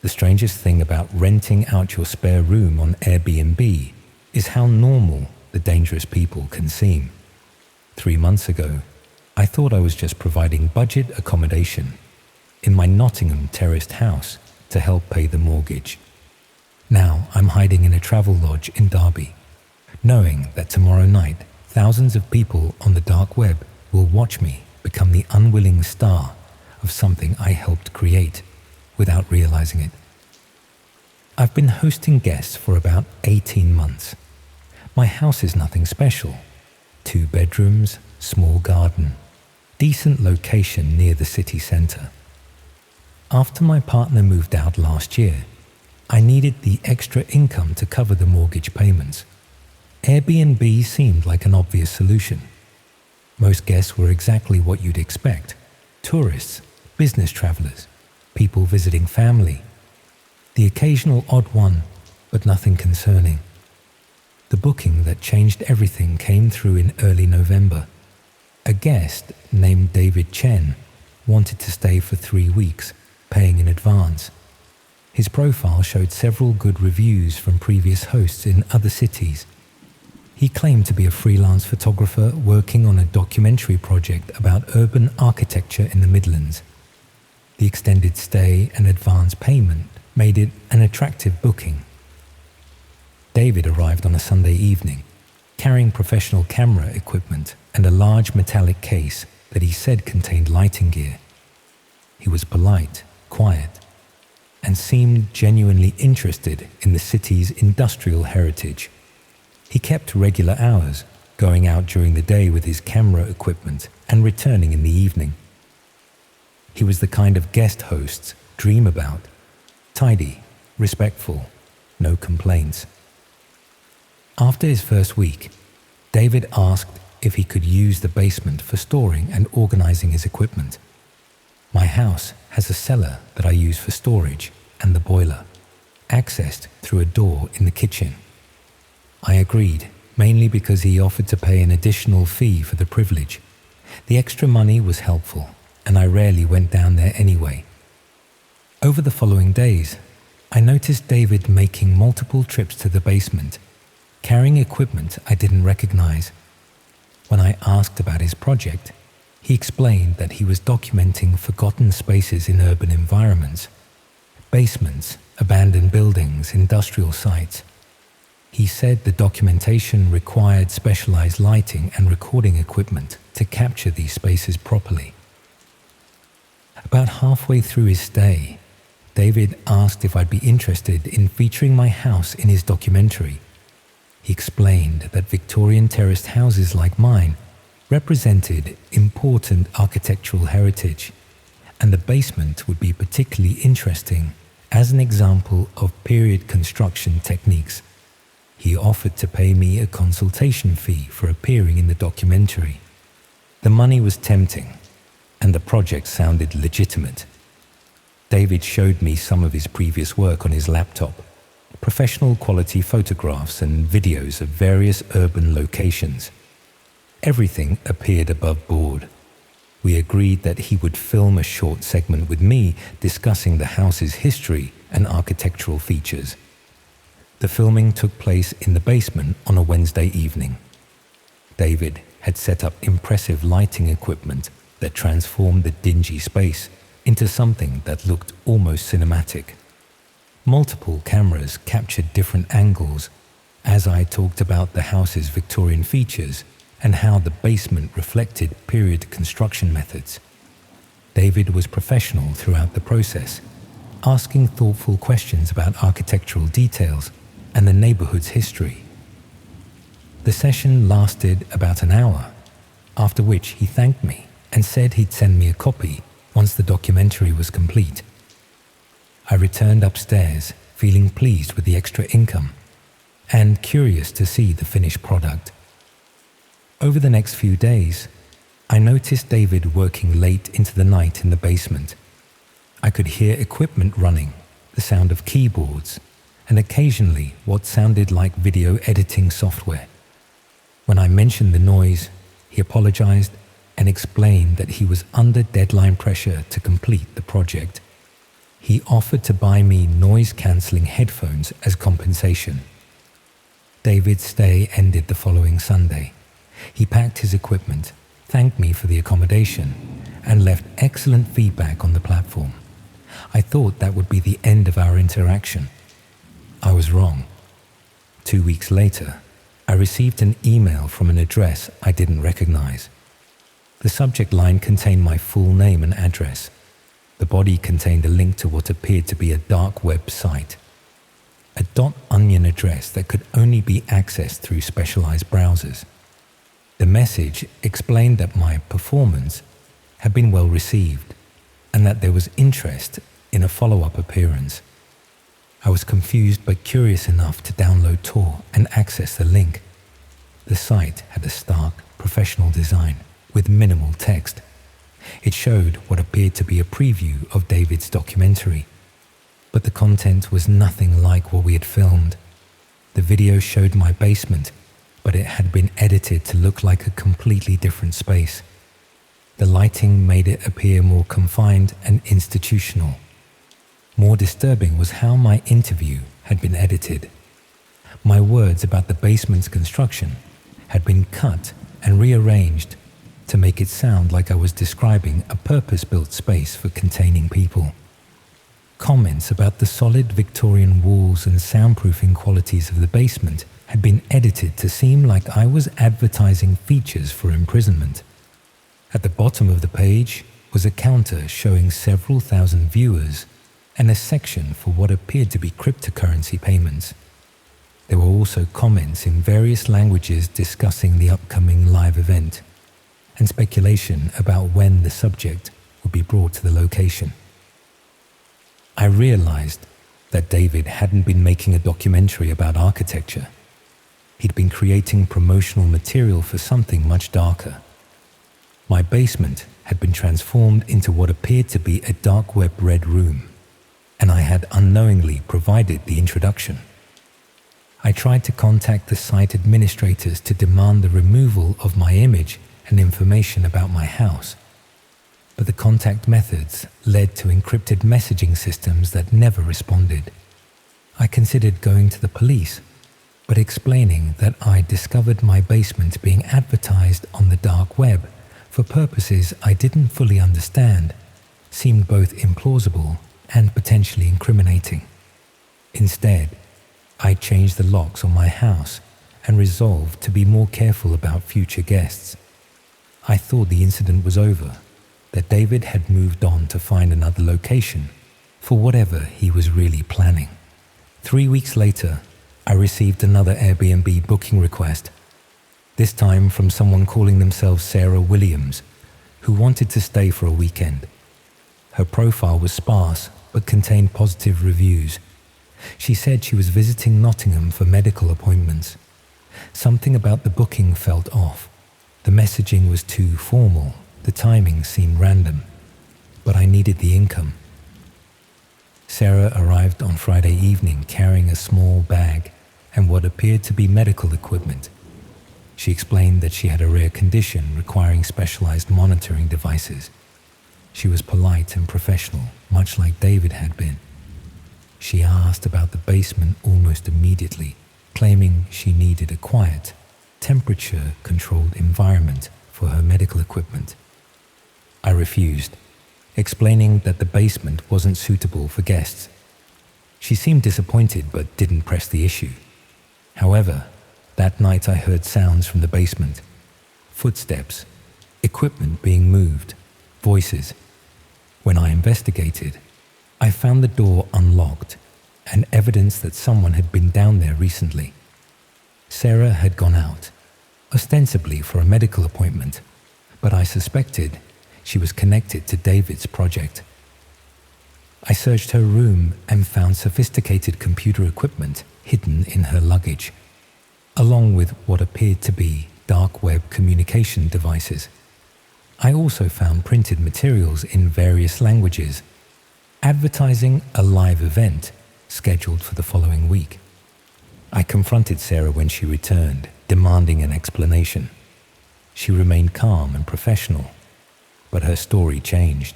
The strangest thing about renting out your spare room on Airbnb is how normal the dangerous people can seem. 3 months ago, I thought I was just providing budget accommodation in my Nottingham terraced house to help pay the mortgage. Now I'm hiding in a travel lodge in Derby, knowing that tomorrow night thousands of people on the dark web will watch me become the unwilling star of something I helped create without realizing it. I've been hosting guests for about 18 months. My house is nothing special. 2 bedrooms, small garden, decent location near the city centre. After my partner moved out last year, I needed the extra income to cover the mortgage payments. Airbnb seemed like an obvious solution. Most guests were exactly what you'd expect: tourists, business travelers, people visiting family. The occasional odd one, but nothing concerning. The booking that changed everything came through in early November. A guest named David Chen wanted to stay for 3 weeks, paying in advance. His profile showed several good reviews from previous hosts in other cities. He claimed to be a freelance photographer working on a documentary project about urban architecture in the Midlands. The extended stay and advance payment made it an attractive booking. David arrived on a Sunday evening, carrying professional camera equipment and a large metallic case that he said contained lighting gear. He was polite, quiet, and seemed genuinely interested in the city's industrial heritage. He kept regular hours, going out during the day with his camera equipment and returning in the evening. He was the kind of guest hosts dream about: tidy, respectful, no complaints. After his first week, David asked if he could use the basement for storing and organizing his equipment. My house has a cellar that I use for storage and the boiler, accessed through a door in the kitchen. I agreed, mainly because he offered to pay an additional fee for the privilege. The extra money was helpful, and I rarely went down there anyway. Over the following days, I noticed David making multiple trips to the basement, carrying equipment I didn't recognize. When I asked about his project, he explained that he was documenting forgotten spaces in urban environments: basements, abandoned buildings, industrial sites. He said the documentation required specialized lighting and recording equipment to capture these spaces properly. About halfway through his stay, David asked if I'd be interested in featuring my house in his documentary. He explained that Victorian terraced houses like mine represented important architectural heritage, and the basement would be particularly interesting as an example of period construction techniques. He offered to pay me a consultation fee for appearing in the documentary. The money was tempting, and the project sounded legitimate. David showed me some of his previous work on his laptop, professional quality photographs and videos of various urban locations. Everything appeared above board. We agreed that he would film a short segment with me discussing the house's history and architectural features. The filming took place in the basement on a Wednesday evening. David had set up impressive lighting equipment that transformed the dingy space into something that looked almost cinematic. Multiple cameras captured different angles as I talked about the house's Victorian features and how the basement reflected period construction methods. David was professional throughout the process, asking thoughtful questions about architectural details and the neighborhood's history. The session lasted about an hour, after which he thanked me and said he'd send me a copy once the documentary was complete. I returned upstairs, feeling pleased with the extra income and curious to see the finished product. Over the next few days, I noticed David working late into the night in the basement. I could hear equipment running, the sound of keyboards, and occasionally what sounded like video editing software. When I mentioned the noise, he apologized and explained that he was under deadline pressure to complete the project. He offered to buy me noise-cancelling headphones as compensation. David's stay ended the following Sunday. He packed his equipment, thanked me for the accommodation, and left excellent feedback on the platform. I thought that would be the end of our interaction. I was wrong. 2 weeks later, I received an email from an address I didn't recognize. The subject line contained my full name and address. The body contained a link to what appeared to be a dark web site. A .onion address that could only be accessed through specialized browsers. The message explained that my performance had been well received and that there was interest in a follow-up appearance. I was confused but curious enough to download Tor and access the link. The site had a stark, professional design with minimal text. It showed what appeared to be a preview of David's documentary, but the content was nothing like what we had filmed. The video showed my basement, but it had been edited to look like a completely different space. The lighting made it appear more confined and institutional. More disturbing was how my interview had been edited. My words about the basement's construction had been cut and rearranged to make it sound like I was describing a purpose-built space for containing people. Comments about the solid Victorian walls and soundproofing qualities of the basement had been edited to seem like I was advertising features for imprisonment. At the bottom of the page was a counter showing several thousand viewers and a section for what appeared to be cryptocurrency payments. There were also comments in various languages discussing the upcoming live event and speculation about when the subject would be brought to the location. I realized that David hadn't been making a documentary about architecture. He'd been creating promotional material for something much darker. My basement had been transformed into what appeared to be a dark web red room, and I had unknowingly provided the introduction. I tried to contact the site administrators to demand the removal of my image and information about my house, but the contact methods led to encrypted messaging systems that never responded. I considered going to the police, but explaining that I discovered my basement being advertised on the dark web for purposes I didn't fully understand seemed both implausible and potentially incriminating. Instead, I changed the locks on my house and resolved to be more careful about future guests. I thought the incident was over, that David had moved on to find another location for whatever he was really planning. 3 weeks later, I received another Airbnb booking request, this time from someone calling themselves Sarah Williams, who wanted to stay for a weekend. Her profile was sparse but contained positive reviews. She said she was visiting Nottingham for medical appointments. Something about the booking felt off. The messaging was too formal. The timing seemed random, but I needed the income. Sarah arrived on Friday evening carrying a small bag and what appeared to be medical equipment. She explained that she had a rare condition requiring specialized monitoring devices. She was polite and professional, much like David had been. She asked about the basement almost immediately, claiming she needed a quiet, temperature-controlled environment for her medical equipment. I refused, explaining that the basement wasn't suitable for guests. She seemed disappointed but didn't press the issue. However, that night I heard sounds from the basement, footsteps, equipment being moved, voices. When I investigated, I found the door unlocked and evidence that someone had been down there recently. Sarah had gone out, ostensibly for a medical appointment, but I suspected she was connected to David's project. I searched her room and found sophisticated computer equipment hidden in her luggage, along with what appeared to be dark web communication devices. I also found printed materials in various languages, advertising a live event scheduled for the following week. I confronted Sarah when she returned, demanding an explanation. She remained calm and professional, but her story changed.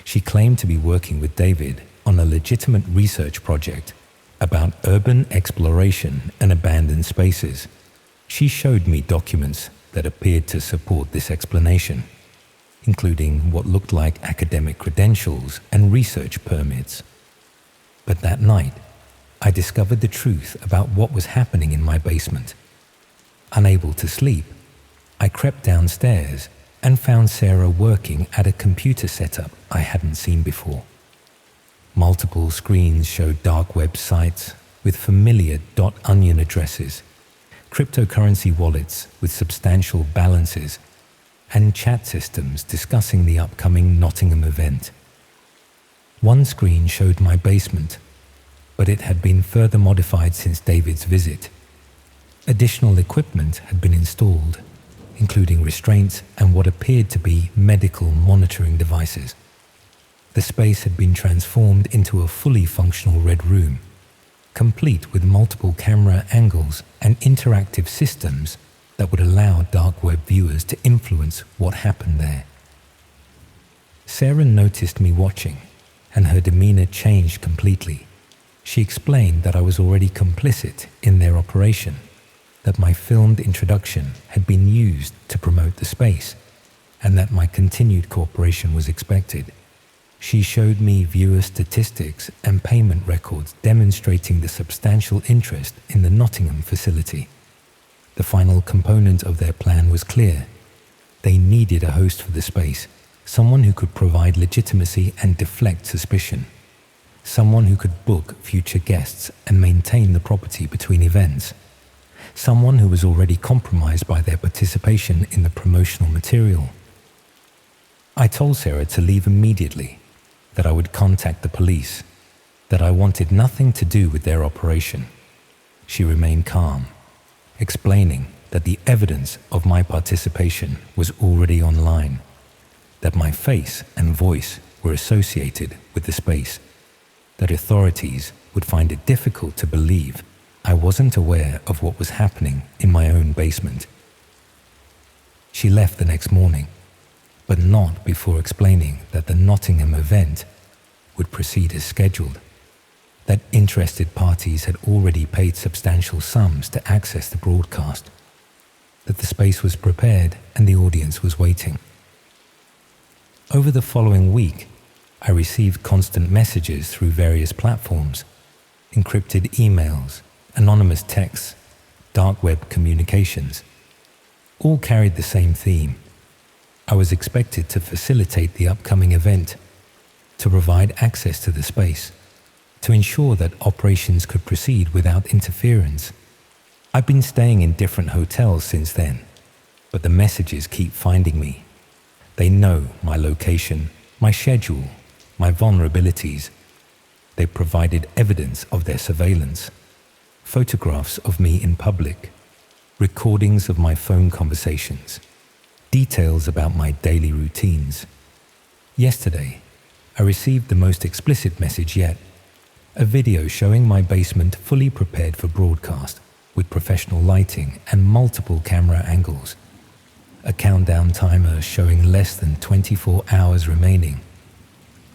She claimed to be working with David on a legitimate research project about urban exploration and abandoned spaces. She showed me documents that appeared to support this explanation, including what looked like academic credentials and research permits. But that night, I discovered the truth about what was happening in my basement. Unable to sleep, I crept downstairs and found Sarah working at a computer setup I hadn't seen before. Multiple screens showed dark web sites with familiar .onion addresses, cryptocurrency wallets with substantial balances, and chat systems discussing the upcoming Nottingham event. One screen showed my basement, but it had been further modified since David's visit. Additional equipment had been installed, including restraints and what appeared to be medical monitoring devices. The space had been transformed into a fully functional red room, complete with multiple camera angles and interactive systems that would allow dark web viewers to influence what happened there. Sarah noticed me watching, and her demeanor changed completely. She explained that I was already complicit in their operation, that my filmed introduction had been used to promote the space, and that my continued cooperation was expected. She showed me viewer statistics and payment records demonstrating the substantial interest in the Nottingham facility. The final component of their plan was clear. They needed a host for the space, someone who could provide legitimacy and deflect suspicion, someone who could book future guests and maintain the property between events, someone who was already compromised by their participation in the promotional material. I told Sarah to leave immediately, that I would contact the police, that I wanted nothing to do with their operation. She remained calm, explaining that the evidence of my participation was already online, that my face and voice were associated with the space, that authorities would find it difficult to believe I wasn't aware of what was happening in my own basement. She left the next morning, but not before explaining that the Nottingham event would proceed as scheduled, that interested parties had already paid substantial sums to access the broadcast, that the space was prepared and the audience was waiting. Over the following week, I received constant messages through various platforms, encrypted emails, anonymous texts, dark web communications. All carried the same theme. I was expected to facilitate the upcoming event, to provide access to the space, to ensure that operations could proceed without interference. I've been staying in different hotels since then, but the messages keep finding me. They know my location, my schedule, my vulnerabilities. They provided evidence of their surveillance, photographs of me in public, recordings of my phone conversations, details about my daily routines. Yesterday, I received the most explicit message yet, a video showing my basement fully prepared for broadcast with professional lighting and multiple camera angles, a countdown timer showing less than 24 hours remaining,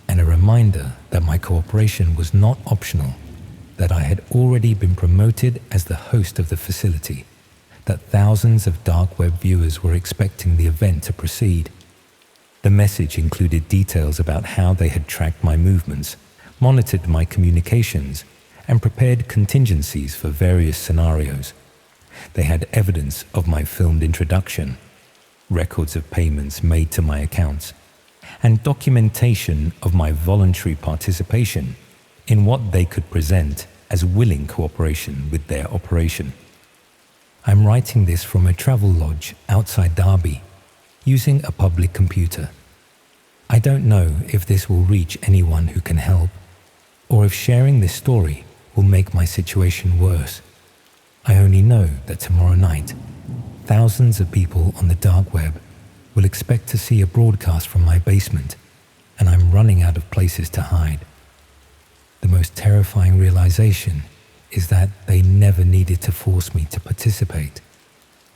and a reminder that my cooperation was not optional, that I had already been promoted as the host of the facility, that thousands of dark web viewers were expecting the event to proceed. The message included details about how they had tracked my movements, monitored my communications, and prepared contingencies for various scenarios. They had evidence of my filmed introduction, records of payments made to my accounts, and documentation of my voluntary participation in what they could present as willing cooperation with their operation. I'm writing this from a travel lodge outside Derby, using a public computer. I don't know if this will reach anyone who can help, or if sharing this story will make my situation worse. I only know that tomorrow night, thousands of people on the dark web will expect to see a broadcast from my basement, and I'm running out of places to hide. The most terrifying realization is that they never needed to force me to participate.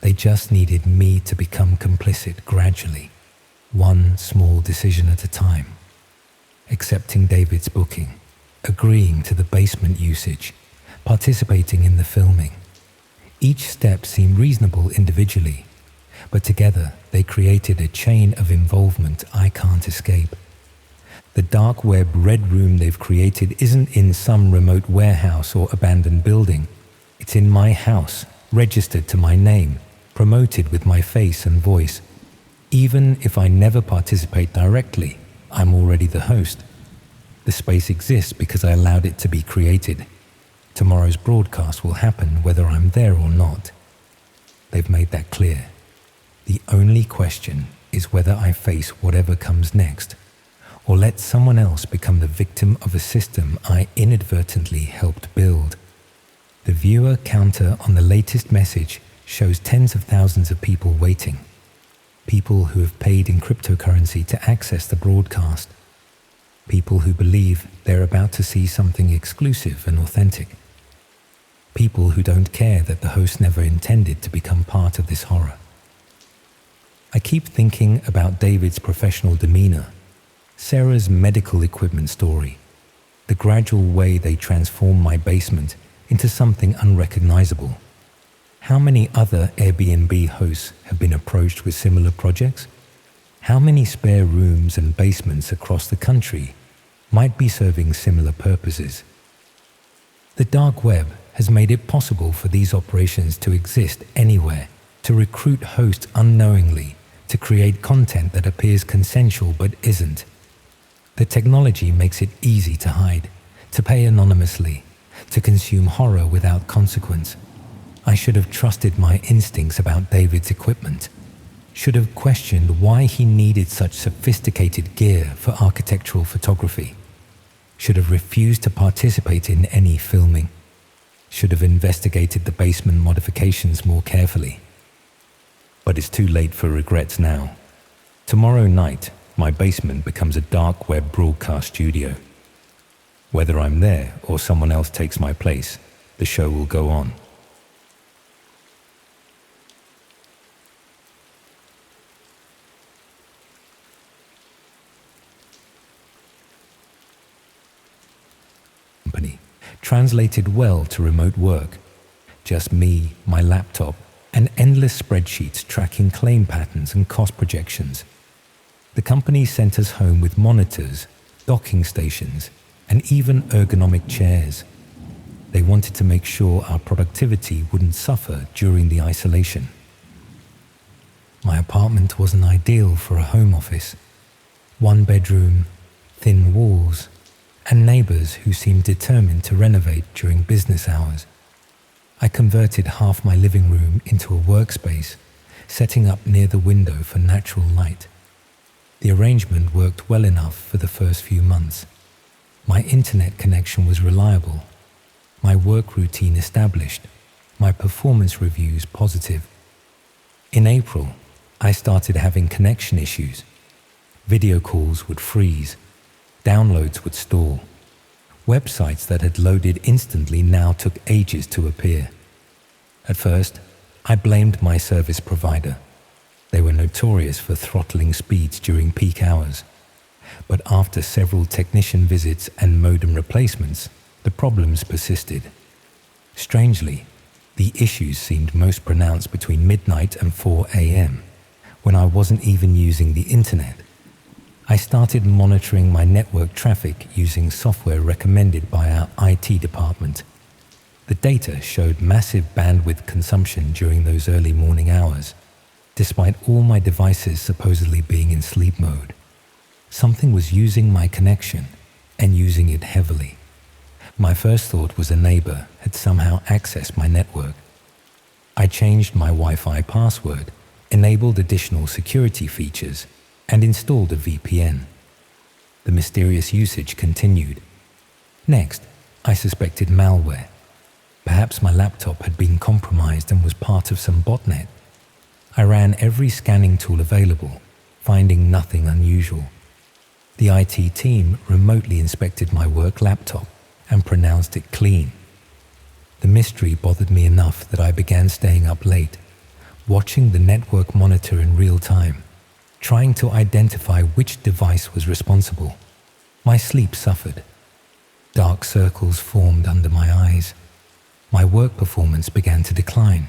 They just needed me to become complicit gradually, one small decision at a time. Accepting David's booking, agreeing to the basement usage, participating in the filming. Each step seemed reasonable individually, but together they created a chain of involvement I can't escape. The dark web red room they've created isn't in some remote warehouse or abandoned building. It's in my house, registered to my name, promoted with my face and voice. Even if I never participate directly, I'm already the host. The space exists because I allowed it to be created. Tomorrow's broadcast will happen whether I'm there or not. They've made that clear. The only question is whether I face whatever comes next, or let someone else become the victim of a system I inadvertently helped build. The viewer counter on the latest message shows tens of thousands of people waiting. People who have paid in cryptocurrency to access the broadcast. People who believe they're about to see something exclusive and authentic. People who don't care that the host never intended to become part of this horror. I keep thinking about David's professional demeanor, Sarah's medical equipment story, the gradual way they transformed my basement into something unrecognizable. How many other Airbnb hosts have been approached with similar projects? How many spare rooms and basements across the country might be serving similar purposes? The dark web has made it possible for these operations to exist anywhere, to recruit hosts unknowingly, to create content that appears consensual but isn't. The technology makes it easy to hide, to pay anonymously, to consume horror without consequence. I should have trusted my instincts about David's equipment, should have questioned why he needed such sophisticated gear for architectural photography, should have refused to participate in any filming, should have investigated the basement modifications more carefully. But it's too late for regrets now. Tomorrow night, my basement becomes a dark web broadcast studio. Whether I'm there or someone else takes my place, the show will go on. Translated well to remote work. Just me, my laptop, and endless spreadsheets tracking claim patterns and cost projections. The company sent us home with monitors, docking stations, and even ergonomic chairs. They wanted to make sure our productivity wouldn't suffer during the isolation. My apartment wasn't ideal for a home office. One bedroom, thin walls, and neighbors who seemed determined to renovate during business hours. I converted half my living room into a workspace, setting up near the window for natural light. The arrangement worked well enough for the first few months. My internet connection was reliable, my work routine established, my performance reviews positive. In April, I started having connection issues. Video calls would freeze, downloads would stall. Websites that had loaded instantly now took ages to appear. At first, I blamed my service provider. They were notorious for throttling speeds during peak hours. But after several technician visits and modem replacements, the problems persisted. Strangely, the issues seemed most pronounced between midnight and 4 a.m., when I wasn't even using the internet. I started monitoring my network traffic using software recommended by our IT department. The data showed massive bandwidth consumption during those early morning hours, despite all my devices supposedly being in sleep mode. Something was using my connection and using it heavily. My first thought was a neighbor had somehow accessed my network. I changed my Wi-Fi password, enabled additional security features, and installed a VPN. The mysterious usage continued. Next, I suspected malware. Perhaps my laptop had been compromised and was part of some botnet. I ran every scanning tool available, finding nothing unusual. The IT team remotely inspected my work laptop and pronounced it clean. The mystery bothered me enough that I began staying up late, watching the network monitor in real time, trying to identify which device was responsible. My sleep suffered. Dark circles formed under my eyes. My work performance began to decline.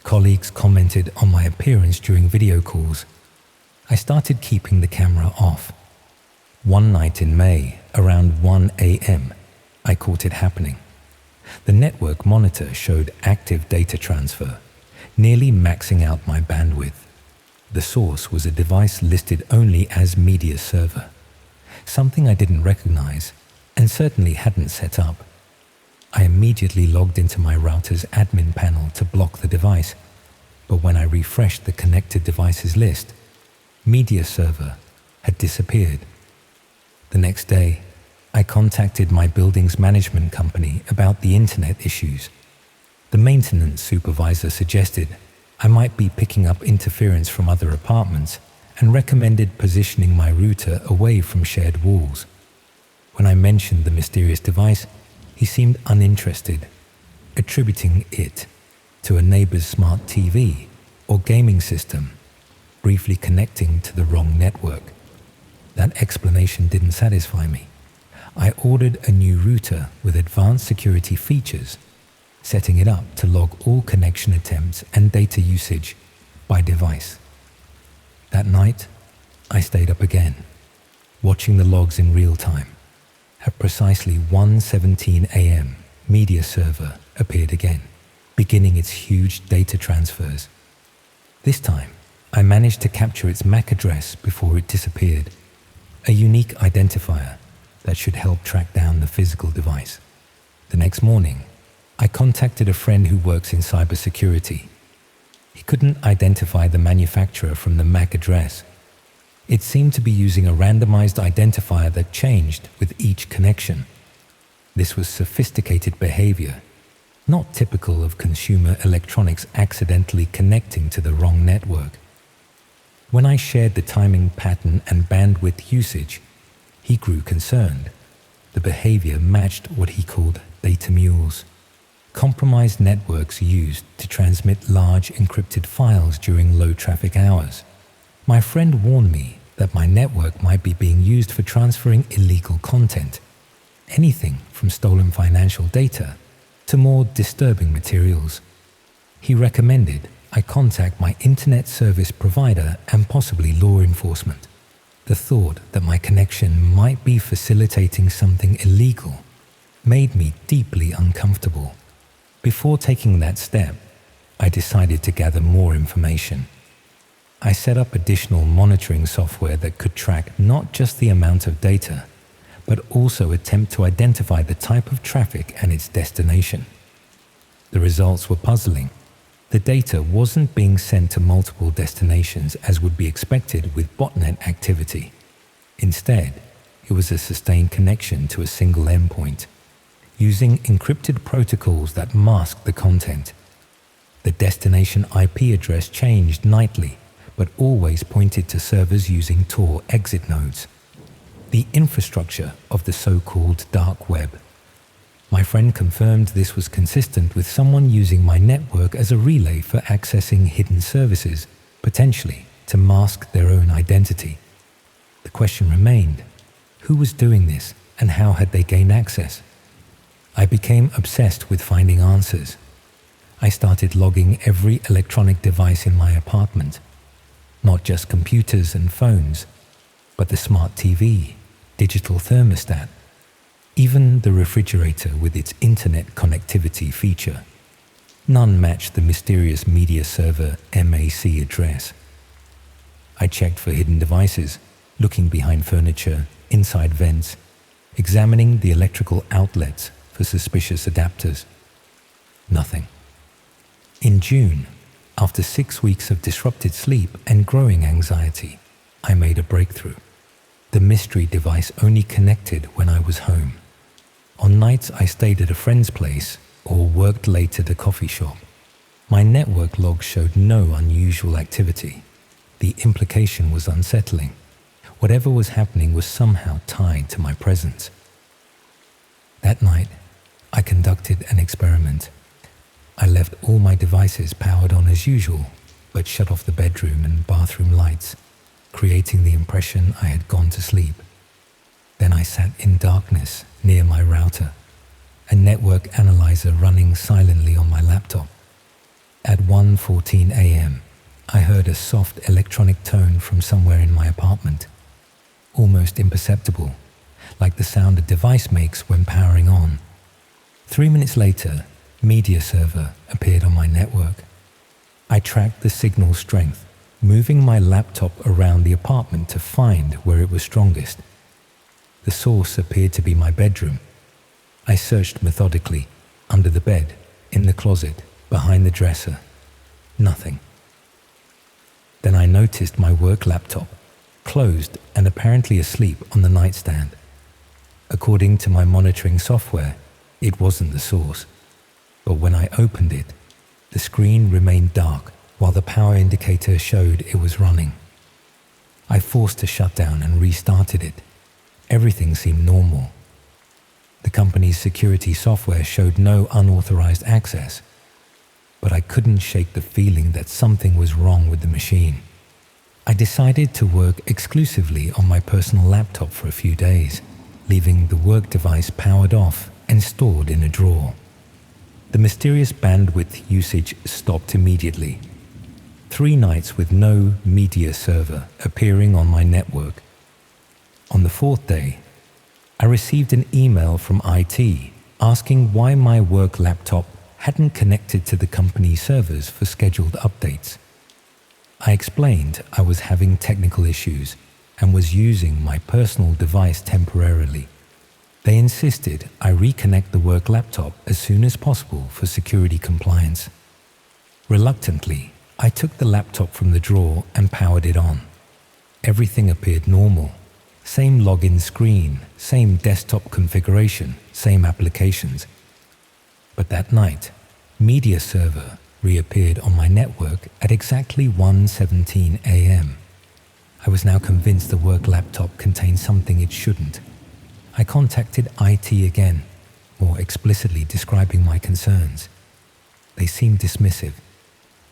Colleagues commented on my appearance during video calls. I started keeping the camera off. One night in May, around 1 a.m., I caught it happening. The network monitor showed active data transfer, nearly maxing out my bandwidth. The source was a device listed only as media server, something I didn't recognize and certainly hadn't set up. I immediately logged into my router's admin panel to block the device, but when I refreshed the connected devices list, media server had disappeared. The next day, I contacted my building's management company about the internet issues. The maintenance supervisor suggested I might be picking up interference from other apartments and recommended positioning my router away from shared walls. When I mentioned the mysterious device, he seemed uninterested, attributing it to a neighbor's smart TV or gaming system, briefly connecting to the wrong network. That explanation didn't satisfy me. I ordered a new router with advanced security features, setting it up to log all connection attempts and data usage by device. That night, I stayed up again, watching the logs in real time. At precisely 1:17 a.m., media server appeared again, beginning its huge data transfers. This time, I managed to capture its MAC address before it disappeared, a unique identifier that should help track down the physical device. The next morning, I contacted a friend who works in cybersecurity. He couldn't identify the manufacturer from the MAC address. It seemed to be using a randomized identifier that changed with each connection. This was sophisticated behavior, not typical of consumer electronics accidentally connecting to the wrong network. When I shared the timing pattern and bandwidth usage, he grew concerned. The behavior matched what he called data mules, compromised networks used to transmit large encrypted files during low traffic hours. My friend warned me that my network might be being used for transferring illegal content, anything from stolen financial data to more disturbing materials. He recommended I contact my internet service provider and possibly law enforcement. The thought that my connection might be facilitating something illegal made me deeply uncomfortable. Before taking that step, I decided to gather more information. I set up additional monitoring software that could track not just the amount of data, but also attempt to identify the type of traffic and its destination. The results were puzzling. The data wasn't being sent to multiple destinations as would be expected with botnet activity. Instead, it was a sustained connection to a single endpoint, using encrypted protocols that masked the content. The destination IP address changed nightly, but always pointed to servers using Tor exit nodes, the infrastructure of the so-called dark web. My friend confirmed this was consistent with someone using my network as a relay for accessing hidden services, potentially to mask their own identity. The question remained, who was doing this and how had they gained access? I became obsessed with finding answers. I started logging every electronic device in my apartment, not just computers and phones, but the smart TV, digital thermostat, even the refrigerator with its internet connectivity feature. None matched the mysterious media server MAC address. I checked for hidden devices, looking behind furniture, inside vents, examining the electrical outlets for suspicious adapters. Nothing. In June, after 6 weeks of disrupted sleep and growing anxiety, I made a breakthrough. The mystery device only connected when I was home. On nights I stayed at a friend's place or worked late at a coffee shop. My network log showed no unusual activity. The implication was unsettling. Whatever was happening was somehow tied to my presence. That night, I conducted an experiment. I left all my devices powered on as usual, but shut off the bedroom and bathroom lights, creating the impression I had gone to sleep. Then I sat in darkness near my router, a network analyzer running silently on my laptop. At 1:14 a.m., I heard a soft electronic tone from somewhere in my apartment, almost imperceptible, like the sound a device makes when powering on. 3 minutes later, media server appeared on my network. I tracked the signal strength, moving my laptop around the apartment to find where it was strongest. The source appeared to be my bedroom. I searched methodically, under the bed, in the closet, behind the dresser. Nothing. Then I noticed my work laptop, closed and apparently asleep on the nightstand. According to my monitoring software, it wasn't the source. But when I opened it, the screen remained dark while the power indicator showed it was running. I forced a shutdown and restarted it. Everything seemed normal. The company's security software showed no unauthorized access, but I couldn't shake the feeling that something was wrong with the machine. I decided to work exclusively on my personal laptop for a few days, leaving the work device powered off and stored in a drawer. The mysterious bandwidth usage stopped immediately. 3 nights with no media server appearing on my network. On the 4th day, I received an email from IT asking why my work laptop hadn't connected to the company servers for scheduled updates. I explained I was having technical issues and was using my personal device temporarily. They insisted I reconnect the work laptop as soon as possible for security compliance. Reluctantly, I took the laptop from the drawer and powered it on. Everything appeared normal. Same login screen, same desktop configuration, same applications. But that night, media server reappeared on my network at exactly 1:17 a.m. I was now convinced the work laptop contained something it shouldn't. I contacted IT again, more explicitly describing my concerns. They seemed dismissive,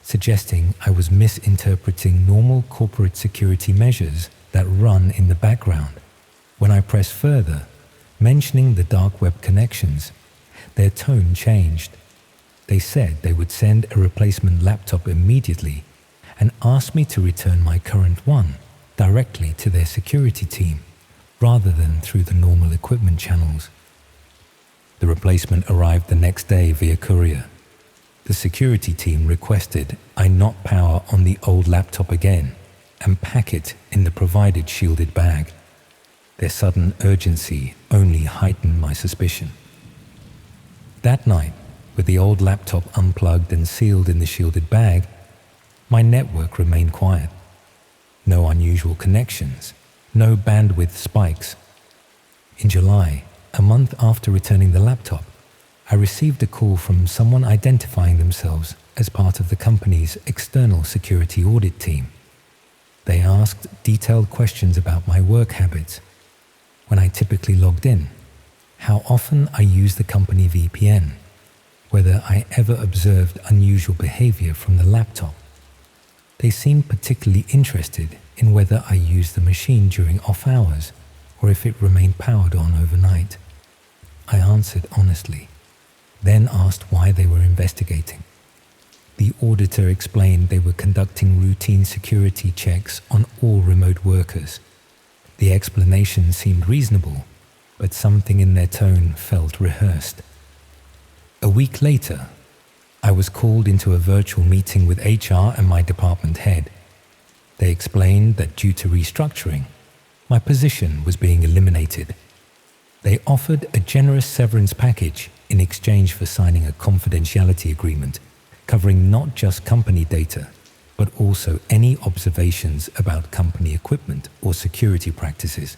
suggesting I was misinterpreting normal corporate security measures that run in the background. When I pressed further, mentioning the dark web connections, their tone changed. They said they would send a replacement laptop immediately and asked me to return my current one directly to their security team, rather than through the normal equipment channels. The replacement arrived the next day via courier. The security team requested I not power on the old laptop again and pack it in the provided shielded bag. Their sudden urgency only heightened my suspicion. That night, with the old laptop unplugged and sealed in the shielded bag, my network remained quiet. No unusual connections, no bandwidth spikes. In July, a month after returning the laptop, I received a call from someone identifying themselves as part of the company's external security audit team. They asked detailed questions about my work habits, when I typically logged in, how often I used the company VPN, whether I ever observed unusual behavior from the laptop. They seemed particularly interested in whether I used the machine during off hours or if it remained powered on overnight. I answered honestly, then asked why they were investigating. The auditor explained they were conducting routine security checks on all remote workers. The explanation seemed reasonable, but something in their tone felt rehearsed. A week later, I was called into a virtual meeting with HR and my department head. They explained that due to restructuring, my position was being eliminated. They offered a generous severance package in exchange for signing a confidentiality agreement covering not just company data, but also any observations about company equipment or security practices.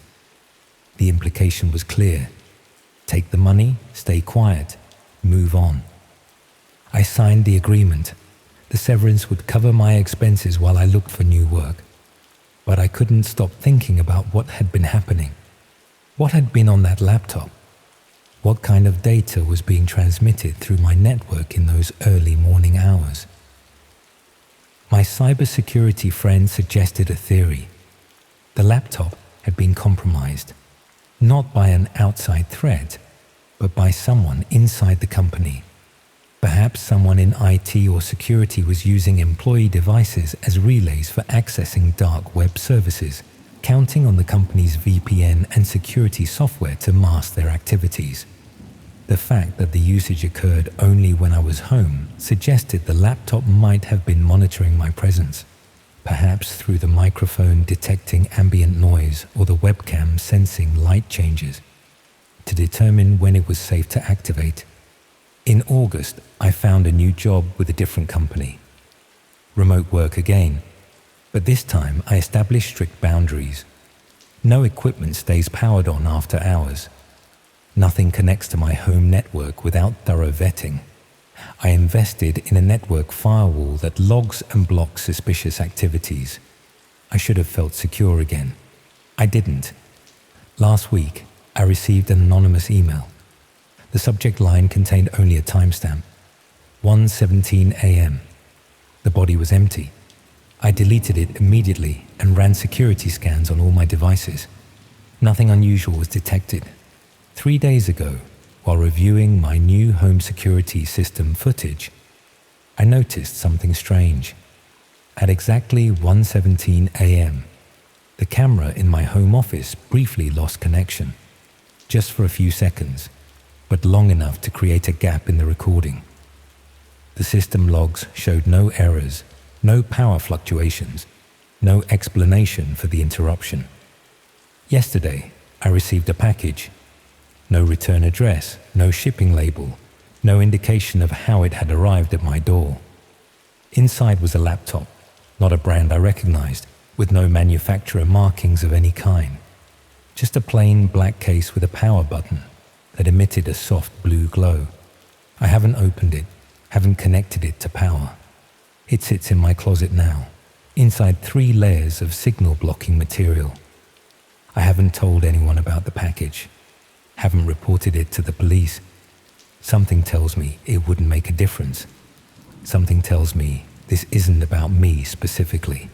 The implication was clear. Take the money, stay quiet, move on. I signed the agreement. The severance would cover my expenses while I looked for new work. But I couldn't stop thinking about what had been happening. What had been on that laptop? What kind of data was being transmitted through my network in those early morning hours? My cybersecurity friend suggested a theory. The laptop had been compromised. not by an outside threat, but by someone inside the company. Perhaps someone in IT or security was using employee devices as relays for accessing dark web services, counting on the company's VPN and security software to mask their activities. The fact that the usage occurred only when I was home suggested the laptop might have been monitoring my presence, perhaps through the microphone detecting ambient noise or the webcam sensing light changes, to determine when it was safe to activate. In August, I found a new job with a different company. Remote work again, but this time I established strict boundaries. No equipment stays powered on after hours. Nothing connects to my home network without thorough vetting. I invested in a network firewall that logs and blocks suspicious activities. I should have felt secure again. I didn't. Last week, I received an anonymous email. The subject line contained only a timestamp, 1:17 a.m. The body was empty. I deleted it immediately and ran security scans on all my devices. Nothing unusual was detected. 3 days ago, while reviewing my new home security system footage, I noticed something strange. At exactly 1:17 a.m., the camera in my home office briefly lost connection, just for a few seconds, but long enough to create a gap in the recording. The system logs showed no errors, no power fluctuations, no explanation for the interruption. Yesterday, I received a package. No return address, no shipping label, no indication of how it had arrived at my door. Inside was a laptop, not a brand I recognized, with no manufacturer markings of any kind. Just a plain black case with a power button that emitted a soft blue glow. I haven't opened it, haven't connected it to power. It sits in my closet now, inside 3 layers of signal blocking material. I haven't told anyone about the package, haven't reported it to the police. Something tells me it wouldn't make a difference. Something tells me this isn't about me specifically.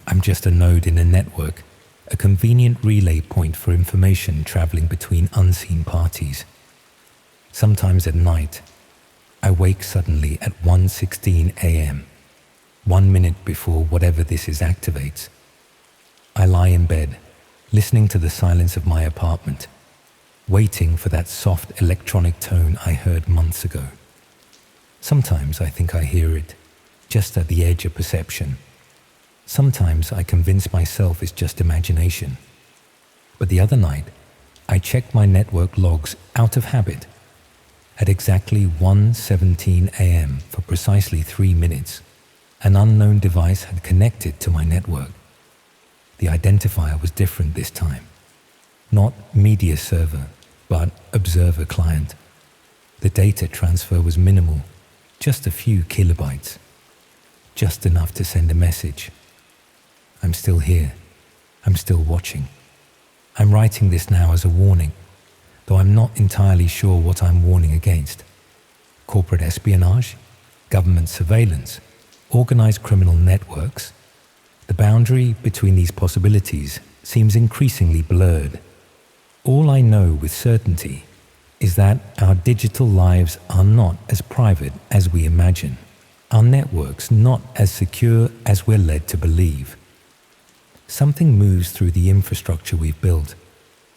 I'm just a node in a network, a convenient relay point for information traveling between unseen parties. Sometimes at night, I wake suddenly at 1:16 a.m., 1 minute before whatever this is activates. I lie in bed, listening to the silence of my apartment, waiting for that soft electronic tone I heard months ago. Sometimes I think I hear it, just at the edge of perception. Sometimes I convince myself it's just imagination. But the other night, I checked my network logs out of habit. At exactly 1:17 a.m. for precisely 3 minutes, an unknown device had connected to my network. The identifier was different this time. Not media server, but observer client. The data transfer was minimal, just a few kilobytes. Just enough to send a message. I'm still here. I'm still watching. I'm writing this now as a warning, though I'm not entirely sure what I'm warning against. Corporate espionage, government surveillance, organized criminal networks. The boundary between these possibilities seems increasingly blurred. All I know with certainty is that our digital lives are not as private as we imagine, our networks not as secure as we're led to believe. Something moves through the infrastructure we've built,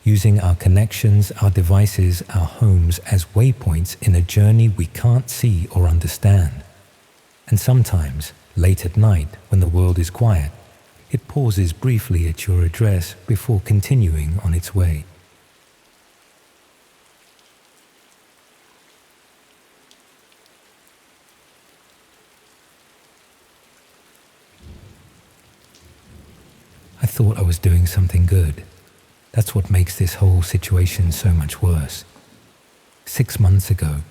using our connections, our devices, our homes as waypoints in a journey we can't see or understand. And sometimes, late at night, when the world is quiet, it pauses briefly at your address before continuing on its way. I thought I was doing something good. That's what makes this whole situation so much worse. 6 months ago,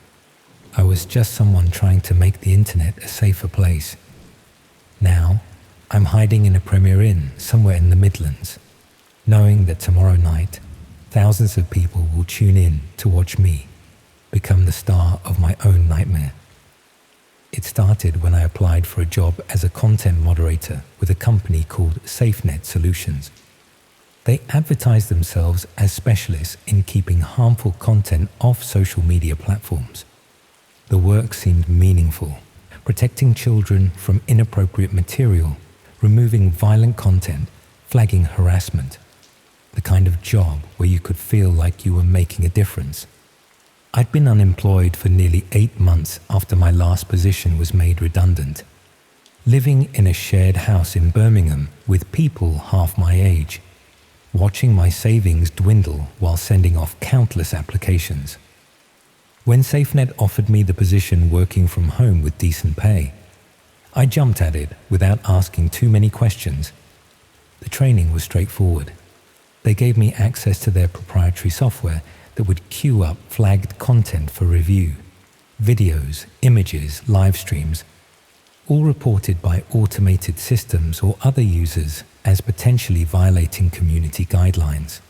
I was just someone trying to make the internet a safer place. Now, I'm hiding in a Premier Inn somewhere in the Midlands, knowing that tomorrow night, thousands of people will tune in to watch me become the star of my own nightmare. It started when I applied for a job as a content moderator with a company called SafeNet Solutions. They advertised themselves as specialists in keeping harmful content off social media platforms. The work seemed meaningful, protecting children from inappropriate material, removing violent content, flagging harassment. The kind of job where you could feel like you were making a difference. I'd been unemployed for nearly 8 months after my last position was made redundant. Living in a shared house in Birmingham with people half my age, watching my savings dwindle while sending off countless applications. When SafeNet offered me the position working from home with decent pay, I jumped at it without asking too many questions. The training was straightforward. They gave me access to their proprietary software that would queue up flagged content for review, videos, images, live streams, all reported by automated systems or other users as potentially violating community guidelines.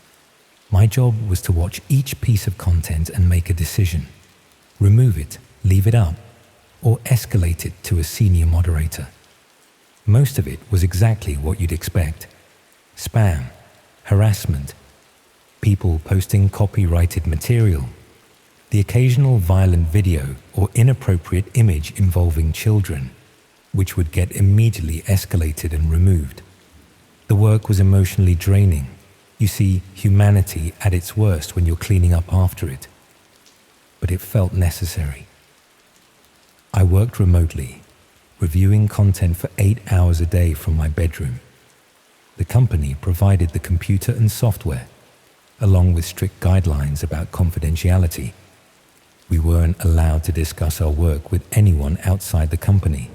My job was to watch each piece of content and make a decision. Remove it, leave it up, or escalate it to a senior moderator. Most of it was exactly what you'd expect. Spam, harassment, people posting copyrighted material, the occasional violent video or inappropriate image involving children, which would get immediately escalated and removed. The work was emotionally draining. You see humanity at its worst when you're cleaning up after it. But it felt necessary. I worked remotely, reviewing content for 8 hours a day from my bedroom. The company provided the computer and software, along with strict guidelines about confidentiality. We weren't allowed to discuss our work with anyone outside the company,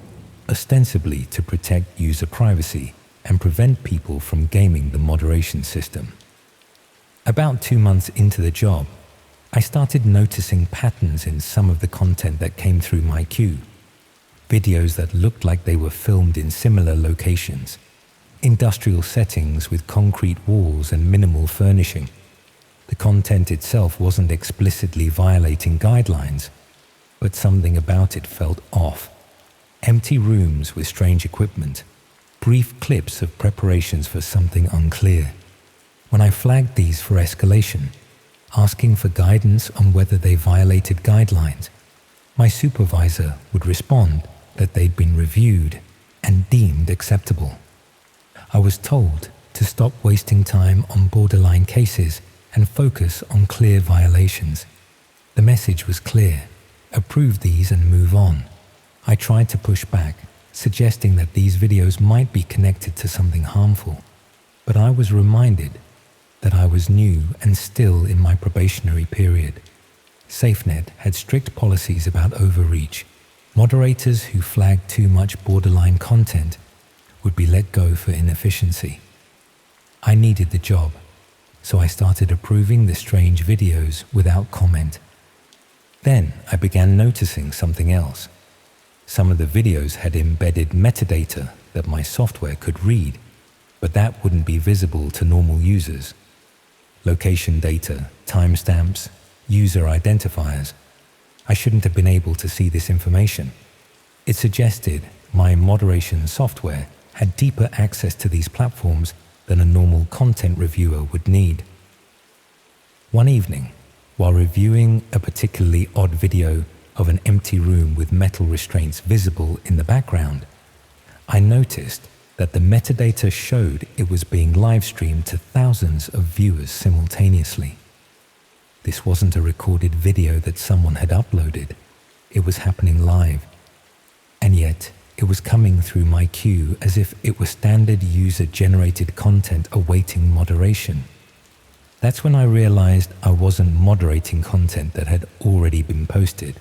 ostensibly to protect user privacy and prevent people from gaming the moderation system. About 2 months into the job, I started noticing patterns in some of the content that came through my queue. Videos that looked like they were filmed in similar locations, industrial settings with concrete walls and minimal furnishing. The content itself wasn't explicitly violating guidelines, but something about it felt off. Empty rooms with strange equipment, brief clips of preparations for something unclear. When I flagged these for escalation, asking for guidance on whether they violated guidelines, my supervisor would respond that they'd been reviewed and deemed acceptable. I was told to stop wasting time on borderline cases and focus on clear violations. The message was clear: approve these and move on. I tried to push back, suggesting that these videos might be connected to something harmful, but I was reminded that I was new and still in my probationary period. SafeNet had strict policies about overreach. Moderators who flagged too much borderline content would be let go for inefficiency. I needed the job, so I started approving the strange videos without comment. Then I began noticing something else. Some of the videos had embedded metadata that my software could read, but that wouldn't be visible to normal users. Location data, timestamps, user identifiers. I shouldn't have been able to see this information. It suggested my moderation software had deeper access to these platforms than a normal content reviewer would need. One evening, while reviewing a particularly odd video of an empty room with metal restraints visible in the background, I noticed that the metadata showed it was being live-streamed to thousands of viewers simultaneously. This wasn't a recorded video that someone had uploaded. It was happening live. And yet, it was coming through my queue as if it was standard user-generated content awaiting moderation. That's when I realized I wasn't moderating content that had already been posted.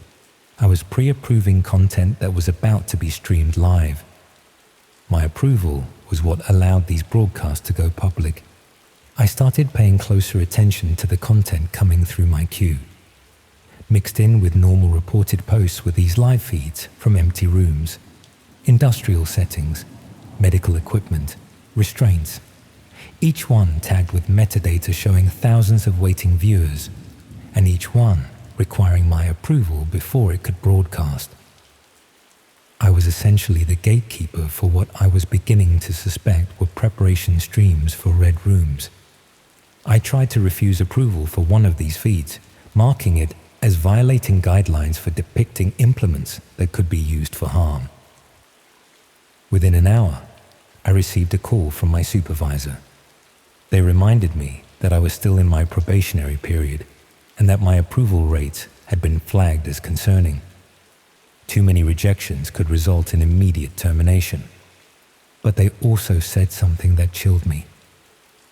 I was pre-approving content that was about to be streamed live. My approval was what allowed these broadcasts to go public. I started paying closer attention to the content coming through my queue. Mixed in with normal reported posts were these live feeds from empty rooms, industrial settings, medical equipment, restraints, each one tagged with metadata showing thousands of waiting viewers, and each one requiring my approval before it could broadcast. I was essentially the gatekeeper for what I was beginning to suspect were preparation streams for red rooms. I tried to refuse approval for one of these feeds, marking it as violating guidelines for depicting implements that could be used for harm. Within an hour, I received a call from my supervisor. They reminded me that I was still in my probationary period and that my approval rates had been flagged as concerning. Too many rejections could result in immediate termination. But they also said something that chilled me.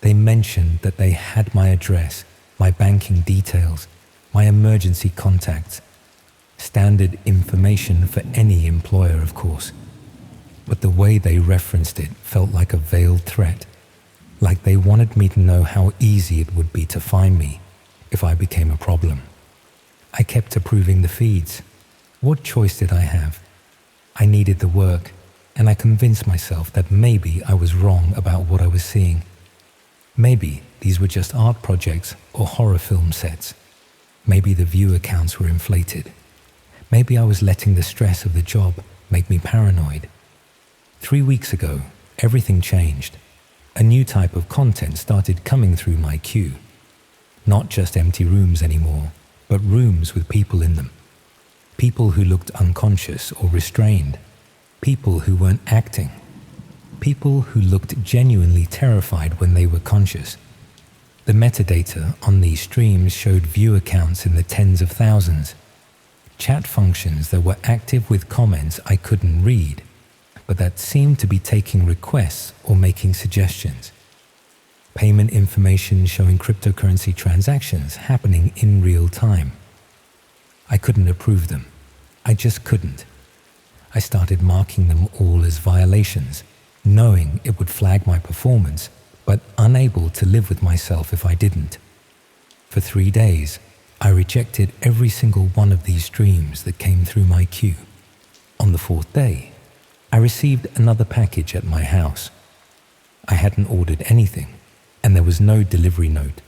They mentioned that they had my address, my banking details, my emergency contacts, standard information for any employer, of course. But the way they referenced it felt like a veiled threat, like they wanted me to know how easy it would be to find me if I became a problem. I kept approving the feeds. What choice did I have? I needed the work, and I convinced myself that maybe I was wrong about what I was seeing. Maybe these were just art projects or horror film sets. Maybe the viewer counts were inflated. Maybe I was letting the stress of the job make me paranoid. 3 weeks ago, everything changed. A new type of content started coming through my queue. Not just empty rooms anymore, but rooms with people in them. People who looked unconscious or restrained. People who weren't acting. People who looked genuinely terrified when they were conscious. The metadata on these streams showed viewer counts in the tens of thousands. Chat functions that were active with comments I couldn't read, but that seemed to be taking requests or making suggestions. Payment information showing cryptocurrency transactions happening in real time. I couldn't approve them. I just couldn't. I started marking them all as violations, knowing it would flag my performance, but unable to live with myself if I didn't. For 3 days, I rejected every single one of these streams that came through my queue. On the 4th day, I received another package at my house. I hadn't ordered anything, and there was no delivery note.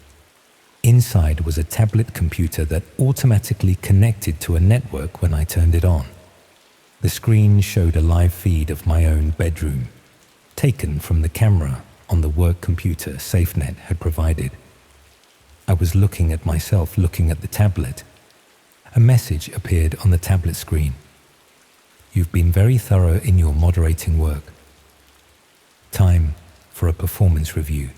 Inside was a tablet computer that automatically connected to a network when I turned it on. The screen showed a live feed of my own bedroom, taken from the camera on the work computer SafeNet had provided. I was looking at myself looking at the tablet. A message appeared on the tablet screen. You've been very thorough in your moderating work. Time for a performance review.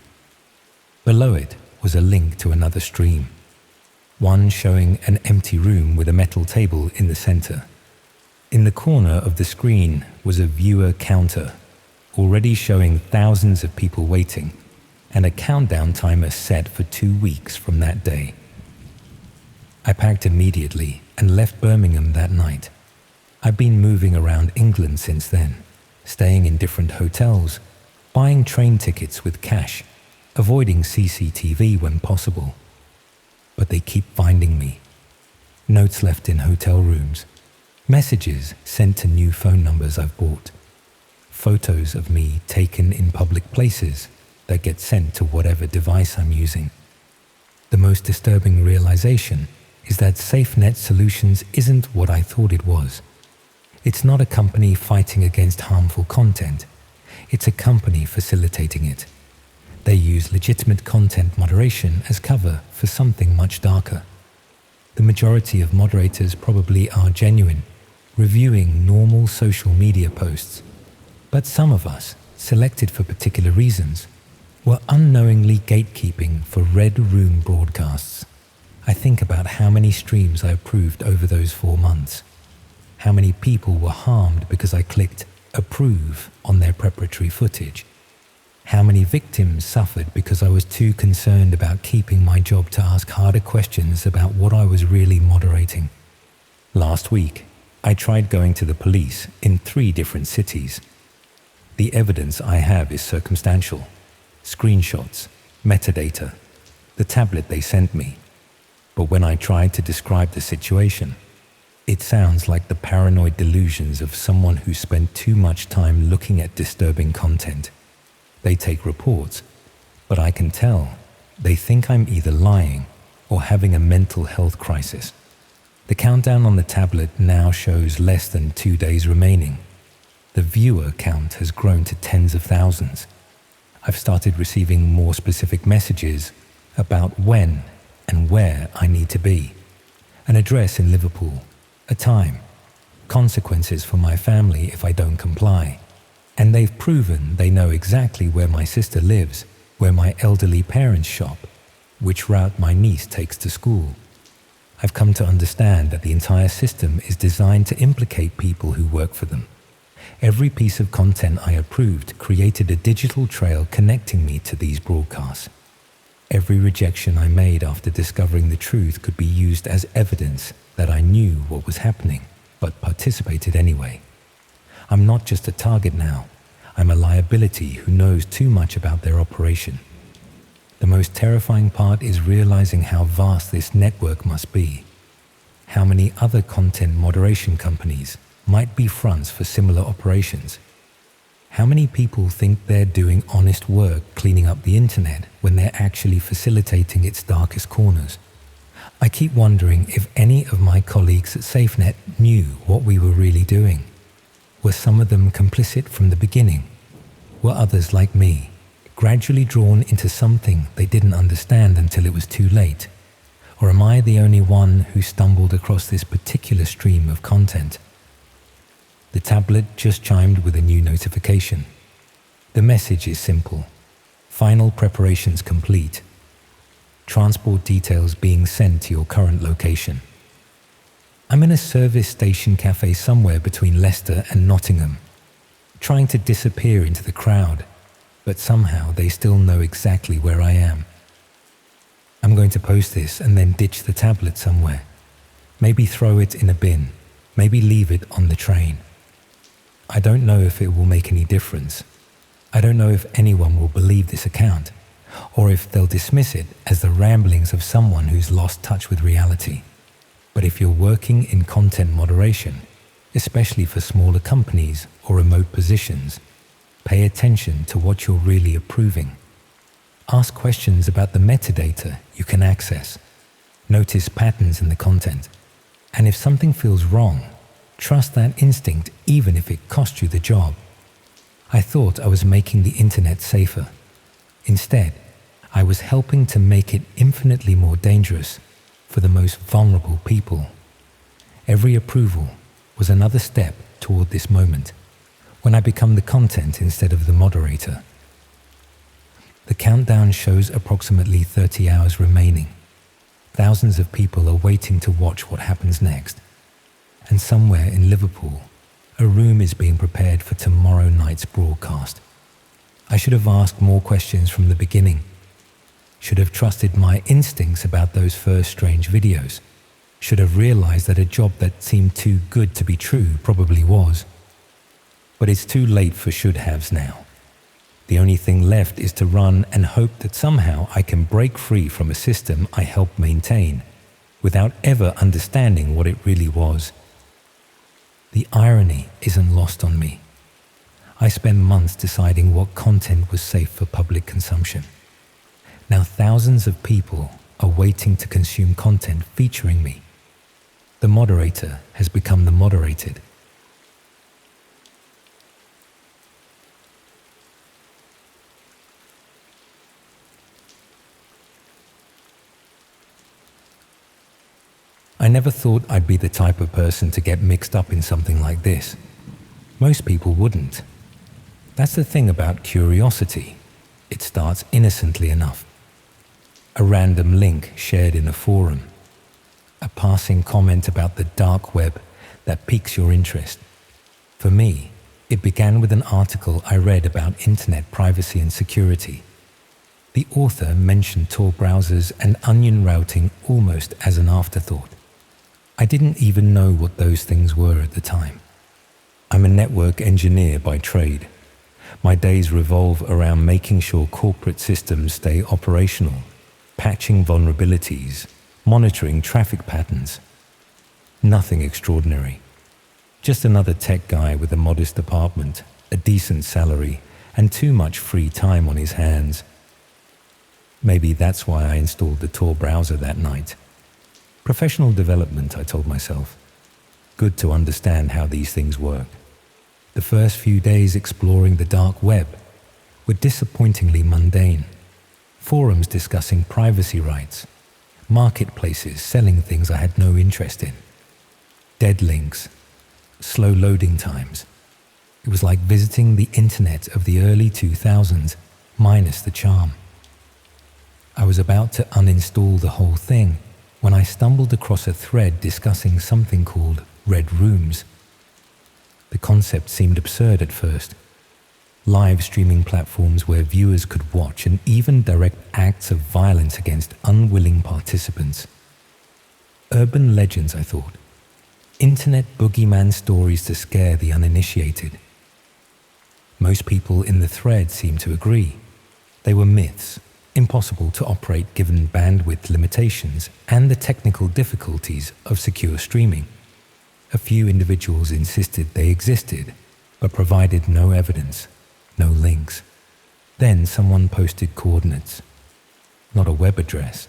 Below it was a link to another stream, one showing an empty room with a metal table in the center. In the corner of the screen was a viewer counter, already showing thousands of people waiting, and a countdown timer set for 2 weeks from that day. I packed immediately and left Birmingham that night. I've been moving around England since then, staying in different hotels, buying train tickets with cash, avoiding CCTV when possible. But they keep finding me. Notes left in hotel rooms, messages sent to new phone numbers I've bought, photos of me taken in public places that get sent to whatever device I'm using. The most disturbing realization is that SafeNet Solutions isn't what I thought it was. It's not a company fighting against harmful content. It's a company facilitating it. They use legitimate content moderation as cover for something much darker. The majority of moderators probably are genuine, reviewing normal social media posts. But some of us, selected for particular reasons, were unknowingly gatekeeping for red room broadcasts. I think about how many streams I approved over those 4 months. How many people were harmed because I clicked approve on their preparatory footage. How many victims suffered because I was too concerned about keeping my job to ask harder questions about what I was really moderating. Last week, I tried going to the police in 3 different cities. The evidence I have is circumstantial. Screenshots, metadata, the tablet they sent me. But when I tried to describe the situation, it sounds like the paranoid delusions of someone who spent too much time looking at disturbing content. They take reports, but I can tell they think I'm either lying or having a mental health crisis. The countdown on the tablet now shows less than 2 days remaining. The viewer count has grown to tens of thousands. I've started receiving more specific messages about when and where I need to be, an address in Liverpool, a time, consequences for my family if I don't comply. And they've proven they know exactly where my sister lives, where my elderly parents shop, which route my niece takes to school. I've come to understand that the entire system is designed to implicate people who work for them. Every piece of content I approved created a digital trail connecting me to these broadcasts. Every rejection I made after discovering the truth could be used as evidence that I knew what was happening, but participated anyway. I'm not just a target now. I'm a liability who knows too much about their operation. The most terrifying part is realizing how vast this network must be. How many other content moderation companies might be fronts for similar operations. How many people think they're doing honest work cleaning up the internet when they're actually facilitating its darkest corners? I keep wondering if any of my colleagues at SafeNet knew what we were really doing. Were some of them complicit from the beginning? Were others like me, gradually drawn into something they didn't understand until it was too late? Or am I the only one who stumbled across this particular stream of content? The tablet just chimed with a new notification. The message is simple. Final preparations complete. Transport details being sent to your current location. I'm in a service station cafe somewhere between Leicester and Nottingham, trying to disappear into the crowd, but somehow they still know exactly where I am. I'm going to post this and then ditch the tablet somewhere. Maybe throw it in a bin, maybe leave it on the train. I don't know if it will make any difference. I don't know if anyone will believe this account, or if they'll dismiss it as the ramblings of someone who's lost touch with reality. But if you're working in content moderation, especially for smaller companies or remote positions, pay attention to what you're really approving. Ask questions about the metadata you can access. Notice patterns in the content. And if something feels wrong, trust that instinct even if it costs you the job. I thought I was making the internet safer. Instead, I was helping to make it infinitely more dangerous for the most vulnerable people. Every approval was another step toward this moment, when I become the content instead of the moderator. The countdown shows approximately 30 hours remaining. Thousands of people are waiting to watch what happens next. And somewhere in Liverpool, a room is being prepared for tomorrow night's broadcast. I should have asked more questions from the beginning. Should have trusted my instincts about those first strange videos. Should have realized that a job that seemed too good to be true probably was. But it's too late for should-haves now. The only thing left is to run and hope that somehow I can break free from a system I helped maintain, without ever understanding what it really was. The irony isn't lost on me. I spent months deciding what content was safe for public consumption. Now thousands of people are waiting to consume content featuring me. The moderator has become the moderated. I never thought I'd be the type of person to get mixed up in something like this. Most people wouldn't. That's the thing about curiosity. It starts innocently enough. A random link shared in a forum. A passing comment about the dark web that piques your interest. For me, it began with an article I read about internet privacy and security. The author mentioned Tor browsers and onion routing almost as an afterthought. I didn't even know what those things were at the time. I'm a network engineer by trade. My days revolve around making sure corporate systems stay operational, patching vulnerabilities, monitoring traffic patterns. Nothing extraordinary. Just another tech guy with a modest apartment, a decent salary, and too much free time on his hands. Maybe that's why I installed the Tor browser that night. Professional development, I told myself. Good to understand how these things work. The first few days exploring the dark web were disappointingly mundane. forums discussing privacy rights, marketplaces selling things I had no interest in, dead links, slow loading times. It was like visiting the internet of the early 2000s, minus the charm. I was about to uninstall the whole thing when I stumbled across a thread discussing something called red rooms. The concept seemed absurd at first. Live streaming platforms where viewers could watch and even direct acts of violence against unwilling participants. Urban legends, I thought. Internet boogeyman stories to scare the uninitiated. Most people in the thread seemed to agree. They were myths, impossible to operate given bandwidth limitations and the technical difficulties of secure streaming. A few individuals insisted they existed, but provided no evidence, no links. Then someone posted coordinates. Not a web address,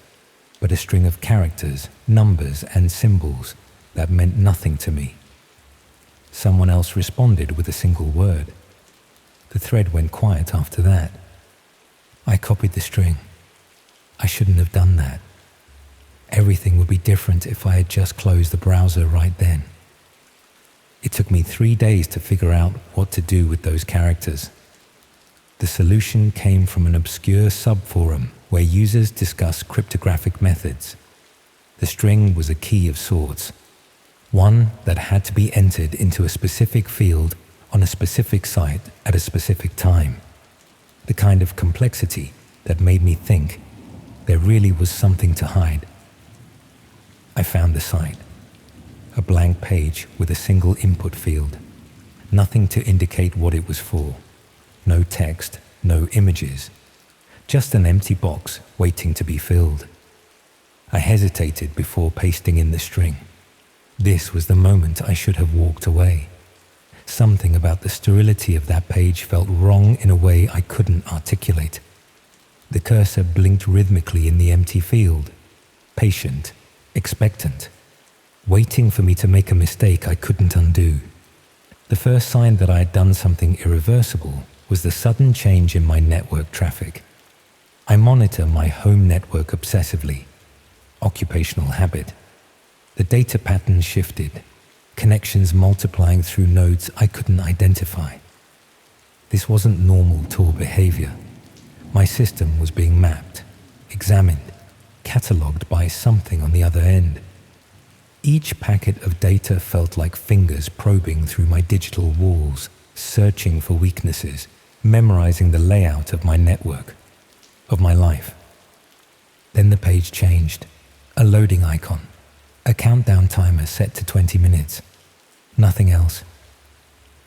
but a string of characters, numbers, and symbols that meant nothing to me. Someone else responded with a single word. The thread went quiet after that. I copied the string. I shouldn't have done that. Everything would be different if I had just closed the browser right then. It took me 3 days to figure out what to do with those characters. The solution came from an obscure subforum where users discuss cryptographic methods. The string was a key of sorts, one that had to be entered into a specific field on a specific site at a specific time. The kind of complexity that made me think there really was something to hide. I found the site. A blank page with a single input field. Nothing to indicate what it was for. No text, no images. Just an empty box waiting to be filled. I hesitated before pasting in the string. This was the moment I should have walked away. Something about the sterility of that page felt wrong in a way I couldn't articulate. The cursor blinked rhythmically in the empty field, patient, expectant, waiting for me to make a mistake I couldn't undo. The first sign that I had done something irreversible was the sudden change in my network traffic. I monitor my home network obsessively. Occupational habit. The data pattern shifted, connections multiplying through nodes I couldn't identify. This wasn't normal Tor behavior. My system was being mapped, examined, catalogued by something on the other end. Each packet of data felt like fingers probing through my digital walls, searching for weaknesses, memorizing the layout of my network, of my life. Then the page changed, a loading icon, a countdown timer set to 20 minutes. Nothing else.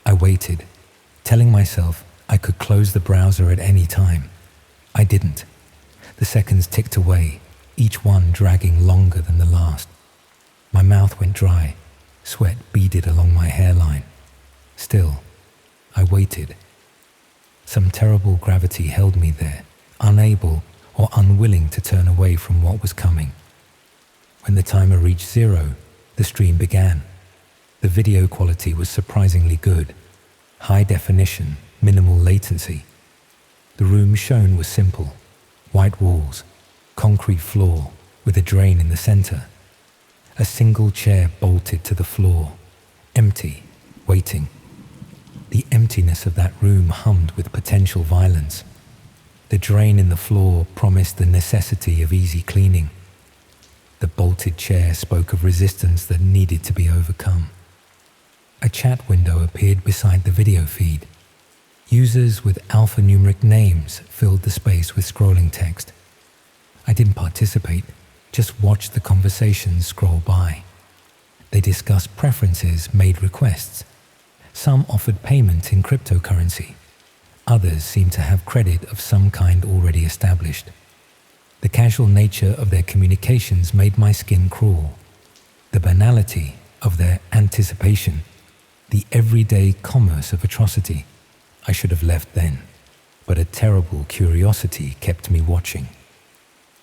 I waited, telling myself I could close the browser at any time. I didn't. The seconds ticked away, each one dragging longer than the last. My mouth went dry, sweat beaded along my hairline. Still, I waited. Some terrible gravity held me there, unable or unwilling to turn away from what was coming. When the timer reached 0, the stream began. The video quality was surprisingly good. High definition, minimal latency. The room shown was simple. White walls, concrete floor with a drain in the center. A single chair bolted to the floor, empty, waiting. The emptiness of that room hummed with potential violence. The drain in the floor promised the necessity of easy cleaning. The bolted chair spoke of resistance that needed to be overcome. A chat window appeared beside the video feed. Users with alphanumeric names filled the space with scrolling text. I didn't participate, just watched the conversations scroll by. They discussed preferences, made requests. Some offered payment in cryptocurrency. Others seemed to have credit of some kind already established. The casual nature of their communications made my skin crawl. The banality of their anticipation, the everyday commerce of atrocity. I should have left then, but a terrible curiosity kept me watching.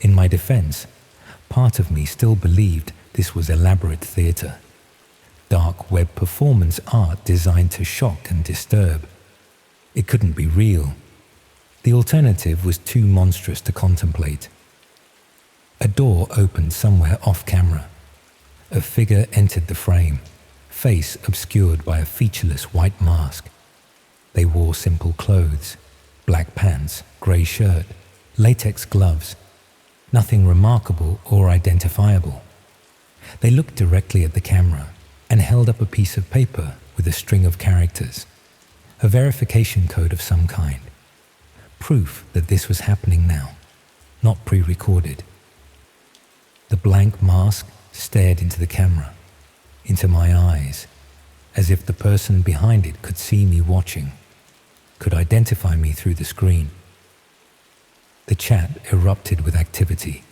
In my defense, part of me still believed this was elaborate theater. Dark web performance art designed to shock and disturb. It couldn't be real. The alternative was too monstrous to contemplate. A door opened somewhere off camera. A figure entered the frame, face obscured by a featureless white mask. They wore simple clothes, black pants, grey shirt, latex gloves, nothing remarkable or identifiable. They looked directly at the camera and held up a piece of paper with a string of characters, a verification code of some kind. Proof that this was happening now, not pre-recorded. The blank mask stared into the camera, into my eyes, as if the person behind it could see me watching, could identify me through the screen. The chat erupted with activity.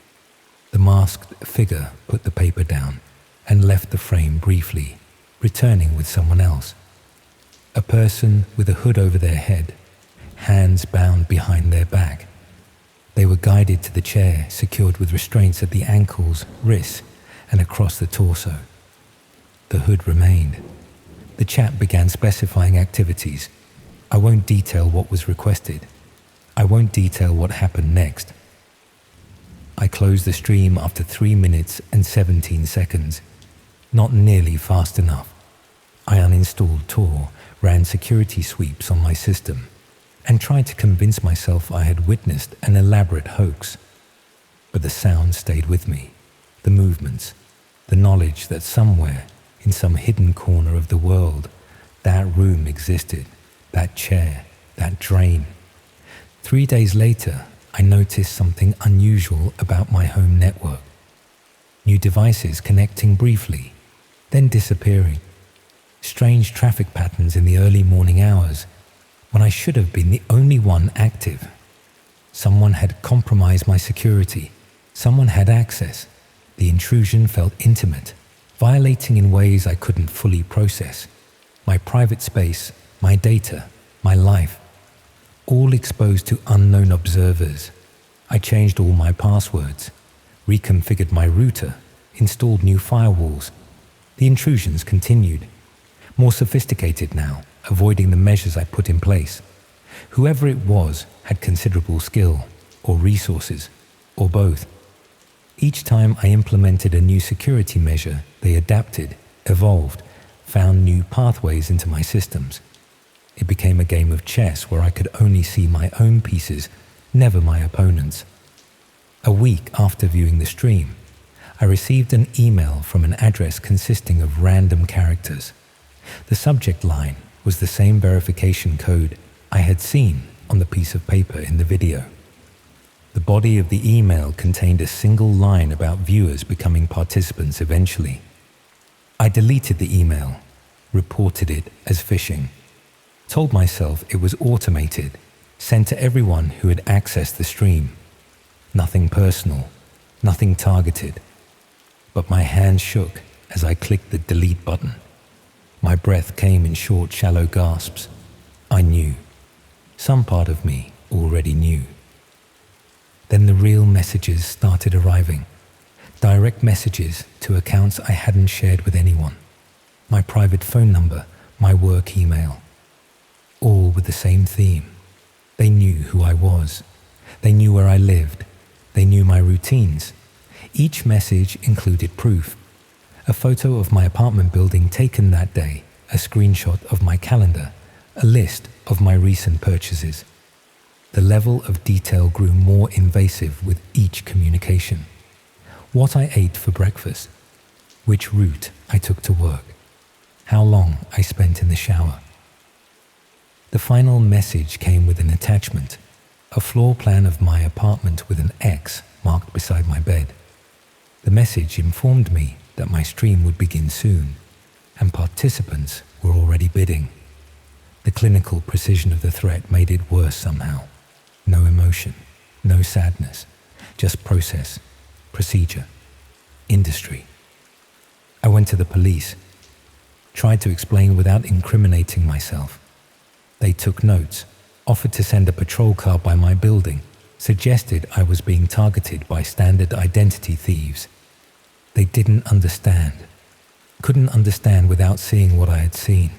The masked figure put the paper down and left the frame briefly, returning with someone else. A person with a hood over their head, hands bound behind their back. They were guided to the chair, secured with restraints at the ankles, wrists, and across the torso. The hood remained. The chat began specifying activities. I won't detail what was requested. I won't detail what happened next. I closed the stream after 3 minutes and 17 seconds. Not nearly fast enough. I uninstalled Tor, ran security sweeps on my system, and tried to convince myself I had witnessed an elaborate hoax. But the sound stayed with me, the movements, the knowledge that somewhere, in some hidden corner of the world, that room existed, that chair, that drain. 3 days later, I noticed something unusual about my home network. New devices connecting briefly, then disappearing. Strange traffic patterns in the early morning hours, when I should have been the only one active. Someone had compromised my security. Someone had access. The intrusion felt intimate, violating in ways I couldn't fully process. My private space, my data, my life, all exposed to unknown observers. I changed all my passwords, reconfigured my router, installed new firewalls. The intrusions continued, more sophisticated now, avoiding the measures I put in place. Whoever it was had considerable skill, or resources, or both. Each time I implemented a new security measure, they adapted, evolved, found new pathways into my systems. It became a game of chess where I could only see my own pieces, never my opponent's. A week after viewing the stream, I received an email from an address consisting of random characters. The subject line was the same verification code I had seen on the piece of paper in the video. The body of the email contained a single line about viewers becoming participants eventually. I deleted the email, reported it as phishing, told myself it was automated, sent to everyone who had accessed the stream. Nothing personal, nothing targeted. But my hands shook as I clicked the delete button. My breath came in short, shallow gasps. I knew. Some part of me already knew. Then the real messages started arriving. Direct messages to accounts I hadn't shared with anyone. My private phone number, my work email. All with the same theme. They knew who I was. They knew where I lived. They knew my routines. Each message included proof. A photo of my apartment building taken that day, a screenshot of my calendar, a list of my recent purchases. The level of detail grew more invasive with each communication. What I ate for breakfast, which route I took to work, how long I spent in the shower. The final message came with an attachment, a floor plan of my apartment with an X marked beside my bed. The message informed me that my stream would begin soon, and participants were already bidding. The clinical precision of the threat made it worse somehow. No emotion, no sadness, just process, procedure, industry. I went to the police, tried to explain without incriminating myself. They took notes, offered to send a patrol car by my building, suggested I was being targeted by standard identity thieves. They didn't understand, couldn't understand without seeing what I had seen.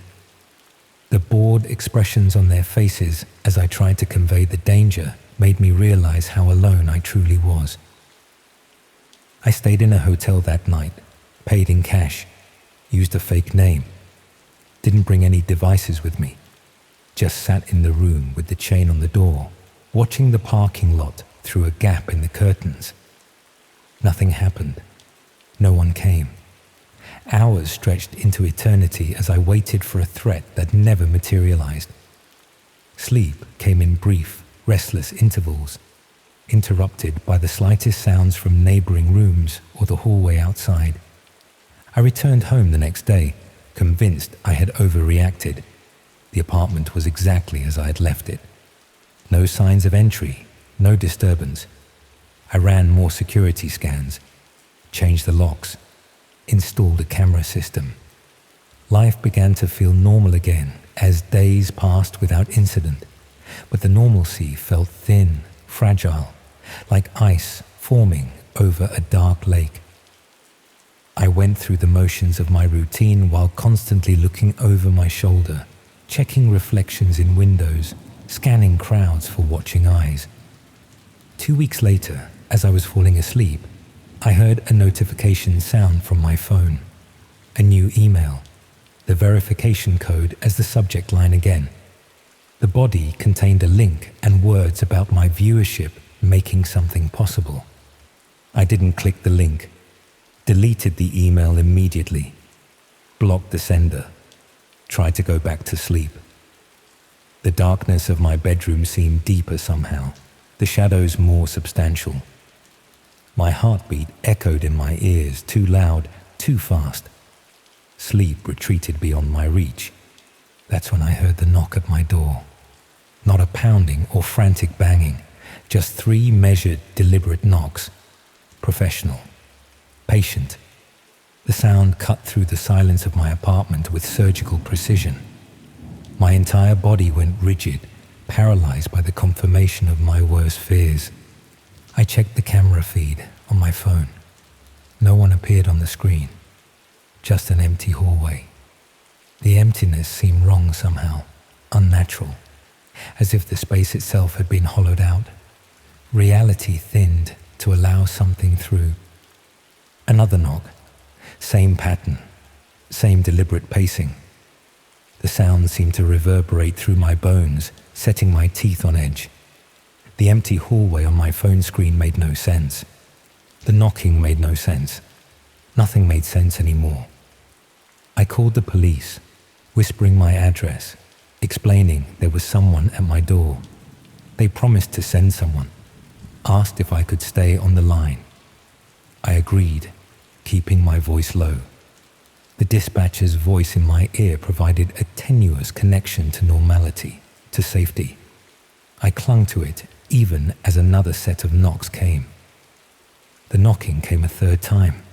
The bored expressions on their faces as I tried to convey the danger made me realize how alone I truly was. I stayed in a hotel that night, paid in cash, used a fake name, didn't bring any devices with me, just sat in the room with the chain on the door, watching the parking lot through a gap in the curtains. Nothing happened. No one came. Hours stretched into eternity as I waited for a threat that never materialized. Sleep came in brief, restless intervals, interrupted by the slightest sounds from neighboring rooms or the hallway outside. I returned home the next day, convinced I had overreacted. The apartment was exactly as I had left it. No signs of entry, no disturbance. I ran more security scans, changed the locks, installed a camera system. Life began to feel normal again as days passed without incident, but the normalcy felt thin, fragile, like ice forming over a dark lake. I went through the motions of my routine while constantly looking over my shoulder, checking reflections in windows, scanning crowds for watching eyes. 2 weeks later, as I was falling asleep, I heard a notification sound from my phone. A new email, the verification code as the subject line again. The body contained a link and words about my viewership making something possible. I didn't click the link, deleted the email immediately, blocked the sender, tried to go back to sleep. The darkness of my bedroom seemed deeper somehow, the shadows more substantial. My heartbeat echoed in my ears, too loud, too fast. Sleep retreated beyond my reach. That's when I heard the knock at my door. Not a pounding or frantic banging, just 3 measured, deliberate knocks. Professional, patient. The sound cut through the silence of my apartment with surgical precision. My entire body went rigid, paralyzed by the confirmation of my worst fears. I checked the camera feed on my phone. No one appeared on the screen, just an empty hallway. The emptiness seemed wrong somehow, unnatural, as if the space itself had been hollowed out. Reality thinned to allow something through. Another knock, same pattern, same deliberate pacing. The sound seemed to reverberate through my bones, setting my teeth on edge. The empty hallway on my phone screen made no sense. The knocking made no sense. Nothing made sense anymore. I called the police, whispering my address, explaining there was someone at my door. They promised to send someone, asked if I could stay on the line. I agreed, keeping my voice low. The dispatcher's voice in my ear provided a tenuous connection to normality, to safety. I clung to it even as another set of knocks came. The knocking came a 3rd time.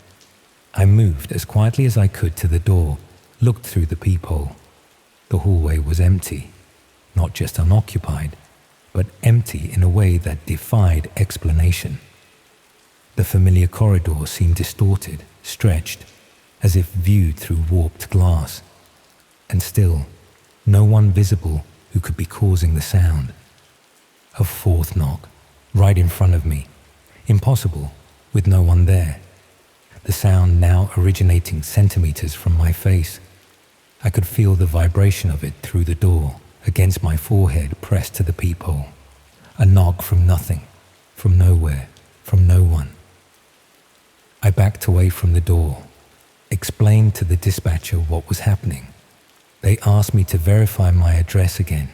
I moved as quietly as I could to the door, looked through the peephole. The hallway was empty, not just unoccupied, but empty in a way that defied explanation. The familiar corridor seemed distorted, stretched, as if viewed through warped glass. And still, no one visible who could be causing the sound. A 4th knock, right in front of me. Impossible, with no one there. The sound now originating centimeters from my face. I could feel the vibration of it through the door, against my forehead pressed to the peephole. A knock from nothing, from nowhere, from no one. I backed away from the door, explained to the dispatcher what was happening. They asked me to verify my address again,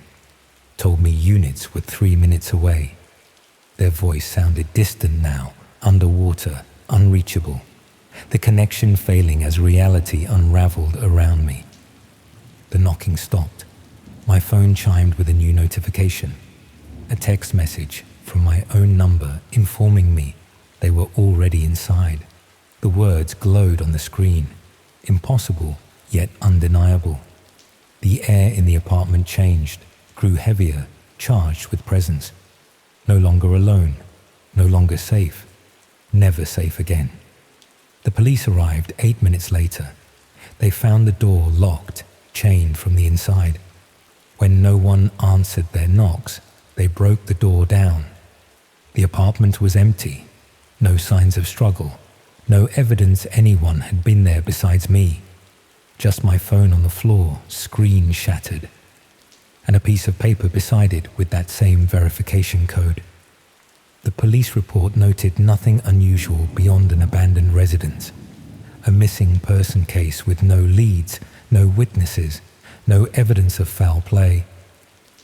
told me units were 3 minutes away. Their voice sounded distant now, underwater, unreachable. The connection failing as reality unraveled around me. The knocking stopped. My phone chimed with a new notification. A text message from my own number informing me they were already inside. The words glowed on the screen. Impossible, yet undeniable. The air in the apartment changed, grew heavier, charged with presence. No longer alone, no longer safe, never safe again. The police arrived 8 minutes later. They found the door locked, chained from the inside. When no one answered their knocks, they broke the door down. The apartment was empty, no signs of struggle, no evidence anyone had been there besides me. Just my phone on the floor, screen shattered, and a piece of paper beside it with that same verification code. The police report noted nothing unusual beyond an abandoned residence, a missing person case with no leads, no witnesses, no evidence of foul play.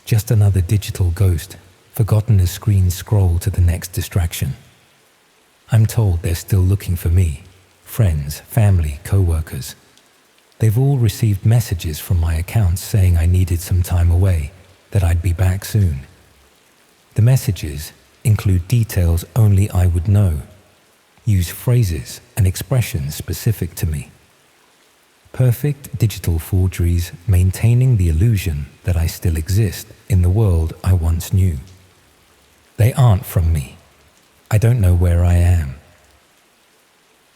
Just another digital ghost, forgotten as screens scroll to the next distraction. I'm told they're still looking for me, friends, family, co-workers. They've all received messages from my accounts saying I needed some time away, that I'd be back soon. The messages include details only I would know, use phrases and expressions specific to me. Perfect digital forgeries maintaining the illusion that I still exist in the world I once knew. They aren't from me. I don't know where I am.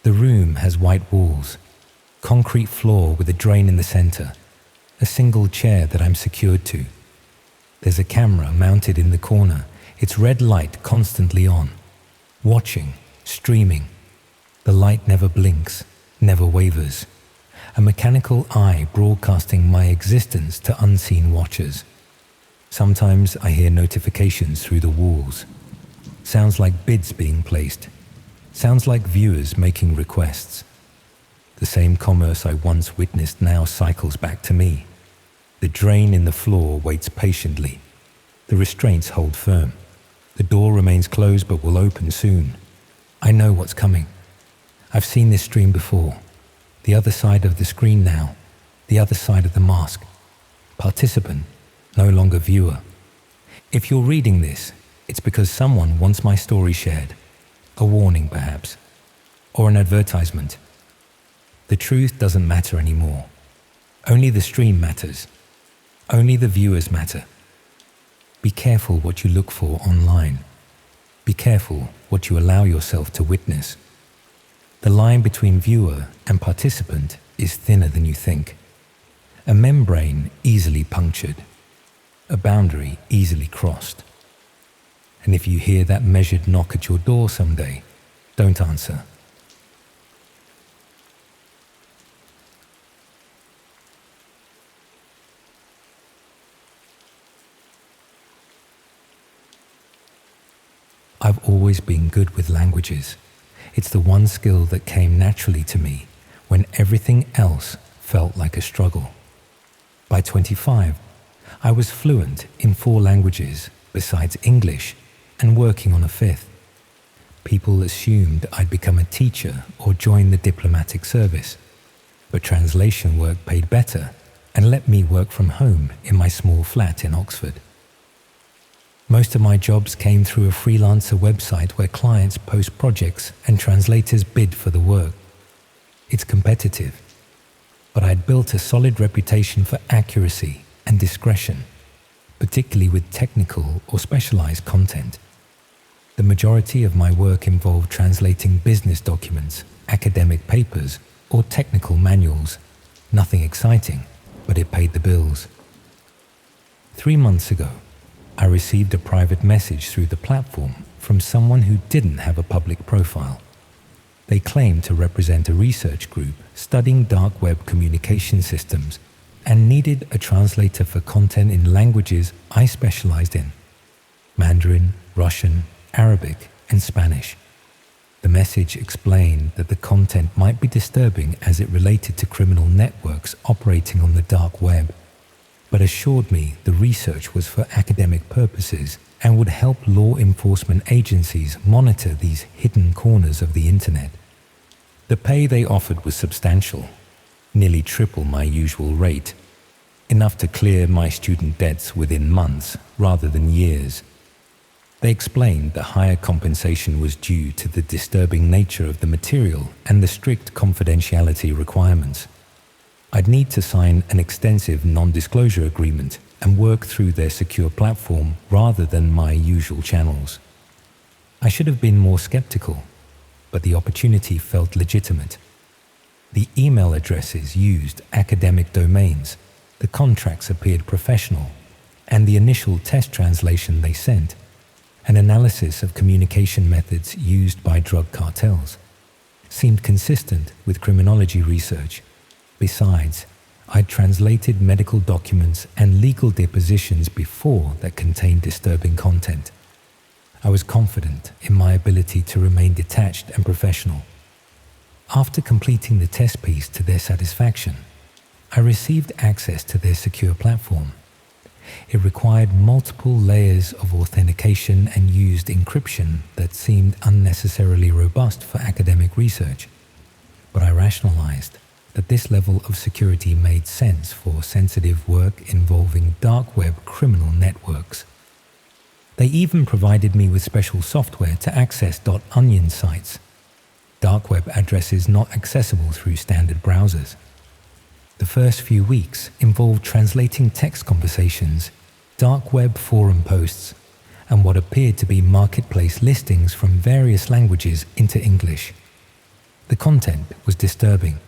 The room has white walls, concrete floor with a drain in the center, a single chair that I'm secured to. There's a camera mounted in the corner, its red light constantly on, watching, streaming. The light never blinks, never wavers. A mechanical eye broadcasting my existence to unseen watchers. Sometimes I hear notifications through the walls. Sounds like bids being placed. Sounds like viewers making requests. The same commerce I once witnessed now cycles back to me. The drain in the floor waits patiently. The restraints hold firm. The door remains closed but will open soon. I know what's coming. I've seen this stream before. The other side of the screen now. The other side of the mask. Participant, no longer viewer. If you're reading this, it's because someone wants my story shared. A warning, perhaps. Or an advertisement. The truth doesn't matter anymore. Only the stream matters. Only the viewers matter. Be careful what you look for online. Be careful what you allow yourself to witness. The line between viewer and participant is thinner than you think. A membrane easily punctured. A boundary easily crossed. And if you hear that measured knock at your door someday, don't answer. I've always been good with languages. It's the one skill that came naturally to me when everything else felt like a struggle. By 25, I was fluent in 4 languages besides English and working on a 5th. People assumed I'd become a teacher or join the diplomatic service, but translation work paid better and let me work from home in my small flat in Oxford. Most of my jobs came through a freelancer website where clients post projects and translators bid for the work. It's competitive, but I'd built a solid reputation for accuracy and discretion, particularly with technical or specialized content. The majority of my work involved translating business documents, academic papers, or technical manuals. Nothing exciting, but it paid the bills. 3 months ago, I received a private message through the platform from someone who didn't have a public profile. They claimed to represent a research group studying dark web communication systems and needed a translator for content in languages I specialized in: Mandarin, Russian, Arabic, and Spanish. The message explained that the content might be disturbing as it related to criminal networks operating on the dark web, but assured me the research was for academic purposes and would help law enforcement agencies monitor these hidden corners of the internet. The pay they offered was substantial, nearly triple my usual rate, enough to clear my student debts within months rather than years. They explained that higher compensation was due to the disturbing nature of the material and the strict confidentiality requirements. I'd need to sign an extensive non-disclosure agreement and work through their secure platform rather than my usual channels. I should have been more skeptical, but the opportunity felt legitimate. The email addresses used academic domains, the contracts appeared professional, and the initial test translation they sent, an analysis of communication methods used by drug cartels, seemed consistent with criminology research. Besides, I'd translated medical documents and legal depositions before that contained disturbing content. I was confident in my ability to remain detached and professional. After completing the test piece to their satisfaction, I received access to their secure platform. It required multiple layers of authentication and used encryption that seemed unnecessarily robust for academic research, but I rationalized that this level of security made sense for sensitive work involving dark web criminal networks. They even provided me with special software to access .onion sites, dark web addresses not accessible through standard browsers. The first few weeks involved translating text conversations, dark web forum posts, and what appeared to be marketplace listings from various languages into English. The content was disturbing.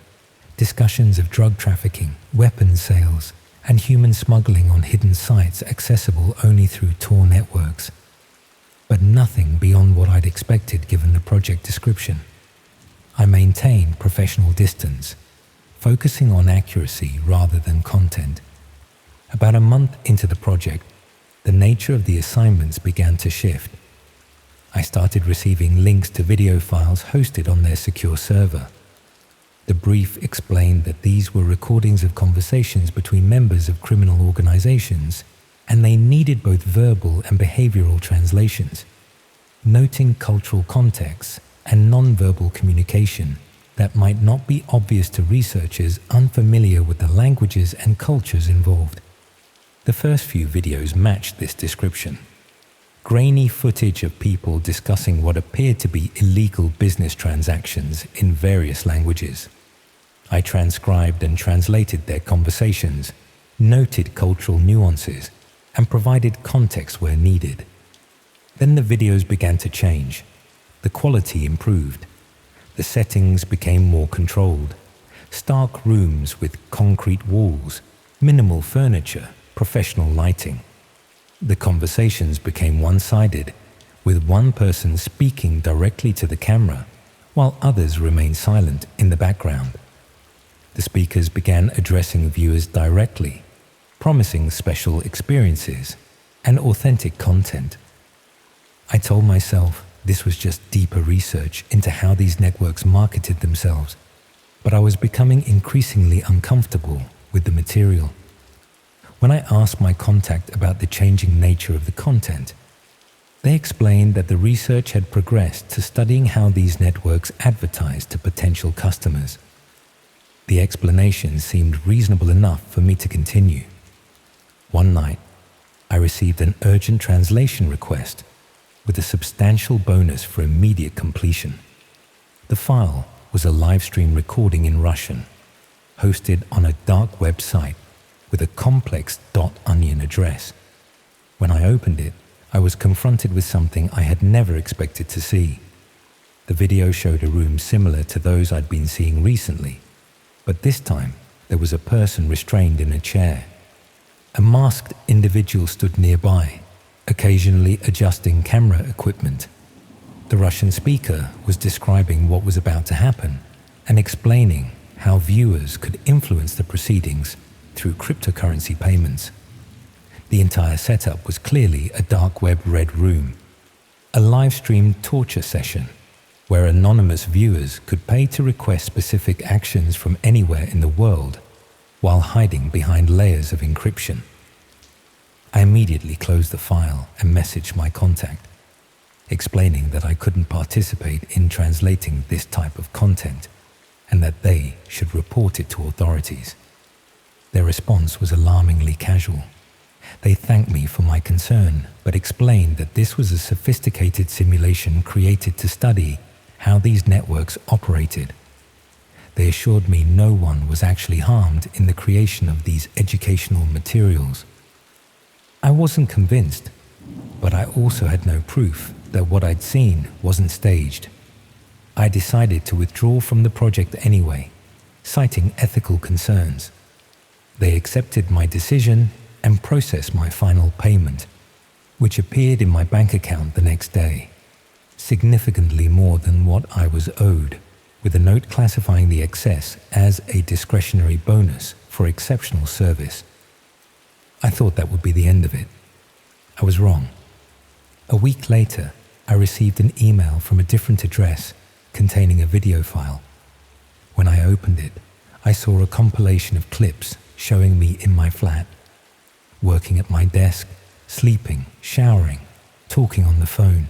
Discussions of drug trafficking, weapons sales, and human smuggling on hidden sites accessible only through Tor networks. But nothing beyond what I'd expected given the project description. I maintained professional distance, focusing on accuracy rather than content. About a month into the project, the nature of the assignments began to shift. I started receiving links to video files hosted on their secure server. The brief explained that these were recordings of conversations between members of criminal organizations, and they needed both verbal and behavioral translations, noting cultural contexts and non-verbal communication that might not be obvious to researchers unfamiliar with the languages and cultures involved. The first few videos matched this description. Grainy footage of people discussing what appeared to be illegal business transactions in various languages. I transcribed and translated their conversations, noted cultural nuances, and provided context where needed. Then the videos began to change. The quality improved. The settings became more controlled. Stark rooms with concrete walls, minimal furniture, professional lighting. The conversations became one-sided, with one person speaking directly to the camera, while others remained silent in the background. The speakers began addressing viewers directly, promising special experiences and authentic content. I told myself this was just deeper research into how these networks marketed themselves, but I was becoming increasingly uncomfortable with the material. When I asked my contact about the changing nature of the content, they explained that the research had progressed to studying how these networks advertised to potential customers. The explanation seemed reasonable enough for me to continue. One night, I received an urgent translation request with a substantial bonus for immediate completion. The file was a live stream recording in Russian, hosted on a dark website with a complex .onion address. When I opened it, I was confronted with something I had never expected to see. The video showed a room similar to those I'd been seeing recently, but this time there was a person restrained in a chair. A masked individual stood nearby, occasionally adjusting camera equipment. The Russian speaker was describing what was about to happen and explaining how viewers could influence the proceedings through cryptocurrency payments. The entire setup was clearly a dark web red room, a live-streamed torture session where anonymous viewers could pay to request specific actions from anywhere in the world while hiding behind layers of encryption. I immediately closed the file and messaged my contact, explaining that I couldn't participate in translating this type of content and that they should report it to authorities. Their response was alarmingly casual. They thanked me for my concern, but explained that this was a sophisticated simulation created to study how these networks operated. They assured me no one was actually harmed in the creation of these educational materials. I wasn't convinced, but I also had no proof that what I'd seen wasn't staged. I decided to withdraw from the project anyway, citing ethical concerns. They accepted my decision and process my final payment, which appeared in my bank account the next day, significantly more than what I was owed, with a note classifying the excess as a discretionary bonus for exceptional service. I thought that would be the end of it. I was wrong. A week later, I received an email from a different address containing a video file. When I opened it, I saw a compilation of clips showing me in my flat, working at my desk, sleeping, showering, talking on the phone.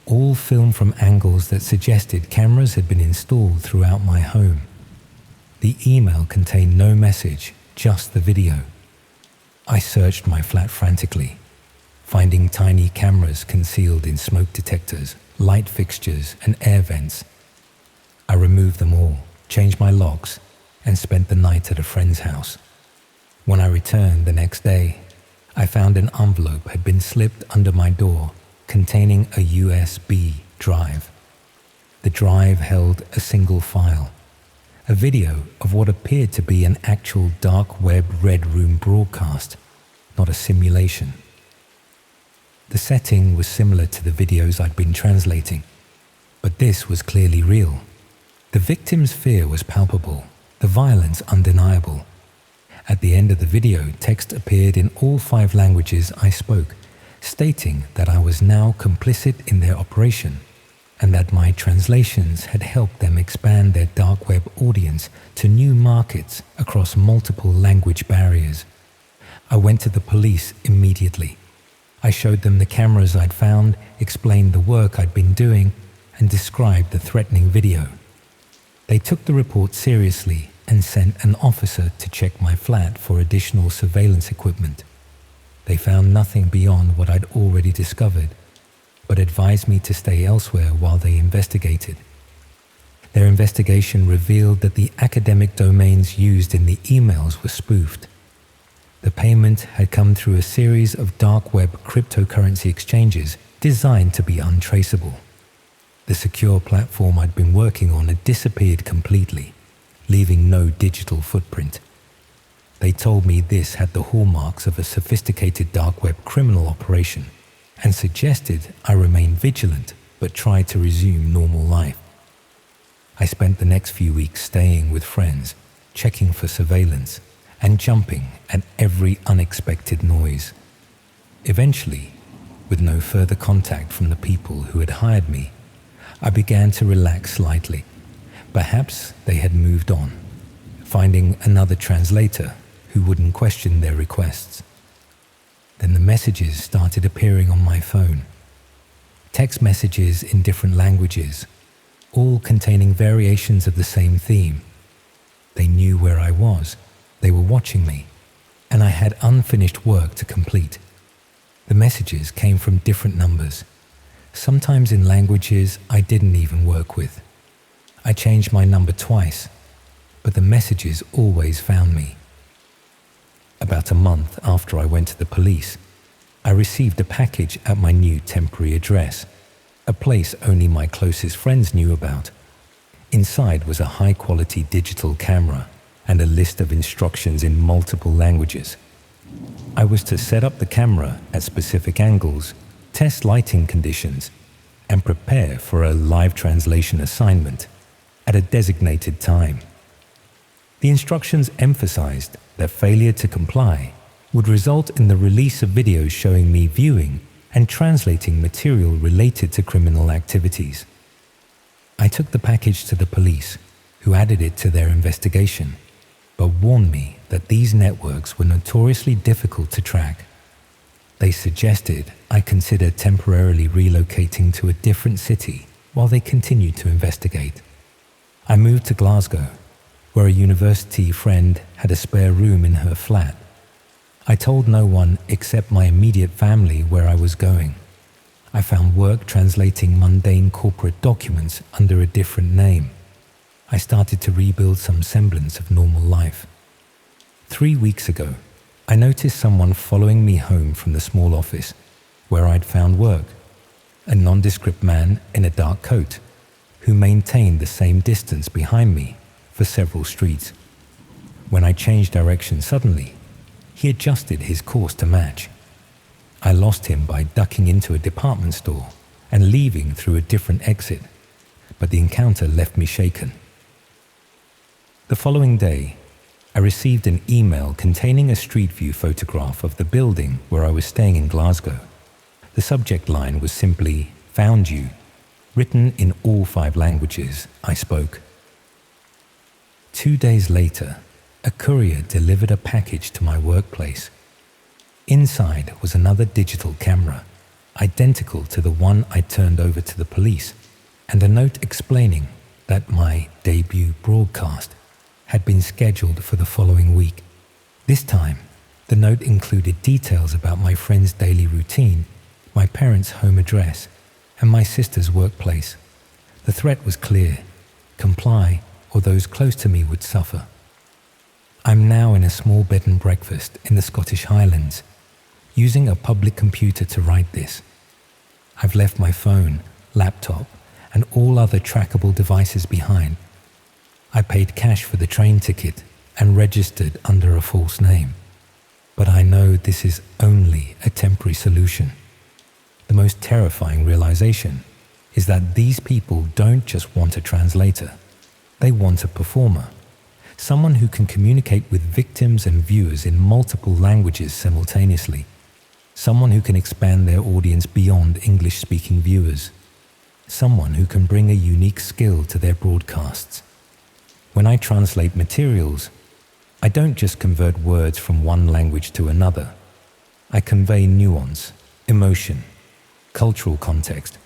All filmed from angles that suggested cameras had been installed throughout my home. The email contained no message, just the video. I searched my flat frantically, finding tiny cameras concealed in smoke detectors, light fixtures, and air vents. I removed them all, changed my locks, and spent the night at a friend's house. When I returned the next day, I found an envelope had been slipped under my door containing a USB drive. The drive held a single file, a video of what appeared to be an actual dark web Red Room broadcast, not a simulation. The setting was similar to the videos I'd been translating, but this was clearly real. The victim's fear was palpable, the violence undeniable. At the end of the video, text appeared in all 5 languages I spoke, stating that I was now complicit in their operation and that my translations had helped them expand their dark web audience to new markets across multiple language barriers. I went to the police immediately. I showed them the cameras I'd found, explained the work I'd been doing, and described the threatening video. They took the report seriously and sent an officer to check my flat for additional surveillance equipment. They found nothing beyond what I'd already discovered, but advised me to stay elsewhere while they investigated. Their investigation revealed that the academic domains used in the emails were spoofed. The payment had come through a series of dark web cryptocurrency exchanges designed to be untraceable. The secure platform I'd been working on had disappeared completely, leaving no digital footprint. They told me this had the hallmarks of a sophisticated dark web criminal operation and suggested I remain vigilant but try to resume normal life. I spent the next few weeks staying with friends, checking for surveillance, and jumping at every unexpected noise. Eventually, with no further contact from the people who had hired me, I began to relax slightly. Perhaps they had moved on, finding another translator who wouldn't question their requests. Then the messages started appearing on my phone. Text messages in different languages, all containing variations of the same theme. They knew where I was, they were watching me, and I had unfinished work to complete. The messages came from different numbers, sometimes in languages I didn't even work with. I changed my number twice, but the messages always found me. About a month after I went to the police, I received a package at my new temporary address, a place only my closest friends knew about. Inside was a high-quality digital camera and a list of instructions in multiple languages. I was to set up the camera at specific angles, test lighting conditions, and prepare for a live translation assignment at a designated time. The instructions emphasized that failure to comply would result in the release of videos showing me viewing and translating material related to criminal activities. I took the package to the police, who added it to their investigation, but warned me that these networks were notoriously difficult to track. They suggested I consider temporarily relocating to a different city while they continued to investigate. I moved to Glasgow, where a university friend had a spare room in her flat. I told no one except my immediate family where I was going. I found work translating mundane corporate documents under a different name. I started to rebuild some semblance of normal life. 3 weeks ago, I noticed someone following me home from the small office where I'd found work, a nondescript man in a dark coat who maintained the same distance behind me for several streets. When I changed direction suddenly, He adjusted his course to match. I lost him by ducking into a department store and leaving through a different exit, but the encounter left me shaken. The following day, I received an email containing a street view photograph of the building where I was staying in Glasgow. The subject line was simply, "Found you," written in all 5 languages I spoke. 2 days later, a courier delivered a package to my workplace. Inside was another digital camera, identical to the one I turned over to the police, and a note explaining that my debut broadcast had been scheduled for the following week. This time, the note included details about my friend's daily routine, my parents' home address, and my sister's workplace. The threat was clear: comply or those close to me would suffer. I'm now in a small bed and breakfast in the Scottish Highlands, using a public computer to write this. I've left my phone, laptop, and all other trackable devices behind. I paid cash for the train ticket and registered under a false name. But I know this is only a temporary solution. The most terrifying realization is that these people don't just want a translator. They want a performer. Someone who can communicate with victims and viewers in multiple languages simultaneously. Someone who can expand their audience beyond English-speaking viewers. Someone who can bring a unique skill to their broadcasts. When I translate materials, I don't just convert words from one language to another. I convey nuance, emotion, cultural context.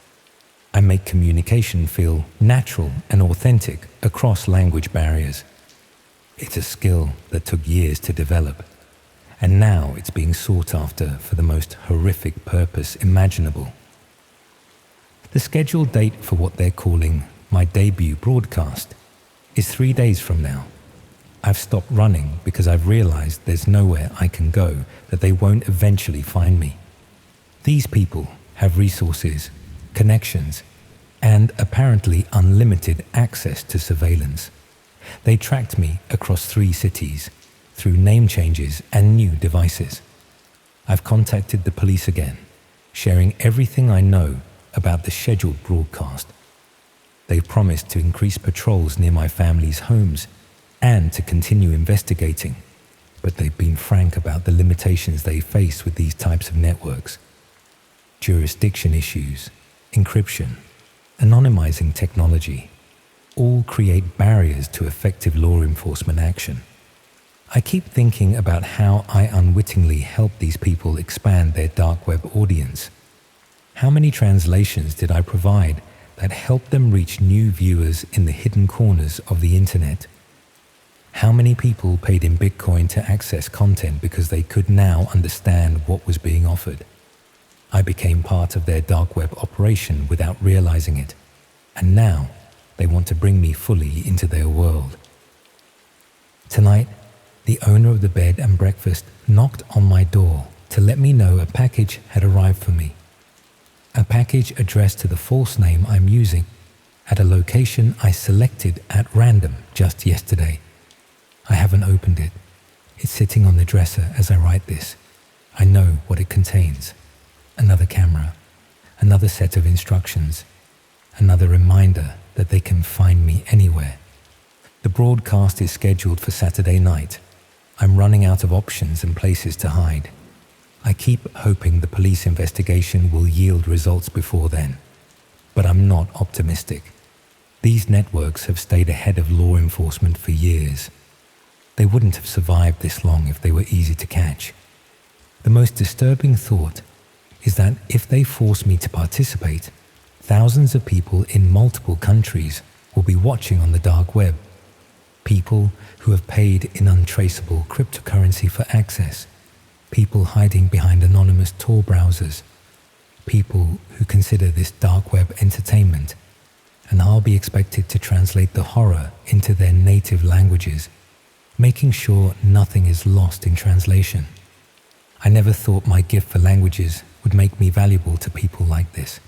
I make communication feel natural and authentic across language barriers. It's a skill that took years to develop, and now it's being sought after for the most horrific purpose imaginable. The scheduled date for what they're calling my debut broadcast is 3 days from now. I've stopped running because I've realized there's nowhere I can go that they won't eventually find me. These people have resources, connections, and apparently unlimited access to surveillance. They tracked me across 3 cities through name changes and new devices. I've contacted the police again, sharing everything I know about the scheduled broadcast. They've promised to increase patrols near my family's homes and to continue investigating, but they've been frank about the limitations they face with these types of networks. Jurisdiction issues, encryption, anonymizing technology, all create barriers to effective law enforcement action. I keep thinking about how I unwittingly help these people expand their dark web audience. How many translations did I provide that helped them reach new viewers in the hidden corners of the internet? How many people paid in Bitcoin to access content because they could now understand what was being offered? I became part of their dark web operation without realizing it, and now they want to bring me fully into their world. Tonight, the owner of the bed and breakfast knocked on my door to let me know a package had arrived for me. A package addressed to the false name I'm using at a location I selected at random just yesterday. I haven't opened it. It's sitting on the dresser as I write this. I know what it contains. Another camera, another set of instructions, another reminder that they can find me anywhere. The broadcast is scheduled for Saturday night. I'm running out of options and places to hide. I keep hoping the police investigation will yield results before then, but I'm not optimistic. These networks have stayed ahead of law enforcement for years. They wouldn't have survived this long if they were easy to catch. The most disturbing thought is that if they force me to participate, thousands of people in multiple countries will be watching on the dark web. People who have paid in untraceable cryptocurrency for access. People hiding behind anonymous Tor browsers. People who consider this dark web entertainment. And I'll be expected to translate the horror into their native languages, making sure nothing is lost in translation. I never thought my gift for languages would make me valuable to people like this.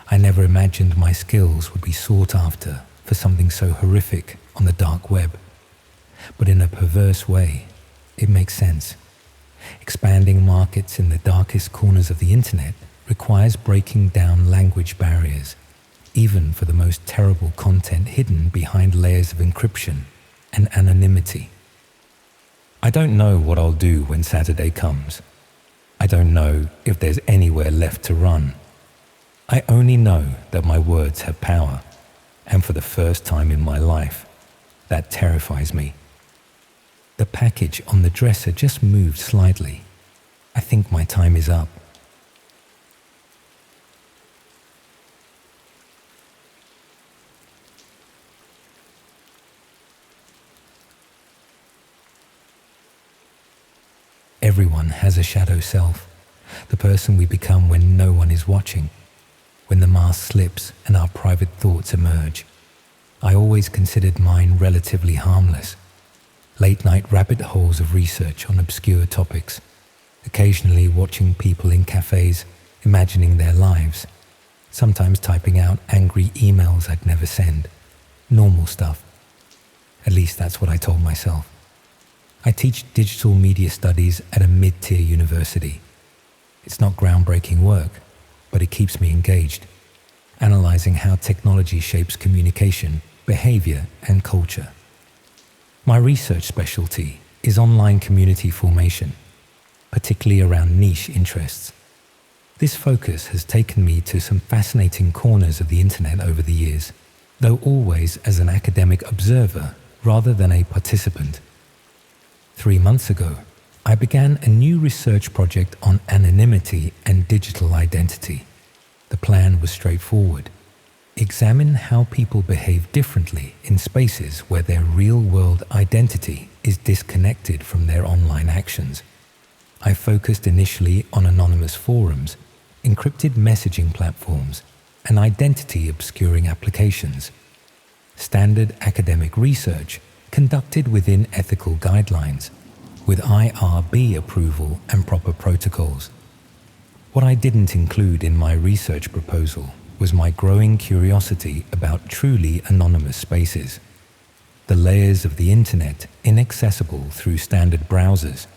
I never imagined my skills would be sought after for something so horrific on the dark web. But in a perverse way, it makes sense. Expanding markets in the darkest corners of the internet requires breaking down language barriers, even for the most terrible content hidden behind layers of encryption and anonymity. I don't know what I'll do when Saturday comes. I don't know if there's anywhere left to run. I only know that my words have power, and for the first time in my life, that terrifies me. The package on the dresser just moved slightly. I think my time is up. Everyone has a shadow self, the person we become when no one is watching, when the mask slips and our private thoughts emerge. I always considered mine relatively harmless. Late-night rabbit holes of research on obscure topics, occasionally watching people in cafes, imagining their lives, sometimes typing out angry emails I'd never send. Normal stuff. At least that's what I told myself. I teach digital media studies at a mid-tier university. It's not groundbreaking work, but it keeps me engaged, analyzing how technology shapes communication, behavior, and culture. My research specialty is online community formation, particularly around niche interests. This focus has taken me to some fascinating corners of the internet over the years, though always as an academic observer rather than a participant. 3 months ago, I began a new research project on anonymity and digital identity. The plan was straightforward. Examine how people behave differently in spaces where their real-world identity is disconnected from their online actions. I focused initially on anonymous forums, encrypted messaging platforms, and identity-obscuring applications. Standard academic research conducted within ethical guidelines, with IRB approval and proper protocols. What I didn't include in my research proposal was my growing curiosity about truly anonymous spaces, the layers of the internet inaccessible through standard browsers.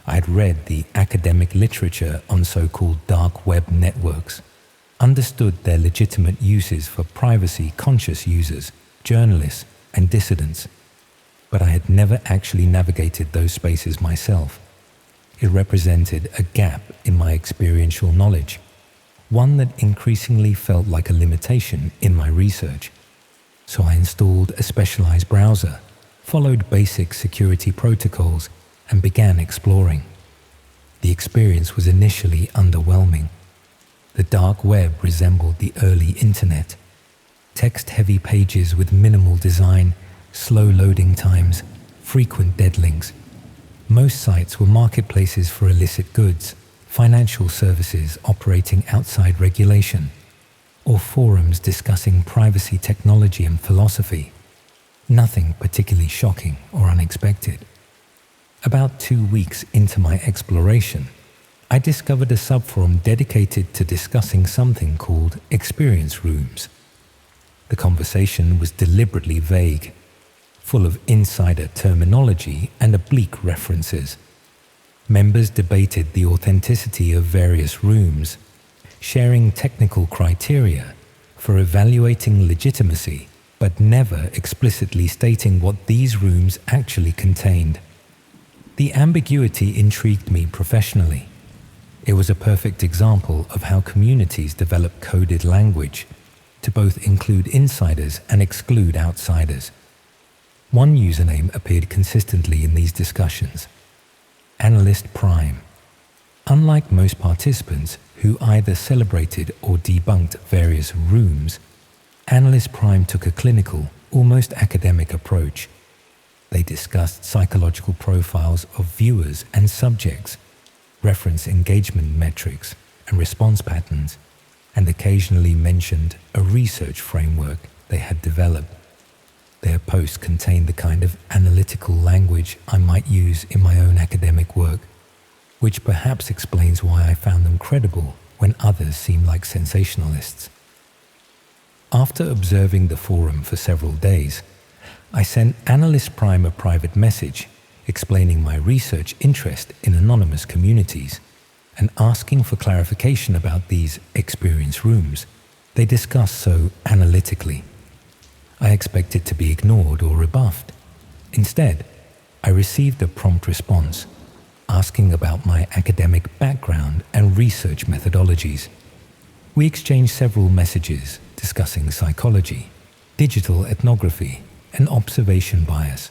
I had read the academic literature on so-called dark web networks, understood their legitimate uses for privacy-conscious users, journalists, and dissidents, but I had never actually navigated those spaces myself. It represented a gap in my experiential knowledge, one that increasingly felt like a limitation in my research. So I installed a specialized browser, followed basic security protocols, and began exploring. The experience was initially underwhelming. The dark web resembled the early internet. Text-heavy pages with minimal design, slow loading times, frequent dead links. Most sites were marketplaces for illicit goods, financial services operating outside regulation, or forums discussing privacy technology and philosophy. Nothing particularly shocking or unexpected. About 2 weeks into my exploration, I discovered a subforum dedicated to discussing something called experience rooms. The conversation was deliberately vague, full of insider terminology and oblique references. Members debated the authenticity of various rooms, sharing technical criteria for evaluating legitimacy, but never explicitly stating what these rooms actually contained. The ambiguity intrigued me professionally. It was a perfect example of how communities develop coded language to both include insiders and exclude outsiders. One username appeared consistently in these discussions: Analyst Prime. Unlike most participants who either celebrated or debunked various rooms, Analyst Prime took a clinical, almost academic approach. They discussed psychological profiles of viewers and subjects, reference engagement metrics and response patterns, and occasionally mentioned a research framework they had developed. Their posts contained the kind of analytical language I might use in my own academic work, which perhaps explains why I found them credible when others seemed like sensationalists. After observing the forum for several days, I sent Analyst Prime a private message explaining my research interest in anonymous communities and asking for clarification about these experience rooms they discuss so analytically. I expected to be ignored or rebuffed. Instead, I received a prompt response asking about my academic background and research methodologies. We exchanged several messages discussing psychology, digital ethnography, and observation bias.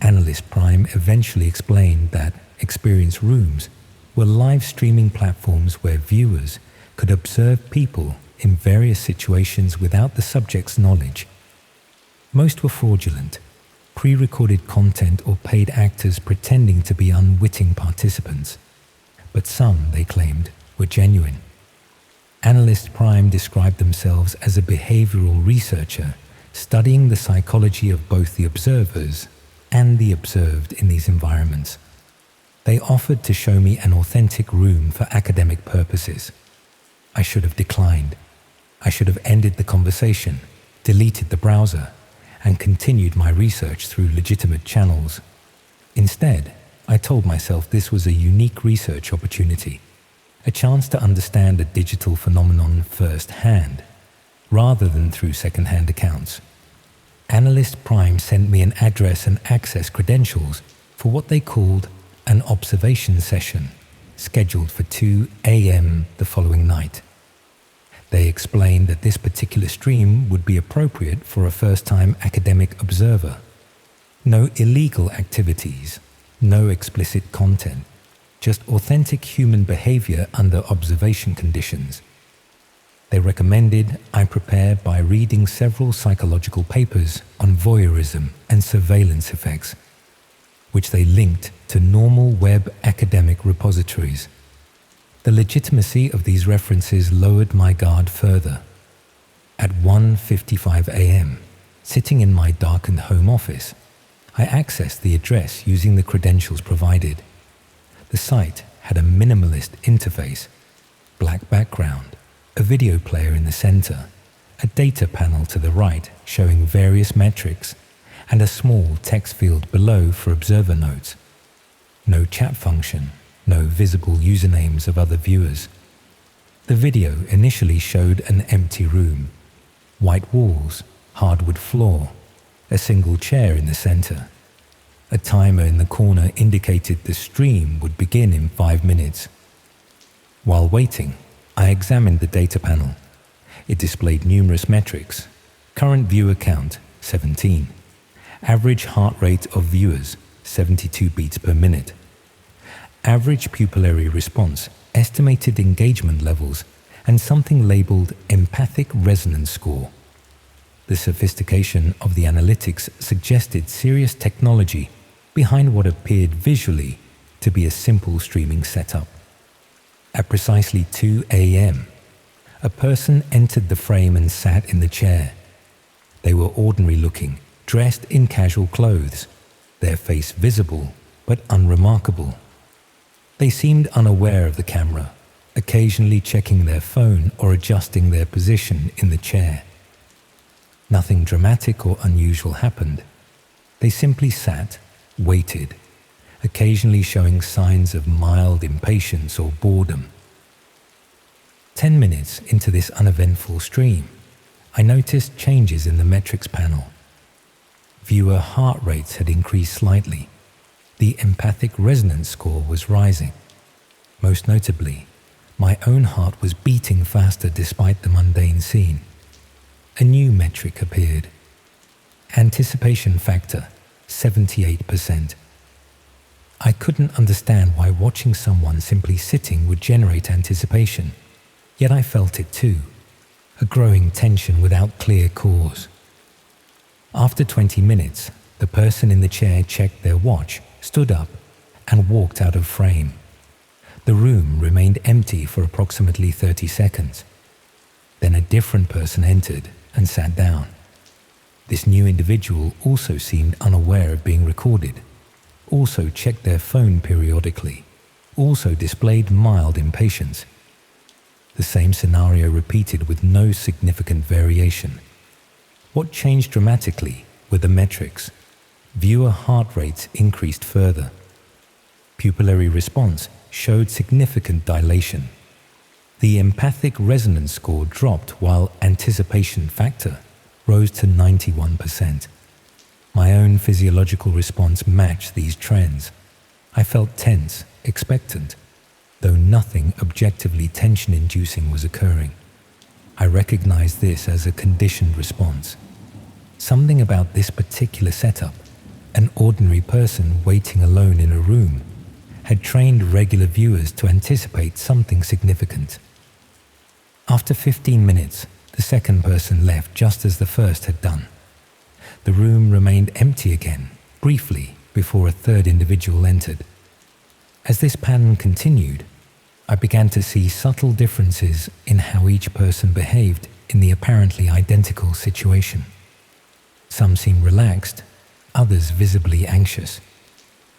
Analyst Prime eventually explained that experience rooms were live streaming platforms where viewers could observe people in various situations without the subject's knowledge. Most were fraudulent, pre-recorded content or paid actors pretending to be unwitting participants, but some, they claimed, were genuine. Analyst Prime described themselves as a behavioral researcher studying the psychology of both the observers and the observed in these environments. They offered to show me an authentic room for academic purposes. I should have declined. I should have ended the conversation, deleted the browser, and continued my research through legitimate channels. Instead, I told myself this was a unique research opportunity, a chance to understand a digital phenomenon firsthand, rather than through second-hand accounts. Analyst Prime sent me an address and access credentials for what they called an observation session, scheduled for 2 a.m. the following night. They explained that this particular stream would be appropriate for a first-time academic observer. No illegal activities, no explicit content, just authentic human behavior under observation conditions. They recommended I prepare by reading several psychological papers on voyeurism and surveillance effects, which they linked to normal web academic repositories. The legitimacy of these references lowered my guard further. At 1:55 a.m., sitting in my darkened home office, I accessed the address using the credentials provided. The site had a minimalist interface, black background, a video player in the center, a data panel to the right showing various metrics, and a small text field below for observer notes. No chat function, no visible usernames of other viewers. The video initially showed an empty room, white walls, hardwood floor, a single chair in the center. A timer in the corner indicated the stream would begin in 5 minutes. While waiting, I examined the data panel. It displayed numerous metrics. Current viewer count, 17. Average heart rate of viewers, 72 beats per minute. Average pupillary response, estimated engagement levels, and something labeled empathic resonance score. The sophistication of the analytics suggested serious technology behind what appeared visually to be a simple streaming setup. At precisely 2 a.m., a person entered the frame and sat in the chair. They were ordinary looking, dressed in casual clothes, their face visible but unremarkable. They seemed unaware of the camera, occasionally checking their phone or adjusting their position in the chair. Nothing dramatic or unusual happened. They simply sat, waited, occasionally showing signs of mild impatience or boredom. 10 minutes into this uneventful stream, I noticed changes in the metrics panel. Viewer heart rates had increased slightly. The empathic resonance score was rising. Most notably, my own heart was beating faster despite the mundane scene. A new metric appeared. Anticipation factor, 78%. I couldn't understand why watching someone simply sitting would generate anticipation, yet I felt it too, a growing tension without clear cause. After 20 minutes, the person in the chair checked their watch, stood up, and walked out of frame. The room remained empty for approximately 30 seconds. Then a different person entered and sat down. This new individual also seemed unaware of being recorded, also checked their phone periodically, also displayed mild impatience. The same scenario repeated with no significant variation. What changed dramatically were the metrics. viewer heart rates increased further. Pupillary response showed significant dilation. The empathic resonance score dropped while anticipation factor rose to 91%. My own physiological response matched these trends. I felt tense, expectant, though nothing objectively tension-inducing was occurring. I recognized this as a conditioned response. Something about this particular setup, an ordinary person waiting alone in a room, had trained regular viewers to anticipate something significant. After 15 minutes, the second person left just as the first had done. The room remained empty again, briefly, before a third individual entered. As this pattern continued, I began to see subtle differences in how each person behaved in the apparently identical situation. Some seemed relaxed, others visibly anxious.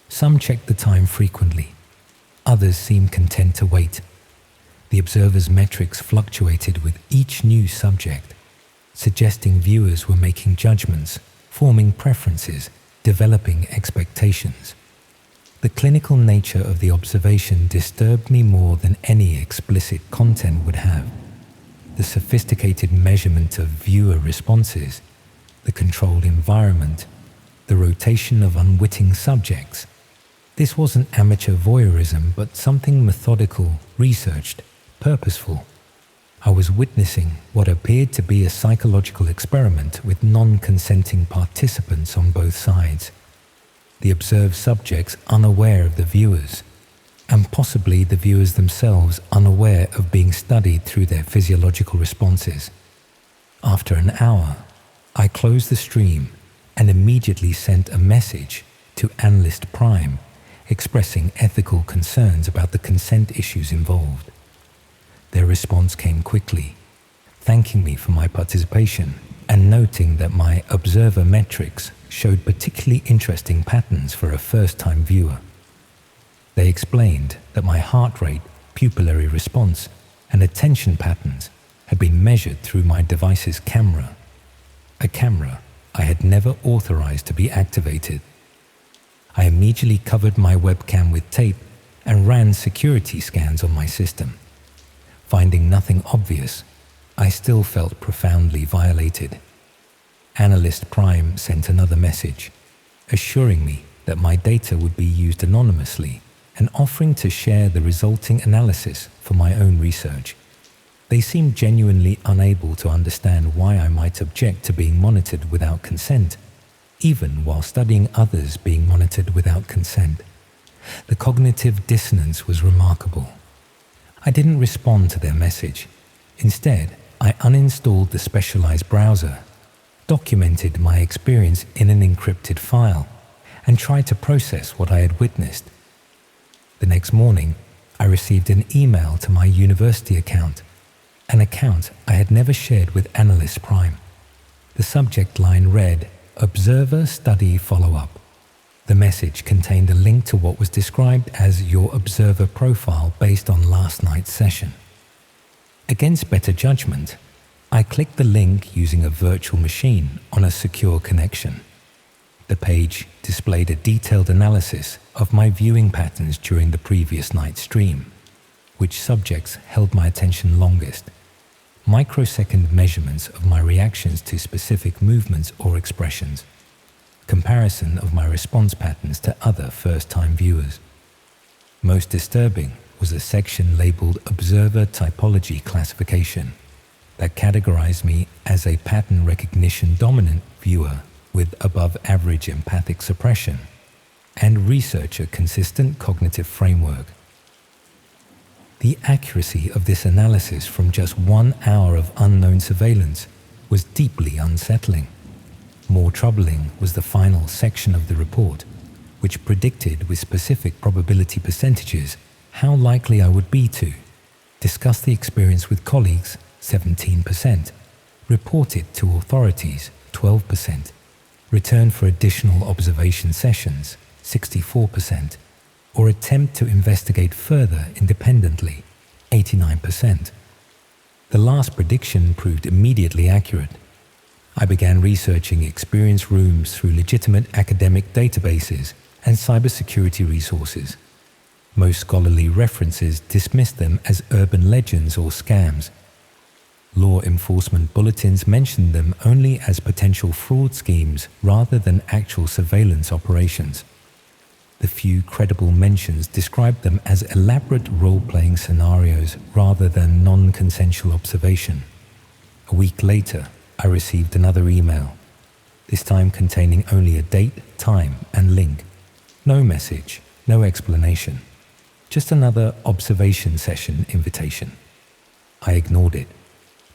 Some checked the time frequently, others seemed content to wait. The observer's metrics fluctuated with each new subject, suggesting viewers were making judgments, forming preferences, developing expectations. The clinical nature of the observation disturbed me more than any explicit content would have. The sophisticated measurement of viewer responses, the controlled environment, the rotation of unwitting subjects. This wasn't amateur voyeurism, but something methodical, researched, purposeful. I was witnessing what appeared to be a psychological experiment with non-consenting participants on both sides. The observed subjects unaware of the viewers, and possibly the viewers themselves unaware of being studied through their physiological responses. After an hour, I closed the stream and immediately sent a message to Analyst Prime expressing ethical concerns about the consent issues involved. Their response came quickly, thanking me for my participation and noting that my observer metrics showed particularly interesting patterns for a first-time viewer. They explained that my heart rate, pupillary response, and attention patterns had been measured through my device's camera, a camera I had never authorized to be activated. I immediately covered my webcam with tape and ran security scans on my system. Finding nothing obvious, I still felt profoundly violated. Analyst Prime sent another message, assuring me that my data would be used anonymously and offering to share the resulting analysis for my own research. They seemed genuinely unable to understand why I might object to being monitored without consent, even while studying others being monitored without consent. The cognitive dissonance was remarkable. I didn't respond to their message. Instead, I uninstalled the specialized browser, documented my experience in an encrypted file, and tried to process what I had witnessed. The next morning, I received an email to my university account, an account I had never shared with Analyst Prime. The subject line read, "Observer Study Follow-up." The message contained a link to what was described as your observer profile based on last night's session. Against better judgment, I clicked the link using a virtual machine on a secure connection. The page displayed a detailed analysis of my viewing patterns during the previous night's stream, which subjects held my attention longest, microsecond measurements of my reactions to specific movements or expressions, comparison of my response patterns to other first-time viewers. Most disturbing was a section labeled Observer Typology Classification that categorized me as a pattern recognition dominant viewer with above-average empathic suppression and researcher consistent cognitive framework. The accuracy of this analysis from just 1 hour of unknown surveillance was deeply unsettling. More troubling was the final section of the report, which predicted with specific probability percentages how likely I would be to discuss the experience with colleagues, 17%, report it to authorities, 12%, return for additional observation sessions, 64%, or attempt to investigate further independently, 89%. The last prediction proved immediately accurate. I began researching experience rooms through legitimate academic databases and cybersecurity resources. Most scholarly references dismissed them as urban legends or scams. Law enforcement bulletins mentioned them only as potential fraud schemes rather than actual surveillance operations. The few credible mentions described them as elaborate role-playing scenarios rather than non-consensual observation. A week later, I received another email, this time containing only a date, time, and link. No message, no explanation. Just another observation session invitation. I ignored it.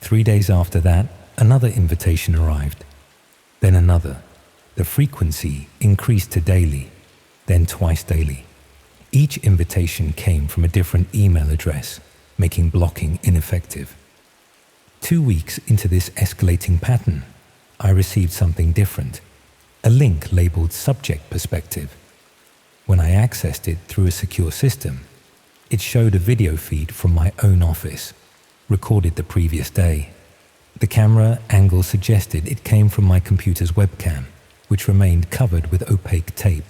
3 days after that, another invitation arrived. Then another. The frequency increased to daily, then twice daily. Each invitation came from a different email address, making blocking ineffective. 2 weeks into this escalating pattern, I received something different, a link labeled Subject Perspective. When I accessed it through a secure system, it showed a video feed from my own office, recorded the previous day. The camera angle suggested it came from my computer's webcam, which remained covered with opaque tape.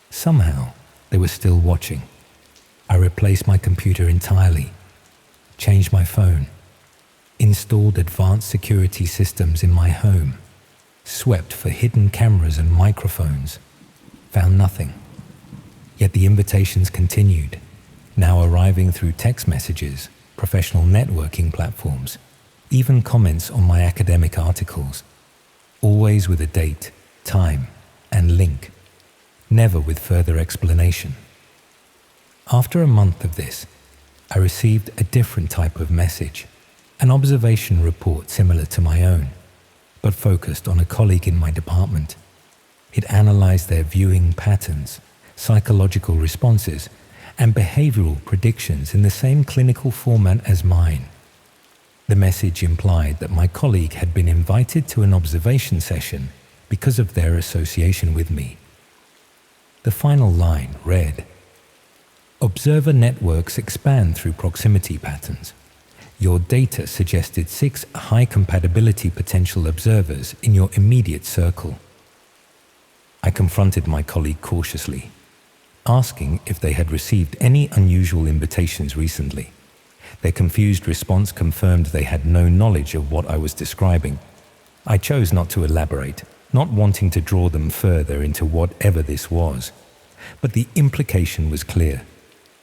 Somehow, they were still watching. I replaced my computer entirely, changed my phone, installed advanced security systems in my home, swept for hidden cameras and microphones, found nothing. Yet the invitations continued, now arriving through text messages, professional networking platforms, even comments on my academic articles, always with a date, time, and link, never with further explanation. After a month of this, I received a different type of message, an observation report similar to my own, but focused on a colleague in my department. It analyzed their viewing patterns, psychological responses, and behavioral predictions in the same clinical format as mine. The message implied that my colleague had been invited to an observation session because of their association with me. The final line read, "Observer networks expand through proximity patterns. Your data suggested 6 high compatibility potential observers in your immediate circle." I confronted my colleague cautiously, asking if they had received any unusual invitations recently. Their confused response confirmed they had no knowledge of what I was describing. I chose not to elaborate, not wanting to draw them further into whatever this was. But the implication was clear.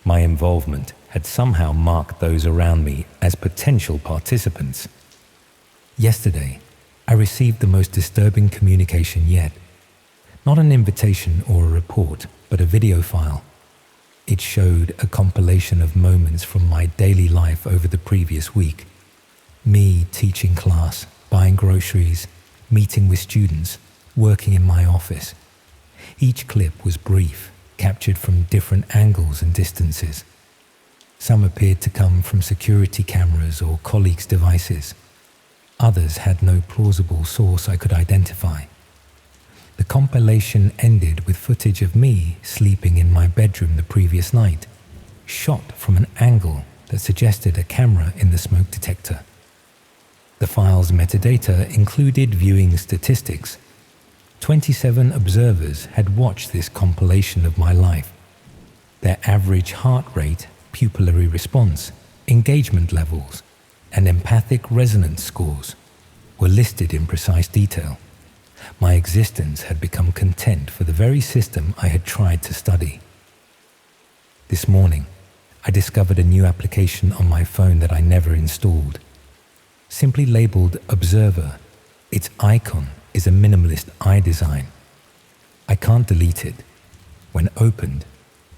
My involvement had somehow marked those around me as potential participants. Yesterday, I received the most disturbing communication yet. Not an invitation or a report, but a video file. It showed a compilation of moments from my daily life over the previous week. Me teaching class, buying groceries, meeting with students, working in my office. Each clip was brief, captured from different angles and distances. Some appeared to come from security cameras or colleagues' devices. Others had no plausible source I could identify. The compilation ended with footage of me sleeping in my bedroom the previous night, shot from an angle that suggested a camera in the smoke detector. The file's metadata included viewing statistics. 27 observers had watched this compilation of my life. Their average heart rate, pupillary response, engagement levels, and empathic resonance scores were listed in precise detail. My existence had become content for the very system I had tried to study. This morning, I discovered a new application on my phone that I never installed. Simply labeled Observer, its icon is a minimalist eye design. I can't delete it. When opened,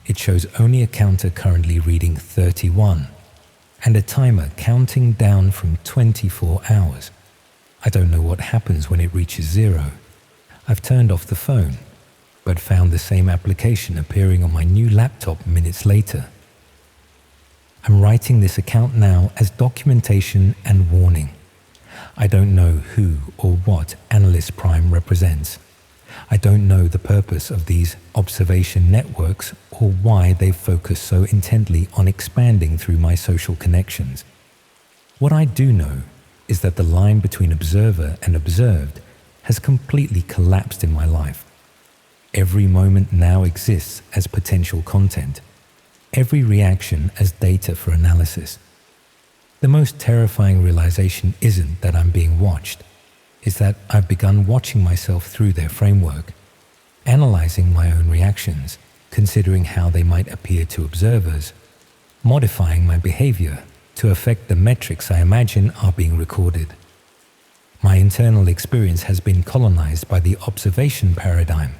it shows only a counter currently reading 31 and a timer counting down from 24 hours. I don't know what happens when it reaches 0. I've turned off the phone, but found the same application appearing on my new laptop minutes later. I'm writing this account now as documentation and warning. I don't know who or what Analyst Prime represents. I don't know the purpose of these observation networks or why they focus so intently on expanding through my social connections. What I do know is that the line between observer and observed has completely collapsed in my life. Every moment now exists as potential content, every reaction as data for analysis. The most terrifying realization isn't that I'm being watched, it's that I've begun watching myself through their framework, analyzing my own reactions, considering how they might appear to observers, modifying my behavior to affect the metrics I imagine are being recorded. My internal experience has been colonized by the observation paradigm.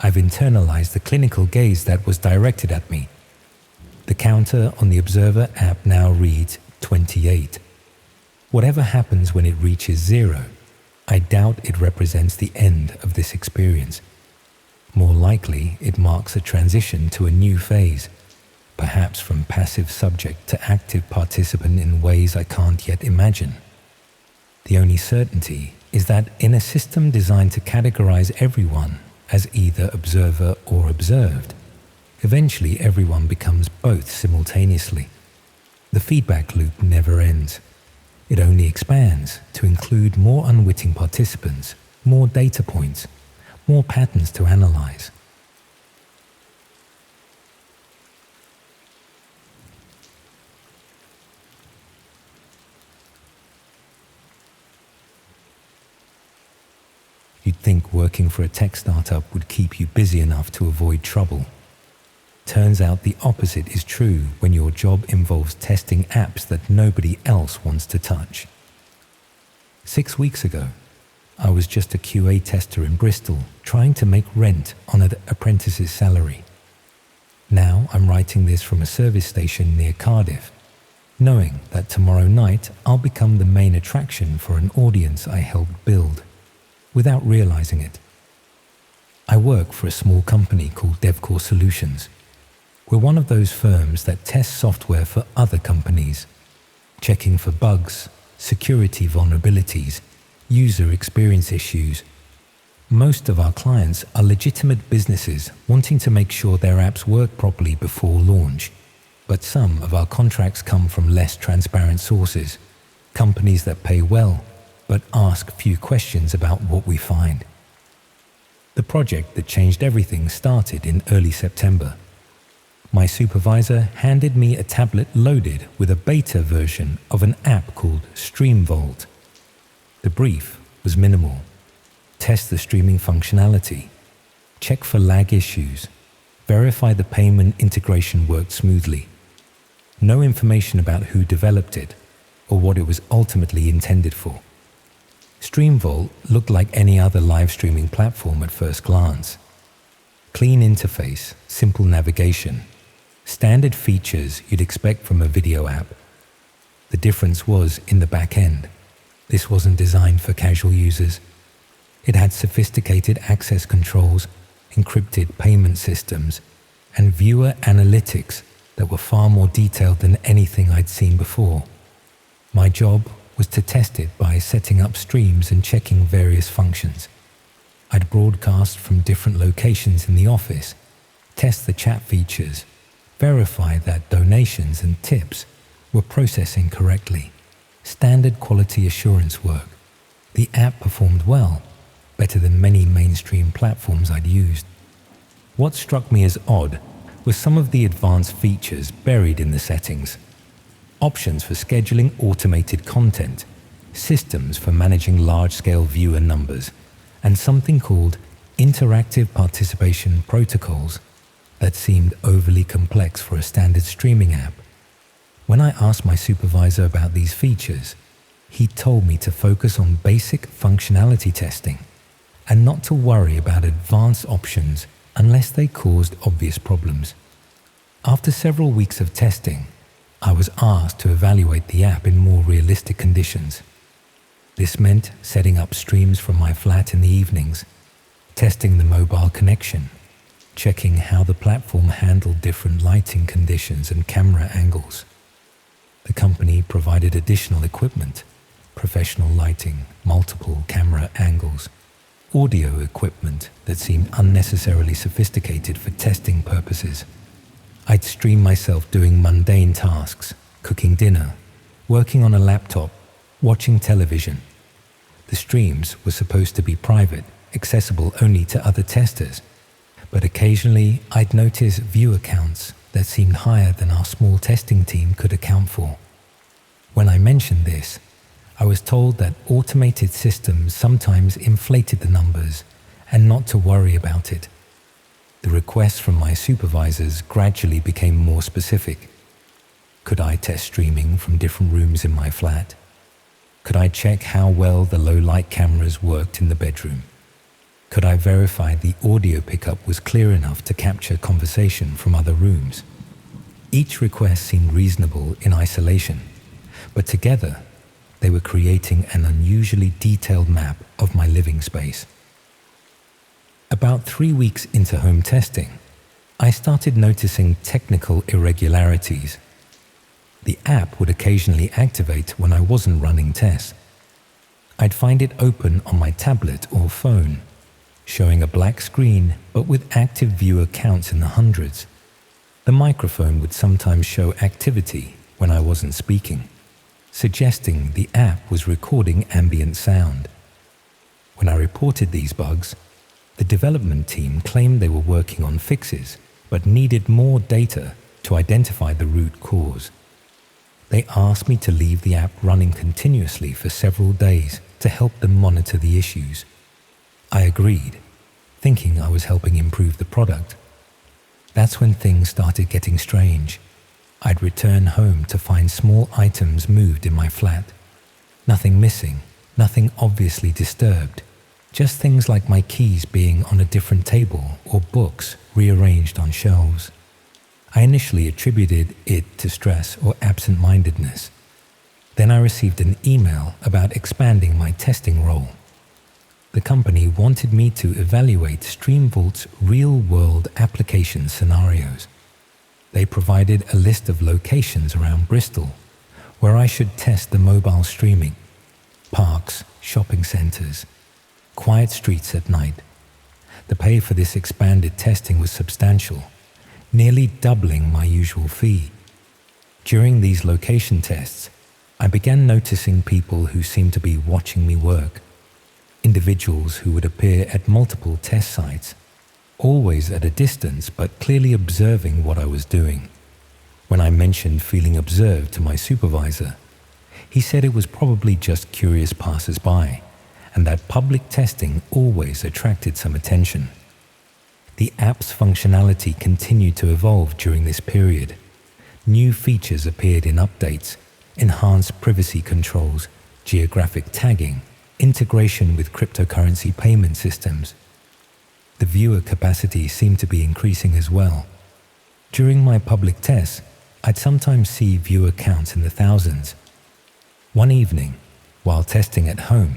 I've internalized the clinical gaze that was directed at me. The counter on the Observer app now reads 28. Whatever happens when it reaches 0, I doubt it represents the end of this experience. More likely, it marks a transition to a new phase, perhaps from passive subject to active participant in ways I can't yet imagine. The only certainty is that in a system designed to categorize everyone as either observer or observed, eventually everyone becomes both simultaneously. The feedback loop never ends. It only expands to include more unwitting participants, more data points, more patterns to analyze. You'd think working for a tech startup would keep you busy enough to avoid trouble. Turns out the opposite is true when your job involves testing apps that nobody else wants to touch. 6 weeks ago, I was just a QA tester in Bristol trying to make rent on an apprentice's salary. Now I'm writing this from a service station near Cardiff, knowing that tomorrow night I'll become the main attraction for an audience I helped build, without realizing it. I work for a small company called DevCore Solutions. We're one of those firms that test software for other companies, checking for bugs, security vulnerabilities, user experience issues. Most of our clients are legitimate businesses wanting to make sure their apps work properly before launch, but some of our contracts come from less transparent sources, companies that pay well but ask few questions about what we find. The project that changed everything started in early September. My supervisor handed me a tablet loaded with a beta version of an app called StreamVault. The brief was minimal. Test the streaming functionality, check for lag issues, verify the payment integration worked smoothly. No information about who developed it or what it was ultimately intended for. StreamVault looked like any other live streaming platform at first glance. Clean interface, simple navigation, standard features you'd expect from a video app. The difference was in the back end. This wasn't designed for casual users. It had sophisticated access controls, encrypted payment systems, and viewer analytics that were far more detailed than anything I'd seen before. My job was to test it by setting up streams and checking various functions. I'd broadcast from different locations in the office, test the chat features, verify that donations and tips were processing correctly. Standard quality assurance work. The app performed well, better than many mainstream platforms I'd used. What struck me as odd were some of the advanced features buried in the settings. Options for scheduling automated content, systems for managing large-scale viewer numbers, and something called interactive participation protocols that seemed overly complex for a standard streaming app. When I asked my supervisor about these features, he told me to focus on basic functionality testing and not to worry about advanced options unless they caused obvious problems. After several weeks of testing, I was asked to evaluate the app in more realistic conditions. This meant setting up streams from my flat in the evenings, testing the mobile connection, checking how the platform handled different lighting conditions and camera angles. The company provided additional equipment, professional lighting, multiple camera angles, audio equipment that seemed unnecessarily sophisticated for testing purposes. I'd stream myself doing mundane tasks, cooking dinner, working on a laptop, watching television. The streams were supposed to be private, accessible only to other testers, but occasionally I'd notice viewer counts that seemed higher than our small testing team could account for. When I mentioned this, I was told that automated systems sometimes inflated the numbers and not to worry about it. The requests from my supervisors gradually became more specific. Could I test streaming from different rooms in my flat? Could I check how well the low-light cameras worked in the bedroom? Could I verify the audio pickup was clear enough to capture conversation from other rooms? Each request seemed reasonable in isolation, but together they were creating an unusually detailed map of my living space. About 3 weeks into home testing, I started noticing technical irregularities. The app would occasionally activate when I wasn't running tests. I'd find it open on my tablet or phone, showing a black screen but with active viewer counts in the hundreds. The microphone would sometimes show activity when I wasn't speaking, suggesting the app was recording ambient sound. When I reported these bugs, the development team claimed they were working on fixes, but needed more data to identify the root cause. They asked me to leave the app running continuously for several days to help them monitor the issues. I agreed, thinking I was helping improve the product. That's when things started getting strange. I'd return home to find small items moved in my flat. Nothing missing, nothing obviously disturbed. Just things like my keys being on a different table or books rearranged on shelves. I initially attributed it to stress or absent-mindedness. Then I received an email about expanding my testing role. The company wanted me to evaluate StreamVault's real-world application scenarios. They provided a list of locations around Bristol where I should test the mobile streaming, parks, shopping centres, quiet streets at night. The pay for this expanded testing was substantial, nearly doubling my usual fee. During these location tests, I began noticing people who seemed to be watching me work. Individuals who would appear at multiple test sites, always at a distance but clearly observing what I was doing. When I mentioned feeling observed to my supervisor, he said it was probably just curious passers-by, and that public testing always attracted some attention. The app's functionality continued to evolve during this period. New features appeared in updates, enhanced privacy controls, geographic tagging, integration with cryptocurrency payment systems. The viewer capacity seemed to be increasing as well. During my public tests, I'd sometimes see viewer counts in the thousands. One evening, while testing at home,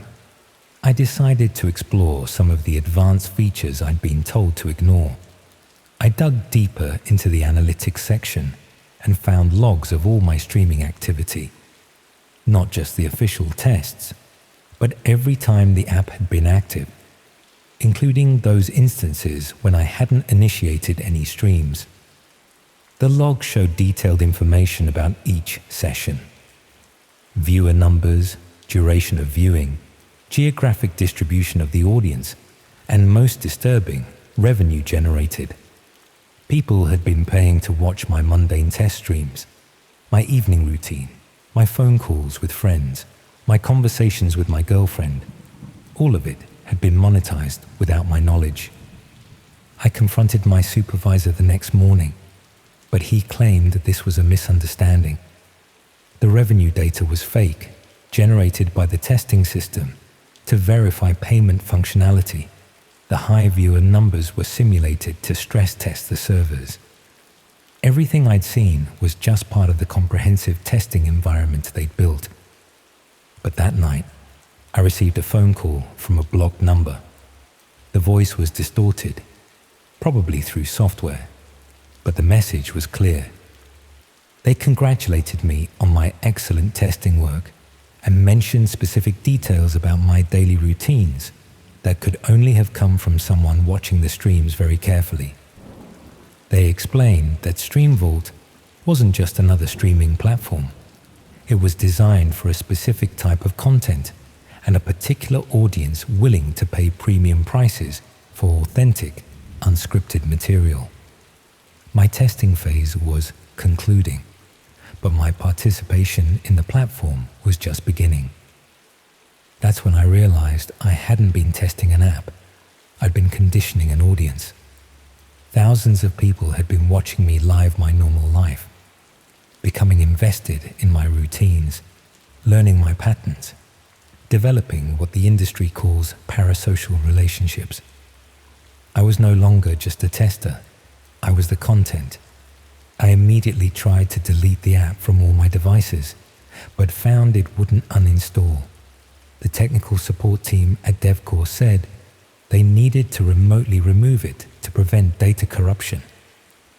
I decided to explore some of the advanced features I'd been told to ignore. I dug deeper into the analytics section and found logs of all my streaming activity. Not just the official tests, but every time the app had been active, including those instances when I hadn't initiated any streams. The log showed detailed information about each session: viewer numbers, duration of viewing, geographic distribution of the audience, and most disturbing, revenue generated. People had been paying to watch my mundane test streams, my evening routine, my phone calls with friends, my conversations with my girlfriend. All of it had been monetized without my knowledge. I confronted my supervisor the next morning, but he claimed that this was a misunderstanding. The revenue data was fake, generated by the testing system to verify payment functionality. The high viewer numbers were simulated to stress test the servers. Everything I'd seen was just part of the comprehensive testing environment they'd built. But that night, I received a phone call from a blocked number. The voice was distorted, probably through software, but the message was clear. They congratulated me on my excellent testing work and mentioned specific details about my daily routines that could only have come from someone watching the streams very carefully. They explained that StreamVault wasn't just another streaming platform. It was designed for a specific type of content and a particular audience willing to pay premium prices for authentic, unscripted material. My testing phase was concluding, but my participation in the platform was just beginning. That's when I realized I hadn't been testing an app. I'd been conditioning an audience. Thousands of people had been watching me live my normal life, becoming invested in my routines, learning my patterns, developing what the industry calls parasocial relationships. I was no longer just a tester. I was the content. I immediately tried to delete the app from all my devices, but found it wouldn't uninstall. The technical support team at DevCore said they needed to remotely remove it to prevent data corruption,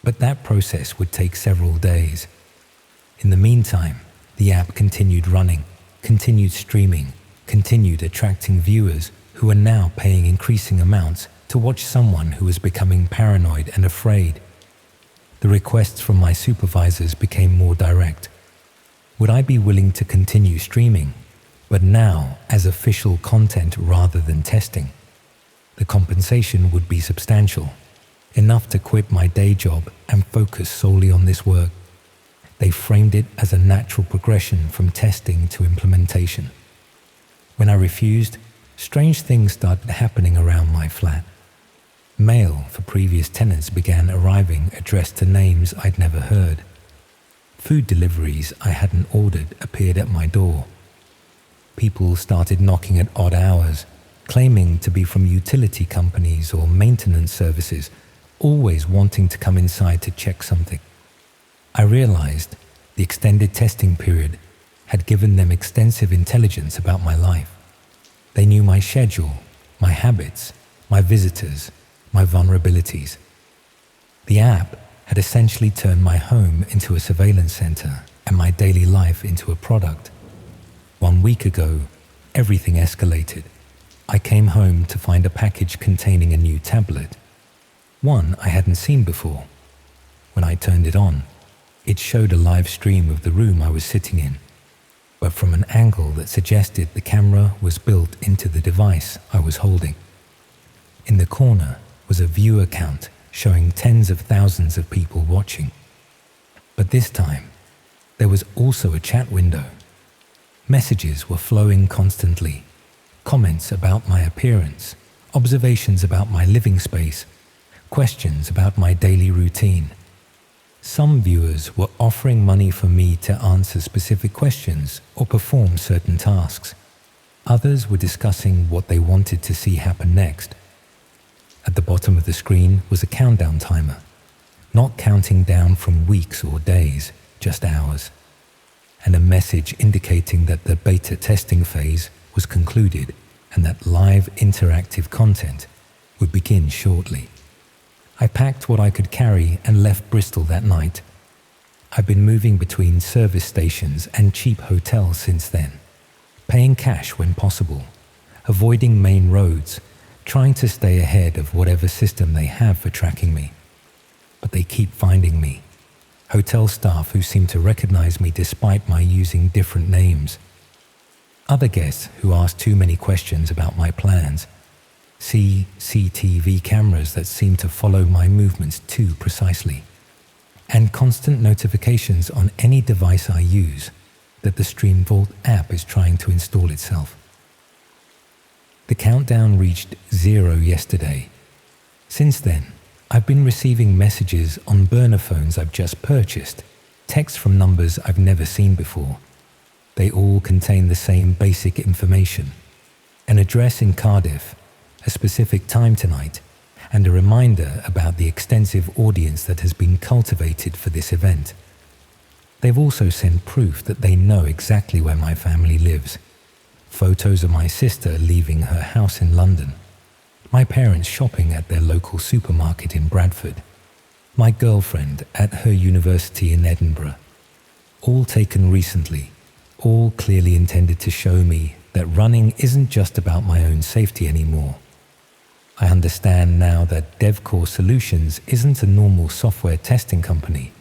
but that process would take several days. In the meantime, the app continued running, continued streaming, continued attracting viewers who were now paying increasing amounts to watch someone who was becoming paranoid and afraid. The requests from my supervisors became more direct. Would I be willing to continue streaming, but now as official content rather than testing? The compensation would be substantial, enough to quit my day job and focus solely on this work. They framed it as a natural progression from testing to implementation. When I refused, strange things started happening around my flat. Mail for previous tenants began arriving addressed to names I'd never heard. Food deliveries I hadn't ordered appeared at my door. People started knocking at odd hours, claiming to be from utility companies or maintenance services, always wanting to come inside to check something. I realized the extended testing period had given them extensive intelligence about my life. They knew my schedule, my habits, my visitors, my vulnerabilities. The app had essentially turned my home into a surveillance center and my daily life into a product. 1 week ago, everything escalated. I came home to find a package containing a new tablet, one I hadn't seen before. When I turned it on, it showed a live stream of the room I was sitting in, but from an angle that suggested the camera was built into the device I was holding. In the corner was a viewer count showing tens of thousands of people watching. But this time, there was also a chat window. Messages were flowing constantly. Comments about my appearance, observations about my living space, questions about my daily routine. Some viewers were offering money for me to answer specific questions or perform certain tasks. Others were discussing what they wanted to see happen next. At the bottom of the screen was a countdown timer, not counting down from weeks or days, just hours, and a message indicating that the beta testing phase was concluded and that live interactive content would begin shortly. I packed what I could carry and left Bristol that night. I've been moving between service stations and cheap hotels since then, paying cash when possible, avoiding main roads, trying to stay ahead of whatever system they have for tracking me. But they keep finding me. Hotel staff who seem to recognize me despite my using different names. Other guests who ask too many questions about my plans. CCTV cameras that seem to follow my movements too precisely. And constant notifications on any device I use that the StreamVault app is trying to install itself. The countdown reached 0 yesterday. Since then, I've been receiving messages on burner phones I've just purchased, texts from numbers I've never seen before. They all contain the same basic information: an address in Cardiff, a specific time tonight, and a reminder about the extensive audience that has been cultivated for this event. They've also sent proof that they know exactly where my family lives. Photos of my sister leaving her house in London, my parents shopping at their local supermarket in Bradford, my girlfriend at her university in Edinburgh. All taken recently, all clearly intended to show me that running isn't just about my own safety anymore. I understand now that DevCore Solutions isn't a normal software testing company.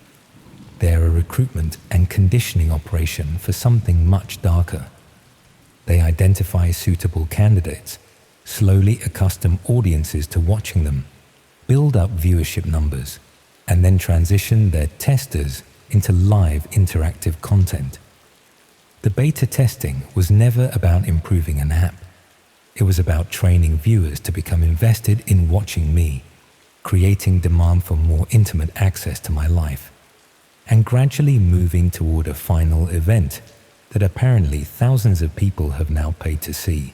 they're a recruitment and conditioning operation for something much darker. They identify suitable candidates, slowly accustom audiences to watching them, build up viewership numbers, and then transition their testers into live interactive content. The beta testing was never about improving an app. It was about training viewers to become invested in watching me, creating demand for more intimate access to my life, and gradually moving toward a final event that apparently thousands of people have now paid to see.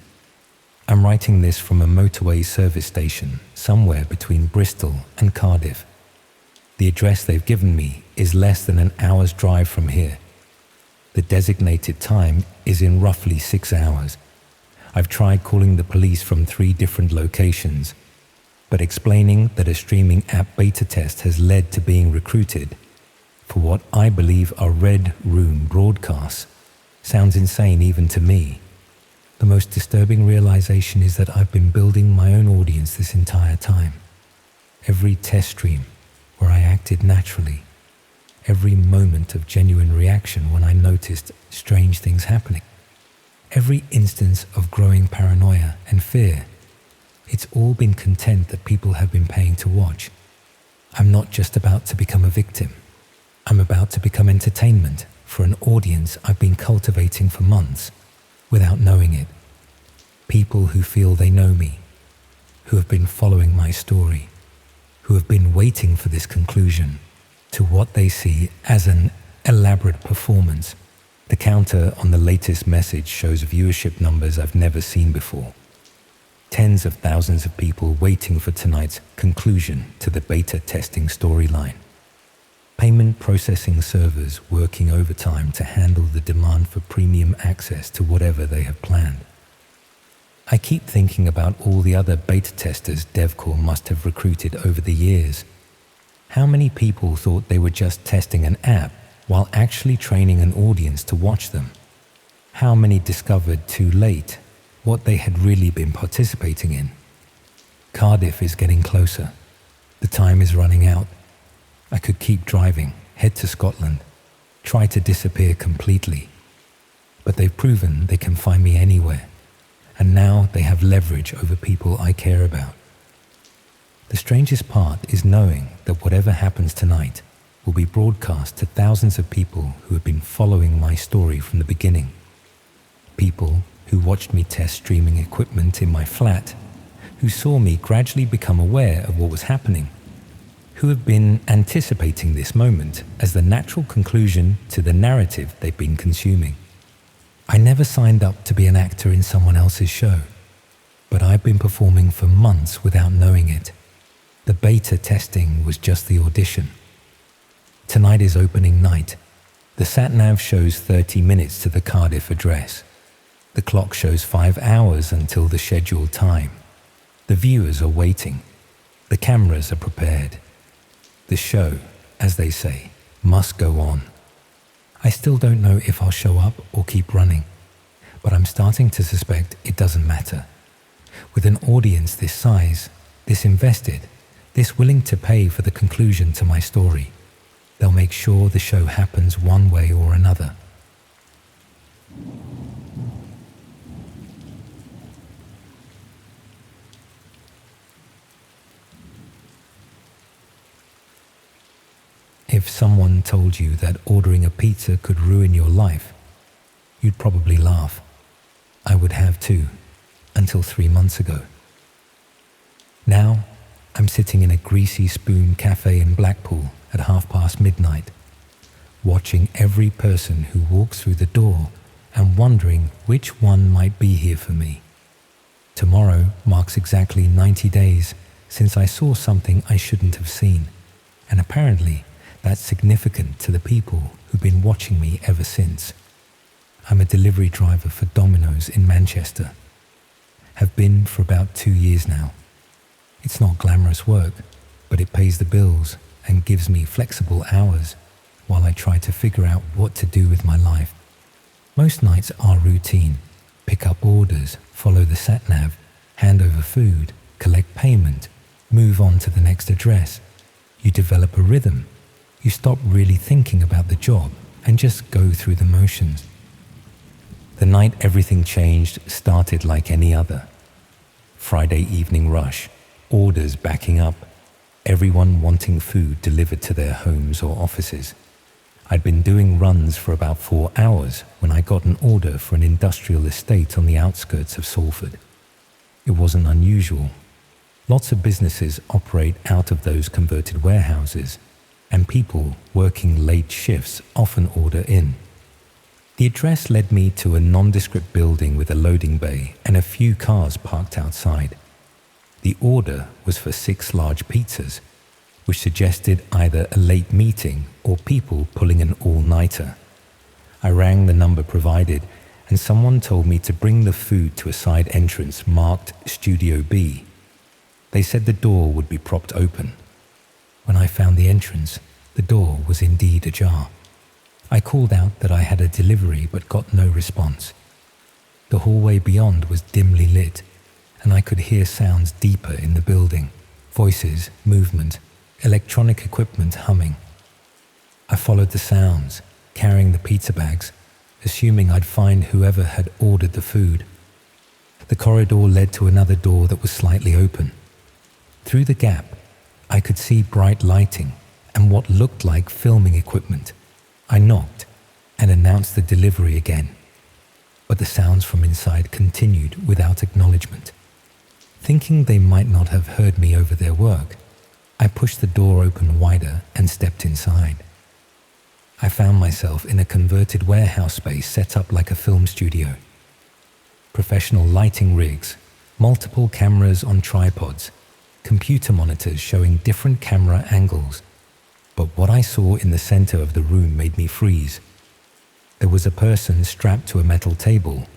I'm writing this from a motorway service station somewhere between Bristol and Cardiff. The address they've given me is less than an hour's drive from here. The designated time is in roughly 6 hours. I've tried calling the police from 3 different locations, but explaining that a streaming app beta test has led to being recruited for what I believe are red room broadcasts sounds insane even to me. The most disturbing realization is that I've been building my own audience this entire time. Every test stream where I acted naturally, every moment of genuine reaction when I noticed strange things happening, every instance of growing paranoia and fear, it's all been content that people have been paying to watch. I'm not just about to become a victim. I'm about to become entertainment for an audience I've been cultivating for months without knowing it. People who feel they know me, who have been following my story, who have been waiting for this conclusion to what they see as an elaborate performance. The counter on the latest message shows viewership numbers I've never seen before. Tens of thousands of people waiting for tonight's conclusion to the beta testing storyline. Payment processing servers working overtime to handle the demand for premium access to whatever they have planned. I keep thinking about all the other beta testers DevCore must have recruited over the years. How many people thought they were just testing an app while actually training an audience to watch them? How many discovered too late what they had really been participating in? Cardiff is getting closer. The time is running out. I could keep driving, head to Scotland, try to disappear completely. But they've proven they can find me anywhere. And now they have leverage over people I care about. The strangest part is knowing that whatever happens tonight will be broadcast to thousands of people who have been following my story from the beginning. People who watched me test streaming equipment in my flat, who saw me gradually become aware of what was happening, who have been anticipating this moment as the natural conclusion to the narrative they've been consuming. I never signed up to be an actor in someone else's show, but I've been performing for months without knowing it. The beta testing was just the audition. Tonight is opening night. The sat-nav shows 30 minutes to the Cardiff address. The clock shows 5 hours until the scheduled time. The viewers are waiting. The cameras are prepared. The show, as they say, must go on. I still don't know if I'll show up or keep running, but I'm starting to suspect it doesn't matter. With an audience this size, this invested, this willing to pay for the conclusion to my story, they'll make sure the show happens one way or another. If someone told you that ordering a pizza could ruin your life, you'd probably laugh. I would have too, until 3 months ago. Now, I'm sitting in a greasy spoon cafe in Blackpool at midnight, watching every person who walks through the door and wondering which one might be here for me. Tomorrow marks exactly 90 days since I saw something I shouldn't have seen, and apparently that's significant to the people who've been watching me ever since. I'm a delivery driver for Domino's in Manchester. Have been for about 2 years now. It's not glamorous work, but it pays the bills and gives me flexible hours while I try to figure out what to do with my life. Most nights are routine. Pick up orders, follow the sat-nav, hand over food, collect payment, move on to the next address. You develop a rhythm. you stop really thinking about the job and just go through the motions. The night everything changed started like any other. Friday evening rush, orders backing up, everyone wanting food delivered to their homes or offices. I'd been doing runs for about 4 hours when I got an order for an industrial estate on the outskirts of Salford. It wasn't unusual. Lots of businesses operate out of those converted warehouses, and people working late shifts often order in. The address led me to a nondescript building with a loading bay and a few cars parked outside. The order was for 6 large pizzas, which suggested either a late meeting or people pulling an all-nighter. I rang the number provided, and someone told me to bring the food to a side entrance marked Studio B. They said the door would be propped open. When I found the entrance, the door was indeed ajar. I called out that I had a delivery but got no response. The hallway beyond was dimly lit, and I could hear sounds deeper in the building, voices, movement, electronic equipment humming. I followed the sounds, carrying the pizza bags, assuming I'd find whoever had ordered the food. The corridor led to another door that was slightly open. Through the gap, I could see bright lighting and what looked like filming equipment. I knocked and announced the delivery again, but the sounds from inside continued without acknowledgement. Thinking they might not have heard me over their work, I pushed the door open wider and stepped inside. I found myself in a converted warehouse space set up like a film studio. Professional lighting rigs, multiple cameras on tripods, computer monitors showing different camera angles. But what I saw in the center of the room made me freeze. There was a person strapped to a metal table,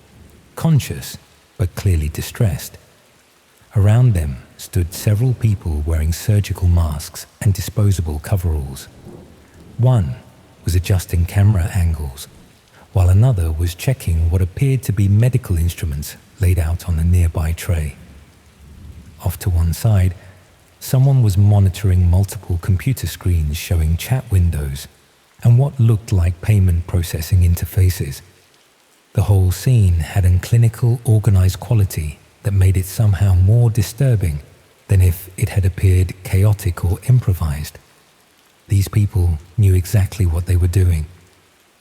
conscious but clearly distressed. Around them stood several people wearing surgical masks and disposable coveralls. One was adjusting camera angles, while another was checking what appeared to be medical instruments laid out on a nearby tray. Off to one side, someone was monitoring multiple computer screens showing chat windows and what looked like payment processing interfaces. The whole scene had a clinical, organized quality that made it somehow more disturbing than if it had appeared chaotic or improvised. These people knew exactly what they were doing.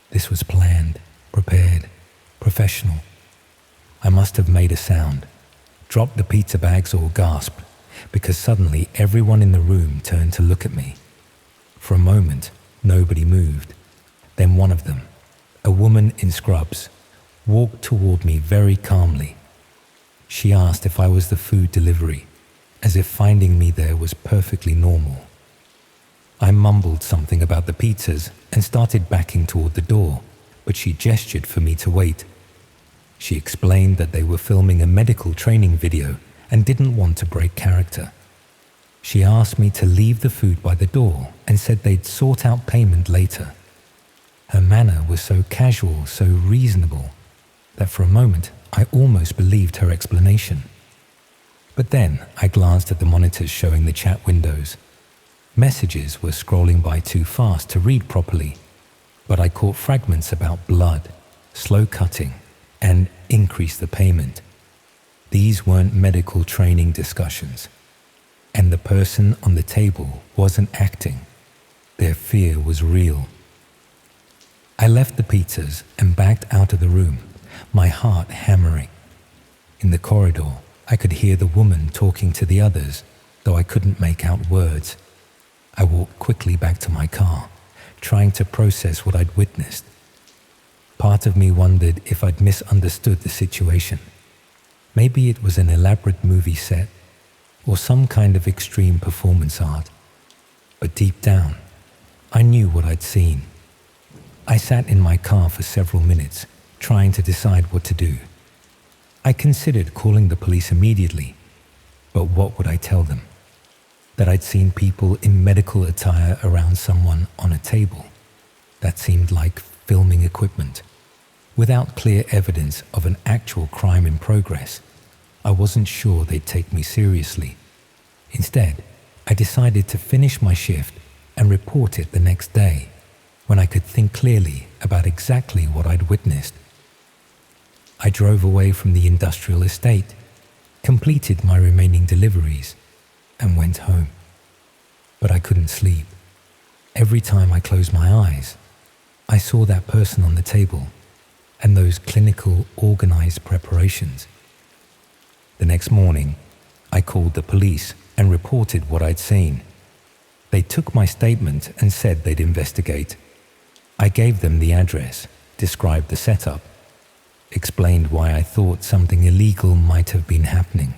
This was planned, prepared, professional. I must have made a sound, dropped the pizza bags or gasped, because suddenly everyone in the room turned to look at me. For a moment, nobody moved. Then one of them, a woman in scrubs, walked toward me very calmly. She asked if I was the food delivery, as if finding me there was perfectly normal. I mumbled something about the pizzas and started backing toward the door, but she gestured for me to wait. She explained that they were filming a medical training video and didn't want to break character. She asked me to leave the food by the door and said they'd sort out payment later. Her manner was so casual, so reasonable, that for a moment I almost believed her explanation. But then I glanced at the monitors showing the chat windows. Messages were scrolling by too fast to read properly, but I caught fragments about blood, slow cutting, and increase the payment. These weren't medical training discussions, and the person on the table wasn't acting. Their fear was real. I left the pizzas and backed out of the room, my heart hammering. In the corridor, I could hear the woman talking to the others, though I couldn't make out words. I walked quickly back to my car, trying to process what I'd witnessed. Part of me wondered if I'd misunderstood the situation. Maybe it was an elaborate movie set or some kind of extreme performance art. But deep down, I knew what I'd seen. I sat in my car for several minutes, trying to decide what to do. I considered calling the police immediately, but what would I tell them? That I'd seen people in medical attire around someone on a table. That seemed like filming equipment. Without clear evidence of an actual crime in progress, I wasn't sure they'd take me seriously. Instead, I decided to finish my shift, and report it the next day when I could think clearly about exactly what I'd witnessed. I drove away from the industrial estate, completed my remaining deliveries, and went home. But I couldn't sleep. Every time I closed my eyes, I saw that person on the table and those clinical, organized preparations. The next morning, I called the police and reported what I'd seen. They took my statement and said they'd investigate. I gave them the address, described the setup, explained why I thought something illegal might have been happening.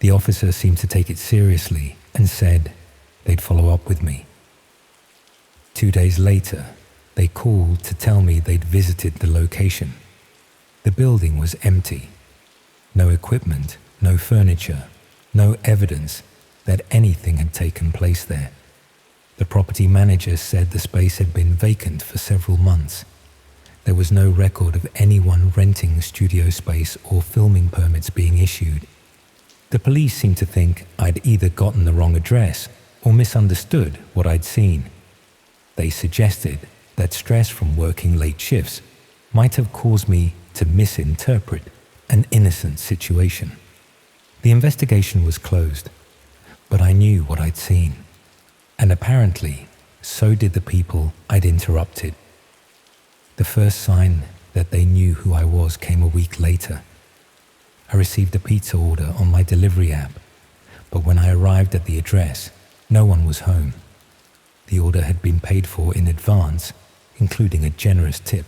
The officer seemed to take it seriously and said they'd follow up with me. 2 days later, they called to tell me they'd visited the location. The building was empty. No equipment, no furniture, no evidence that anything had taken place there. The property manager said the space had been vacant for several months. There was no record of anyone renting studio space or filming permits being issued. The police seemed to think I'd either gotten the wrong address or misunderstood what I'd seen. They suggested that stress from working late shifts might have caused me to misinterpret an innocent situation. The investigation was closed, but I knew what I'd seen, and apparently so did the people I'd interrupted. The first sign that they knew who I was came a week later. I received a pizza order on my delivery app, but when I arrived at the address, no one was home. The order had been paid for in advance, including a generous tip.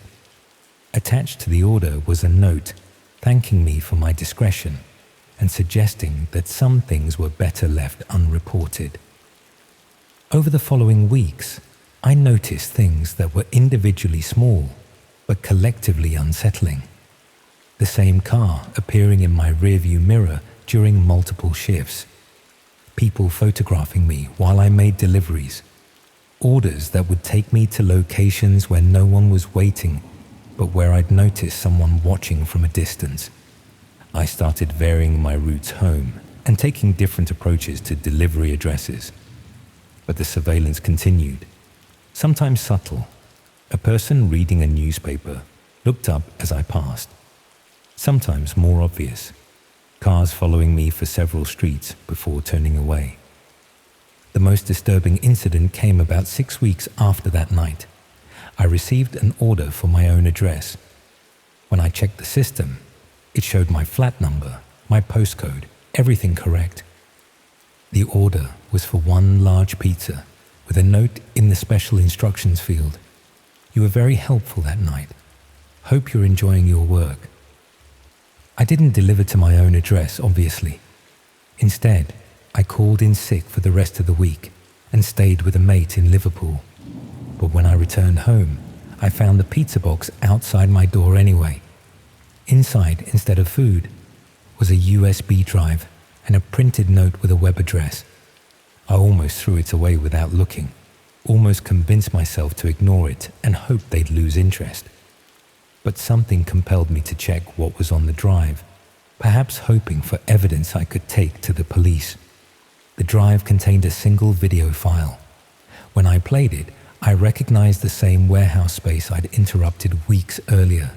Attached to the order was a note thanking me for my discretion and suggesting that some things were better left unreported. Over the following weeks, I noticed things that were individually small, but collectively unsettling. The same car appearing in my rearview mirror during multiple shifts. People photographing me while I made deliveries. Orders that would take me to locations where no one was waiting, but where I'd noticed someone watching from a distance. I started varying my routes home and taking different approaches to delivery addresses. But the surveillance continued, sometimes subtle. A person reading a newspaper looked up as I passed. Sometimes more obvious, cars following me for several streets before turning away. The most disturbing incident came about 6 weeks after that night. I received an order for my own address. When I checked the system, it showed my flat number, my postcode, everything correct. The order was for one large pizza with a note in the special instructions field. You were very helpful that night. Hope you're enjoying your work. I didn't deliver to my own address, obviously. Instead, I called in sick for the rest of the week and stayed with a mate in Liverpool. But when I returned home, I found the pizza box outside my door anyway. Inside, instead of food, was a USB drive and a printed note with a web address. I almost threw it away without looking, almost convinced myself to ignore it and hope they'd lose interest. But something compelled me to check what was on the drive, perhaps hoping for evidence I could take to the police. The drive contained a single video file. When I played it, I recognized the same warehouse space I'd interrupted weeks earlier.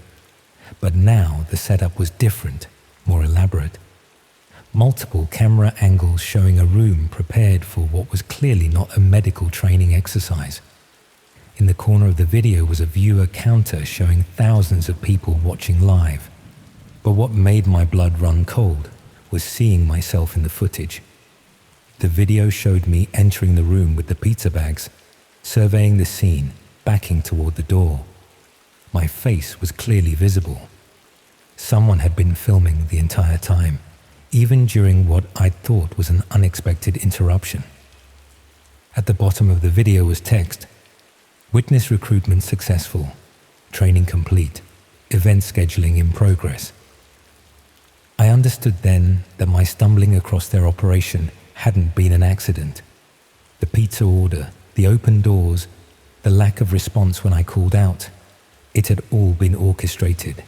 But now the setup was different, more elaborate. Multiple camera angles showing a room prepared for what was clearly not a medical training exercise. In the corner of the video was a viewer counter showing thousands of people watching live. But what made my blood run cold was seeing myself in the footage. The video showed me entering the room with the pizza bags, surveying the scene, backing toward the door. My face was clearly visible. Someone had been filming the entire time, even during what I thought was an unexpected interruption. At the bottom of the video was text, "Witness recruitment successful, training complete, event scheduling in progress." I understood then that my stumbling across their operation hadn't been an accident. The pizza order, the open doors, the lack of response when I called out, it had all been orchestrated.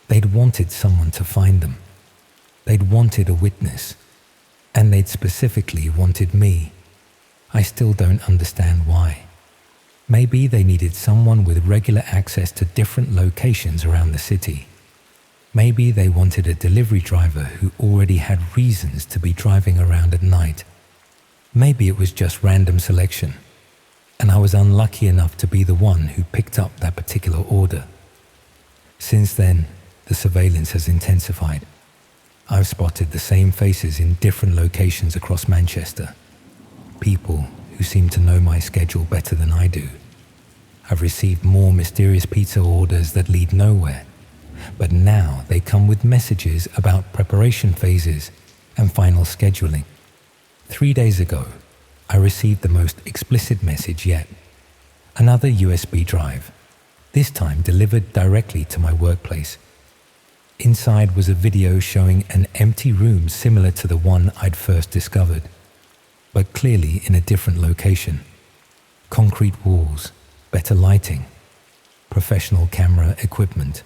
They'd wanted someone to find them. They'd wanted a witness, and they'd specifically wanted me. I still don't understand why. Maybe they needed someone with regular access to different locations around the city. Maybe they wanted a delivery driver who already had reasons to be driving around at night. Maybe it was just random selection, and I was unlucky enough to be the one who picked up that particular order. Since then, the surveillance has intensified. I've spotted the same faces in different locations across Manchester. People who seem to know my schedule better than I do. I've received more mysterious pizza orders that lead nowhere, but now they come with messages about preparation phases and final scheduling. 3 days ago, I received the most explicit message yet. Another USB drive, this time delivered directly to my workplace. Inside was a video showing an empty room similar to the one I'd first discovered, but clearly in a different location. Concrete walls, better lighting, professional camera equipment,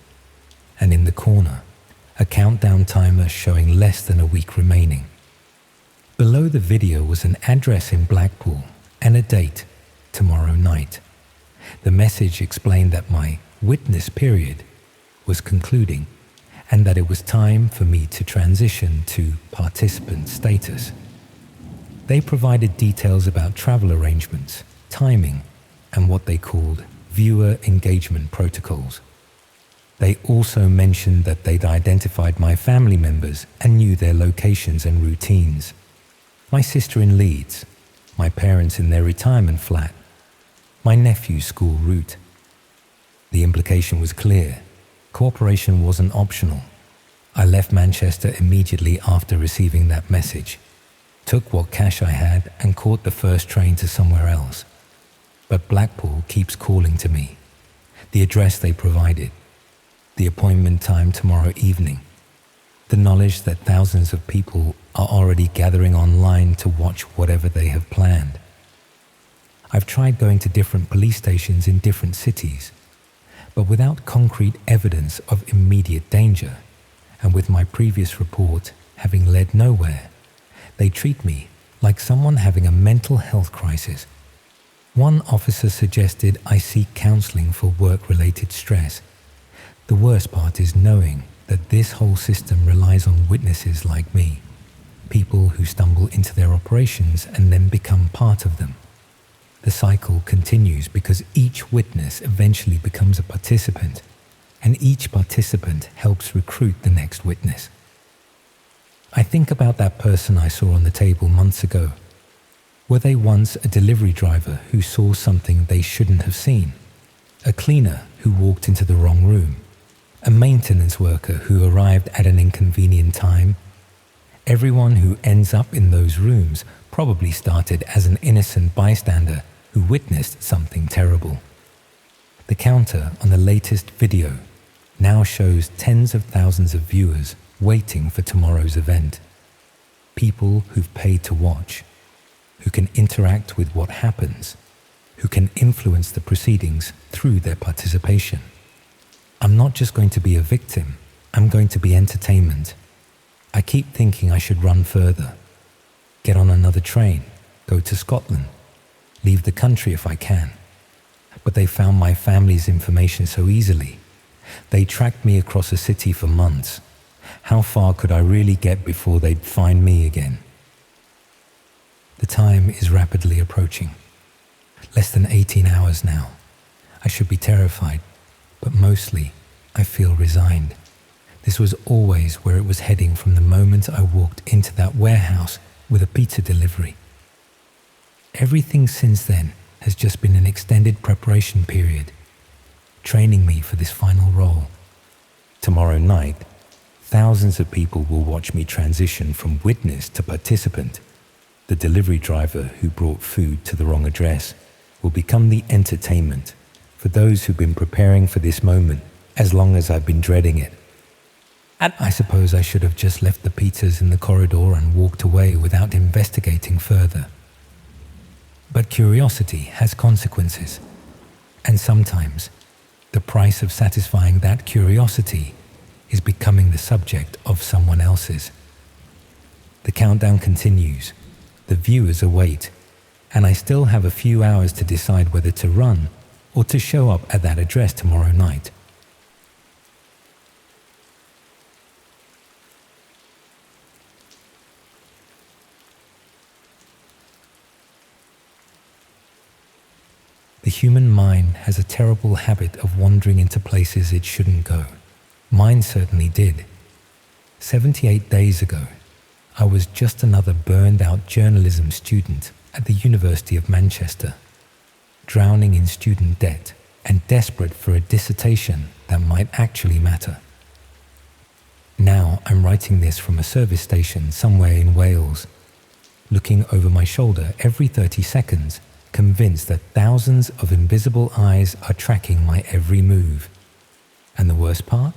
and in the corner, a countdown timer showing less than a week remaining. Below the video was an address in Blackpool and a date, tomorrow night. The message explained that my witness period was concluding and that it was time for me to transition to participant status. They provided details about travel arrangements, timing, and what they called viewer engagement protocols. They also mentioned that they'd identified my family members and knew their locations and routines. My sister in Leeds, my parents in their retirement flat, my nephew's school route. The implication was clear. Cooperation wasn't optional. I left Manchester immediately after receiving that message, took what cash I had and caught the first train to somewhere else. But Blackpool keeps calling to me. The address they provided, the appointment time tomorrow evening, the knowledge that thousands of people are already gathering online to watch whatever they have planned. I've tried going to different police stations in different cities, but without concrete evidence of immediate danger, and with my previous report having led nowhere, they treat me like someone having a mental health crisis. One officer suggested I seek counseling for work-related stress. The worst part is knowing that this whole system relies on witnesses like me, people who stumble into their operations and then become part of them. The cycle continues because each witness eventually becomes a participant, and each participant helps recruit the next witness. I think about that person I saw on the table months ago. Were they once a delivery driver who saw something they shouldn't have seen? A cleaner who walked into the wrong room? A maintenance worker who arrived at an inconvenient time? Everyone who ends up in those rooms probably started as an innocent bystander who witnessed something terrible. The counter on the latest video now shows tens of thousands of viewers waiting for tomorrow's event. People who've paid to watch, who can interact with what happens, who can influence the proceedings through their participation. I'm not just going to be a victim, I'm going to be entertainment. I keep thinking I should run further, get on another train, go to Scotland, leave the country if I can. But they found my family's information so easily. They tracked me across a city for months. How far could I really get before they'd find me again? The time is rapidly approaching. Less than 18 hours now. I should be terrified, but mostly I feel resigned. This was always where it was heading from the moment I walked into that warehouse with a pizza delivery. Everything since then has just been an extended preparation period, training me for this final role. Tomorrow night, thousands of people will watch me transition from witness to participant. The delivery driver who brought food to the wrong address will become the entertainment for those who've been preparing for this moment as long as I've been dreading it. And I suppose I should have just left the pizzas in the corridor and walked away without investigating further. But curiosity has consequences, and sometimes the price of satisfying that curiosity is becoming the subject of someone else's. The countdown continues, the viewers await, and I still have a few hours to decide whether to run or to show up at that address tomorrow night. The human mind has a terrible habit of wandering into places it shouldn't go. Mine certainly did. 78 days ago, I was just another burned-out journalism student at the University of Manchester, drowning in student debt and desperate for a dissertation that might actually matter. Now I'm writing this from a service station somewhere in Wales, looking over my shoulder every 30 seconds, convinced that thousands of invisible eyes are tracking my every move. And the worst part?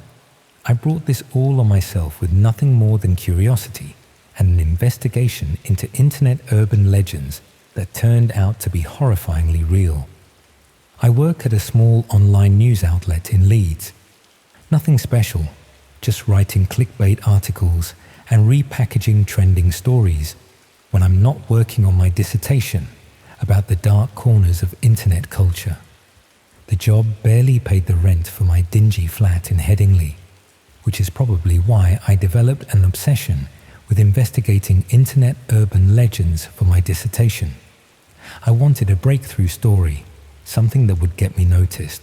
I brought this all on myself with nothing more than curiosity and an investigation into internet urban legends that turned out to be horrifyingly real. I work at a small online news outlet in Leeds. Nothing special, just writing clickbait articles and repackaging trending stories when I'm not working on my dissertation about the dark corners of internet culture. The job barely paid the rent for my dingy flat in Headingley, which is probably why I developed an obsession with investigating internet urban legends for my dissertation. I wanted a breakthrough story, something that would get me noticed.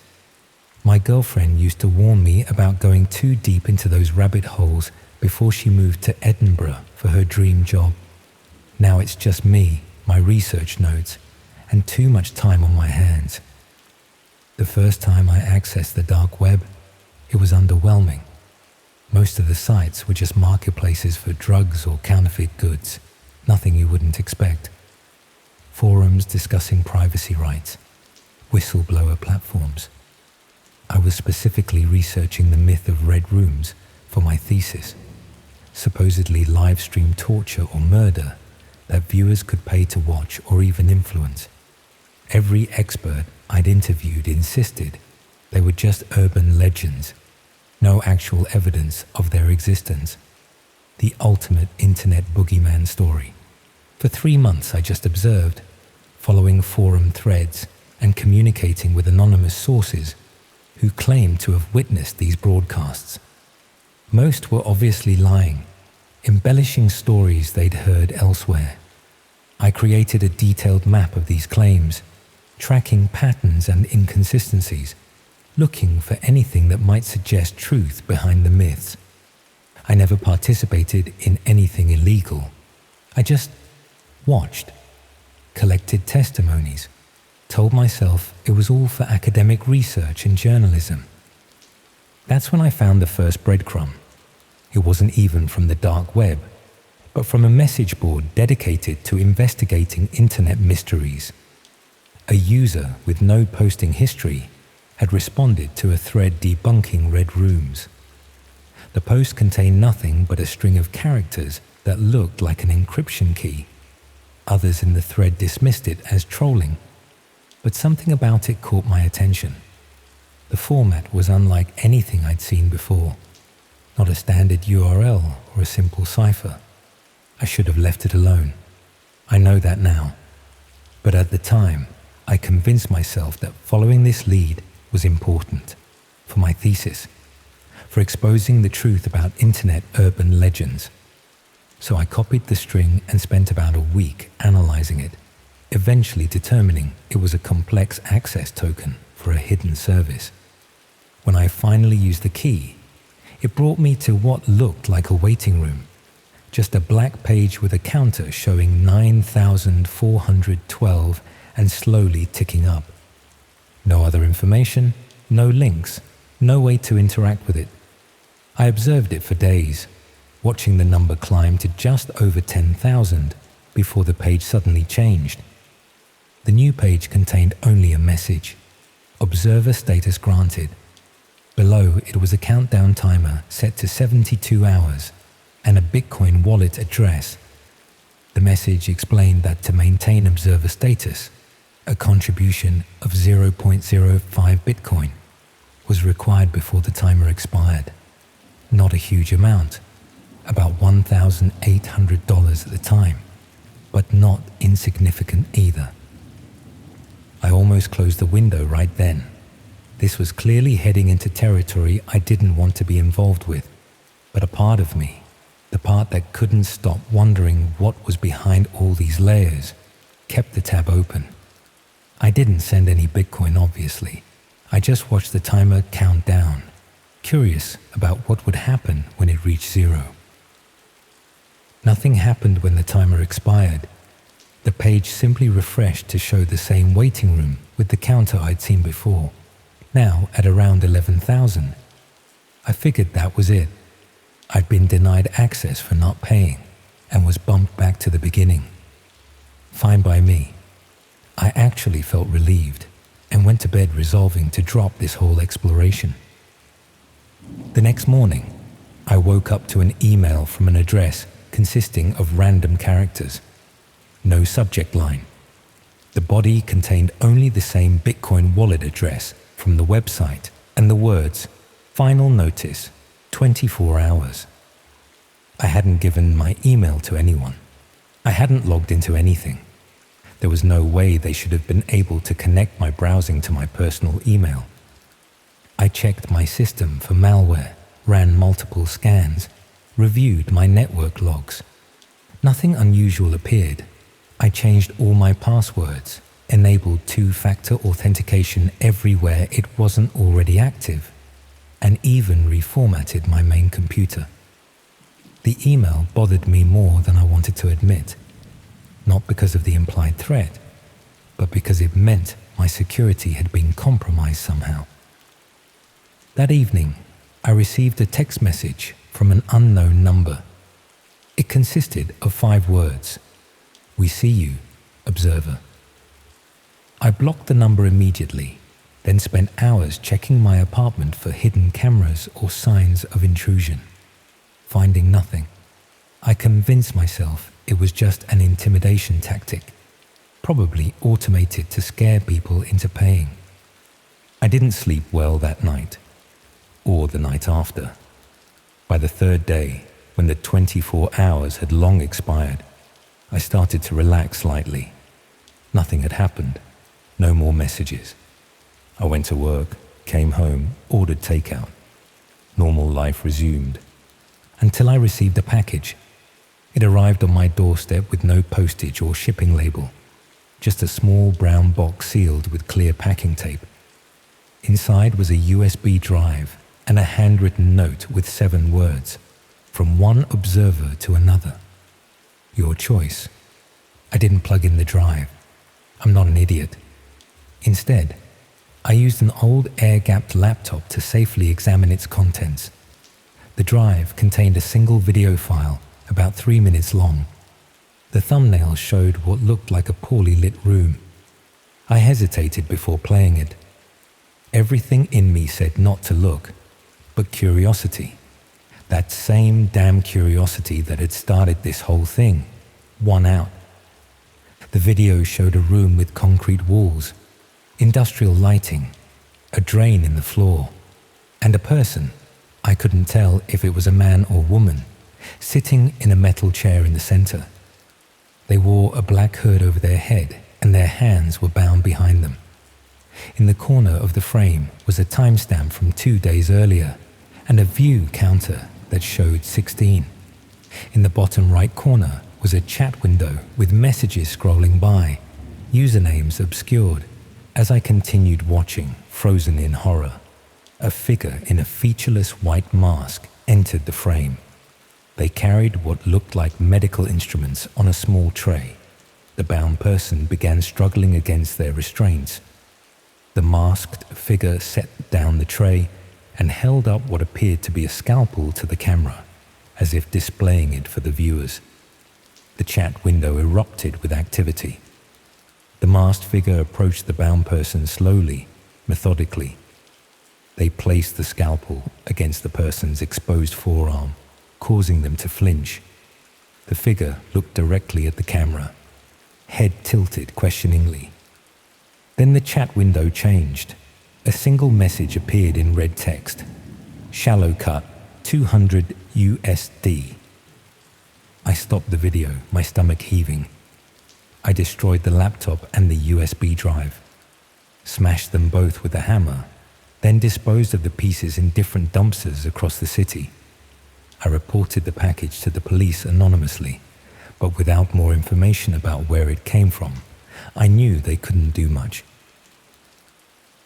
My girlfriend used to warn me about going too deep into those rabbit holes before she moved to Edinburgh for her dream job. Now it's just me, my research notes, and too much time on my hands. The first time I accessed the dark web, it was underwhelming. Most of the sites were just marketplaces for drugs or counterfeit goods, nothing you wouldn't expect. Forums discussing privacy rights, whistleblower platforms. I was specifically researching the myth of red rooms for my thesis, supposedly live-stream torture or murder that viewers could pay to watch or even influence. Every expert I'd interviewed insisted they were just urban legends, no actual evidence of their existence. The ultimate internet boogeyman story. For 3 months I just observed, following forum threads and communicating with anonymous sources who claimed to have witnessed these broadcasts. Most were obviously lying, embellishing stories they'd heard elsewhere. I created a detailed map of these claims, tracking patterns and inconsistencies, looking for anything that might suggest truth behind the myths. I never participated in anything illegal. I just watched, collected testimonies, told myself it was all for academic research and journalism. That's when I found the first breadcrumb. It wasn't even from the dark web, but from a message board dedicated to investigating internet mysteries. A user with no posting history had responded to a thread debunking red rooms. The post contained nothing but a string of characters that looked like an encryption key. Others in the thread dismissed it as trolling, but something about it caught my attention. The format was unlike anything I'd seen before. Not a standard URL or a simple cipher. I should have left it alone. I know that now. But at the time, I convinced myself that following this lead was important for my thesis, for exposing the truth about internet urban legends. So I copied the string and spent about a week analyzing it, eventually determining it was a complex access token for a hidden service. When I finally used the key, it brought me to what looked like a waiting room, just a black page with a counter showing 9,412 and slowly ticking up. No other information, no links, no way to interact with it. I observed it for days, watching the number climb to just over 10,000 before the page suddenly changed. The new page contained only a message: observer status granted. Below it was a countdown timer set to 72 hours and a Bitcoin wallet address. The message explained that to maintain observer status, a contribution of 0.05 Bitcoin was required before the timer expired. Not a huge amount, about $1,800 at the time, but not insignificant either. I almost closed the window right then. This was clearly heading into territory I didn't want to be involved with, but a part of me, the part that couldn't stop wondering what was behind all these layers, kept the tab open. I didn't send any Bitcoin, obviously. I just watched the timer count down, curious about what would happen when it reached 0. Nothing happened when the timer expired. The page simply refreshed to show the same waiting room with the counter I'd seen before, now at around 11,000. I figured that was it. I'd been denied access for not paying and was bumped back to the beginning. Fine by me. I actually felt relieved and went to bed resolving to drop this whole exploration. The next morning, I woke up to an email from an address consisting of random characters. No subject line. The body contained only the same Bitcoin wallet address from the website and the words, "Final notice, 24 hours." I hadn't given my email to anyone. I hadn't logged into anything. There was no way they should have been able to connect my browsing to my personal email. I checked my system for malware, ran multiple scans, reviewed my network logs. Nothing unusual appeared. I changed all my passwords, enabled two-factor authentication everywhere it wasn't already active, and even reformatted my main computer. The email bothered me more than I wanted to admit, not because of the implied threat, but because it meant my security had been compromised somehow. That evening, I received a text message from an unknown number. It consisted of 5 words. "We see you, observer." I blocked the number immediately, then spent hours checking my apartment for hidden cameras or signs of intrusion. Finding nothing, I convinced myself it was just an intimidation tactic, probably automated to scare people into paying. I didn't sleep well that night, or the night after. By the 3rd day, when the 24 hours had long expired, I started to relax slightly. Nothing had happened. No more messages. I went to work, came home, ordered takeout. Normal life resumed. Until I received a package. It arrived on my doorstep with no postage or shipping label. Just a small brown box sealed with clear packing tape. Inside was a USB drive and a handwritten note with 7 words. From one observer to another. Your choice. I didn't plug in the drive. I'm not an idiot. Instead, I used an old air-gapped laptop to safely examine its contents. The drive contained a single video file, about 3 minutes long. The thumbnail showed what looked like a poorly lit room. I hesitated before playing it. Everything in me said not to look, but curiosity. That same damn curiosity that had started this whole thing, won out. The video showed a room with concrete walls, industrial lighting, a drain in the floor, and a person, I couldn't tell if it was a man or woman, sitting in a metal chair in the center. They wore a black hood over their head and their hands were bound behind them. In the corner of the frame was a timestamp from 2 days earlier and a view counter that showed 16. In the bottom right corner was a chat window with messages scrolling by, usernames obscured. As I continued watching, frozen in horror, a figure in a featureless white mask entered the frame. They carried what looked like medical instruments on a small tray. The bound person began struggling against their restraints. The masked figure set down the tray and held up what appeared to be a scalpel to the camera, as if displaying it for the viewers. The chat window erupted with activity. The masked figure approached the bound person slowly, methodically. They placed the scalpel against the person's exposed forearm, causing them to flinch. The figure looked directly at the camera, head tilted questioningly. Then the chat window changed. A single message appeared in red text. Shallow cut, 200 USD. I stopped the video, my stomach heaving. I destroyed the laptop and the USB drive. smashed them both with a hammer, then disposed of the pieces in different dumpsters across the city. I reported the package to the police anonymously, but without more information about where it came from, I knew they couldn't do much.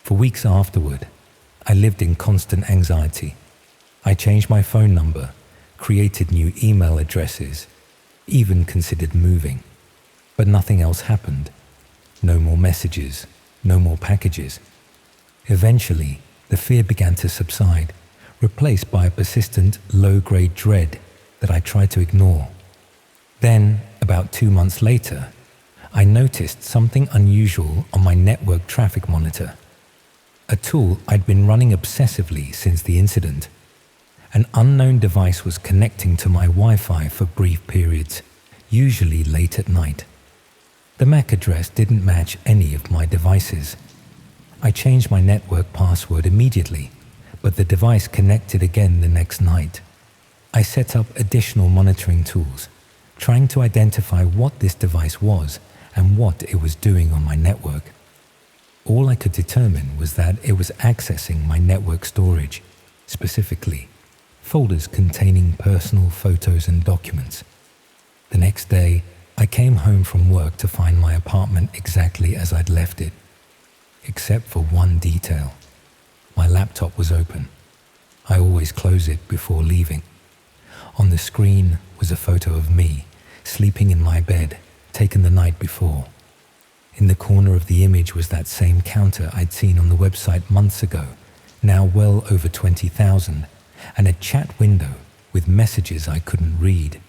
For weeks afterward, I lived in constant anxiety. I changed my phone number, created new email addresses, even considered moving. But nothing else happened. No more messages, no more packages. Eventually, the fear began to subside, replaced by a persistent low-grade dread that I tried to ignore. Then, about 2 months later, I noticed something unusual on my network traffic monitor, a tool I'd been running obsessively since the incident. An unknown device was connecting to my Wi-Fi for brief periods, usually late at night. The MAC address didn't match any of my devices. I changed my network password immediately, but the device connected again the next night. I set up additional monitoring tools, trying to identify what this device was and what it was doing on my network. All I could determine was that it was accessing my network storage, specifically folders containing personal photos and documents. The next day, I came home from work to find my apartment exactly as I'd left it, except for one detail. My laptop was open. I always close it before leaving. On the screen was a photo of me, sleeping in my bed, taken the night before. In the corner of the image was that same counter I'd seen on the website months ago, now well over 20,000, and a chat window with messages I couldn't read.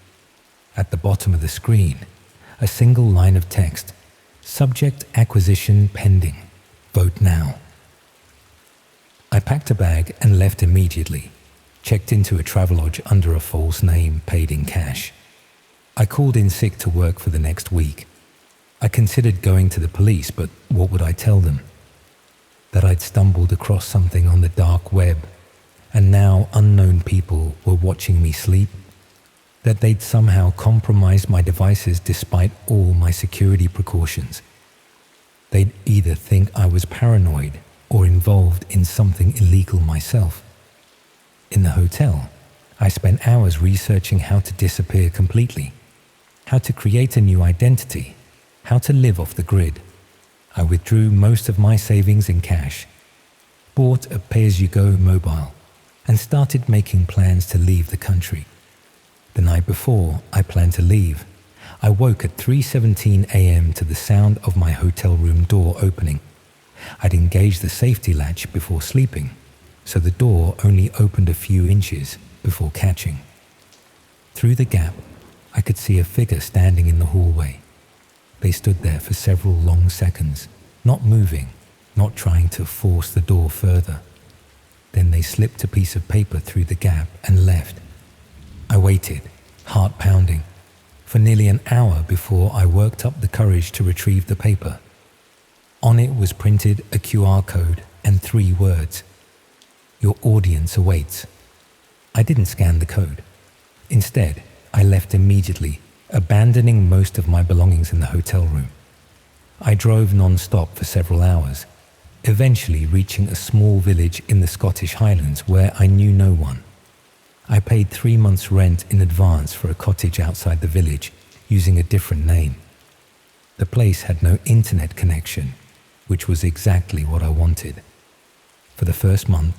At the bottom of the screen, a single line of text, "Subject acquisition pending. Vote now." I packed a bag and left immediately, checked into a Travelodge under a false name, paid in cash. I called in sick to work for the next week. I considered going to the police, but what would I tell them? That I'd stumbled across something on the dark web, and now unknown people were watching me sleep? That they'd somehow compromised my devices despite all my security precautions? They'd either think I was paranoid or involved in something illegal myself. In the hotel, I spent hours researching how to disappear completely, how to create a new identity, how to live off the grid. I withdrew most of my savings in cash, bought a pay-as-you-go mobile, and started making plans to leave the country. The night before I planned to leave, I woke at 3:17 a.m. to the sound of my hotel room door opening. I'd engaged the safety latch before sleeping, so the door only opened a few inches before catching. Through the gap, I could see a figure standing in the hallway. They stood there for several long seconds, not moving, not trying to force the door further. Then they slipped a piece of paper through the gap and left. I waited, heart pounding, for nearly an hour before I worked up the courage to retrieve the paper. On it was printed a QR code and 3 words: "Your audience awaits." I didn't scan the code. Instead, I left immediately, abandoning most of my belongings in the hotel room. I drove non-stop for several hours, eventually reaching a small village in the Scottish Highlands where I knew no one. I paid 3 months' rent in advance for a cottage outside the village, using a different name. The place had no internet connection, which was exactly what I wanted. For the first month,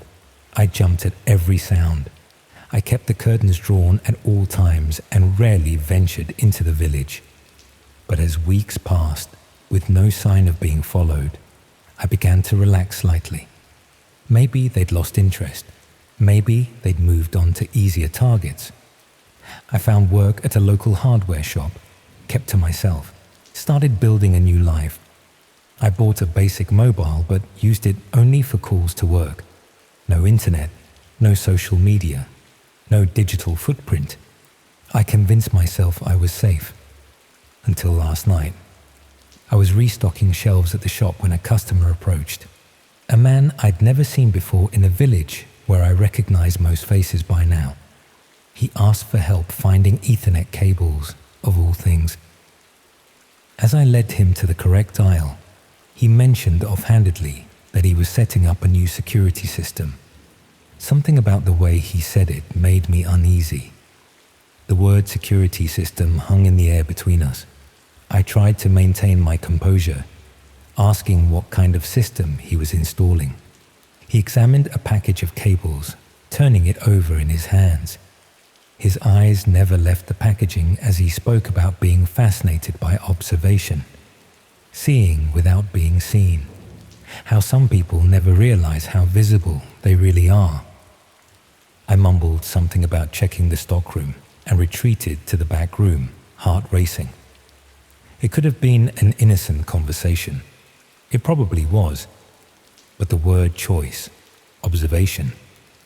I jumped at every sound. I kept the curtains drawn at all times and rarely ventured into the village. But as weeks passed, with no sign of being followed, I began to relax slightly. Maybe they'd lost interest. Maybe they'd moved on to easier targets. I found work at a local hardware shop, kept to myself, started building a new life. I bought a basic mobile but used it only for calls to work. No internet, no social media, no digital footprint. I convinced myself I was safe. Until last night. I was restocking shelves at the shop when a customer approached. A man I'd never seen before in a village where I recognized most faces by now. He asked for help finding Ethernet cables, of all things. As I led him to the correct aisle, He mentioned offhandedly that he was setting up a new security system. Something about the way he said it made me uneasy. The word security system hung in the air between us. I tried to maintain my composure, asking what kind of system he was installing. He examined a package of cables, turning it over in his hands. His eyes never left the packaging as he spoke about being fascinated by observation, seeing without being seen, how some people never realize how visible they really are. I mumbled something about checking the stockroom and retreated to the back room, heart racing. It could have been an innocent conversation. It probably was, but the word choice, observation,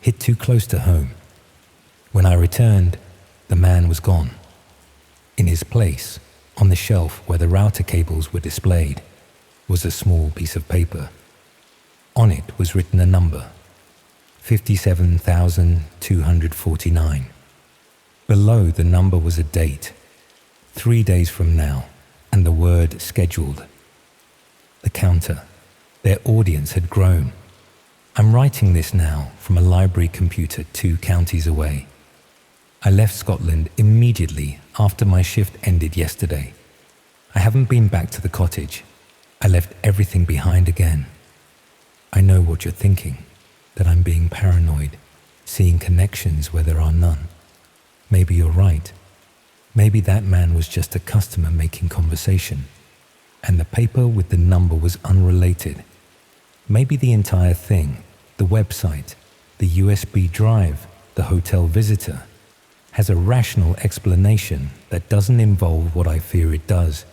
hit too close to home. When I returned, the man was gone. In his place, on the shelf where the router cables were displayed, was a small piece of paper. On it was written a number, 57,249. Below the number was a date, 3 days from now, and the word scheduled. The counter, their audience had grown. I'm writing this now from a library computer 2 counties away. I left Scotland immediately after my shift ended yesterday. I haven't been back to the cottage. I left everything behind again. I know what you're thinking, that I'm being paranoid, seeing connections where there are none. Maybe you're right. Maybe that man was just a customer making conversation, and the paper with the number was unrelated. Maybe the entire thing, the website, the USB drive, the hotel visitor, has a rational explanation that doesn't involve what I fear it does.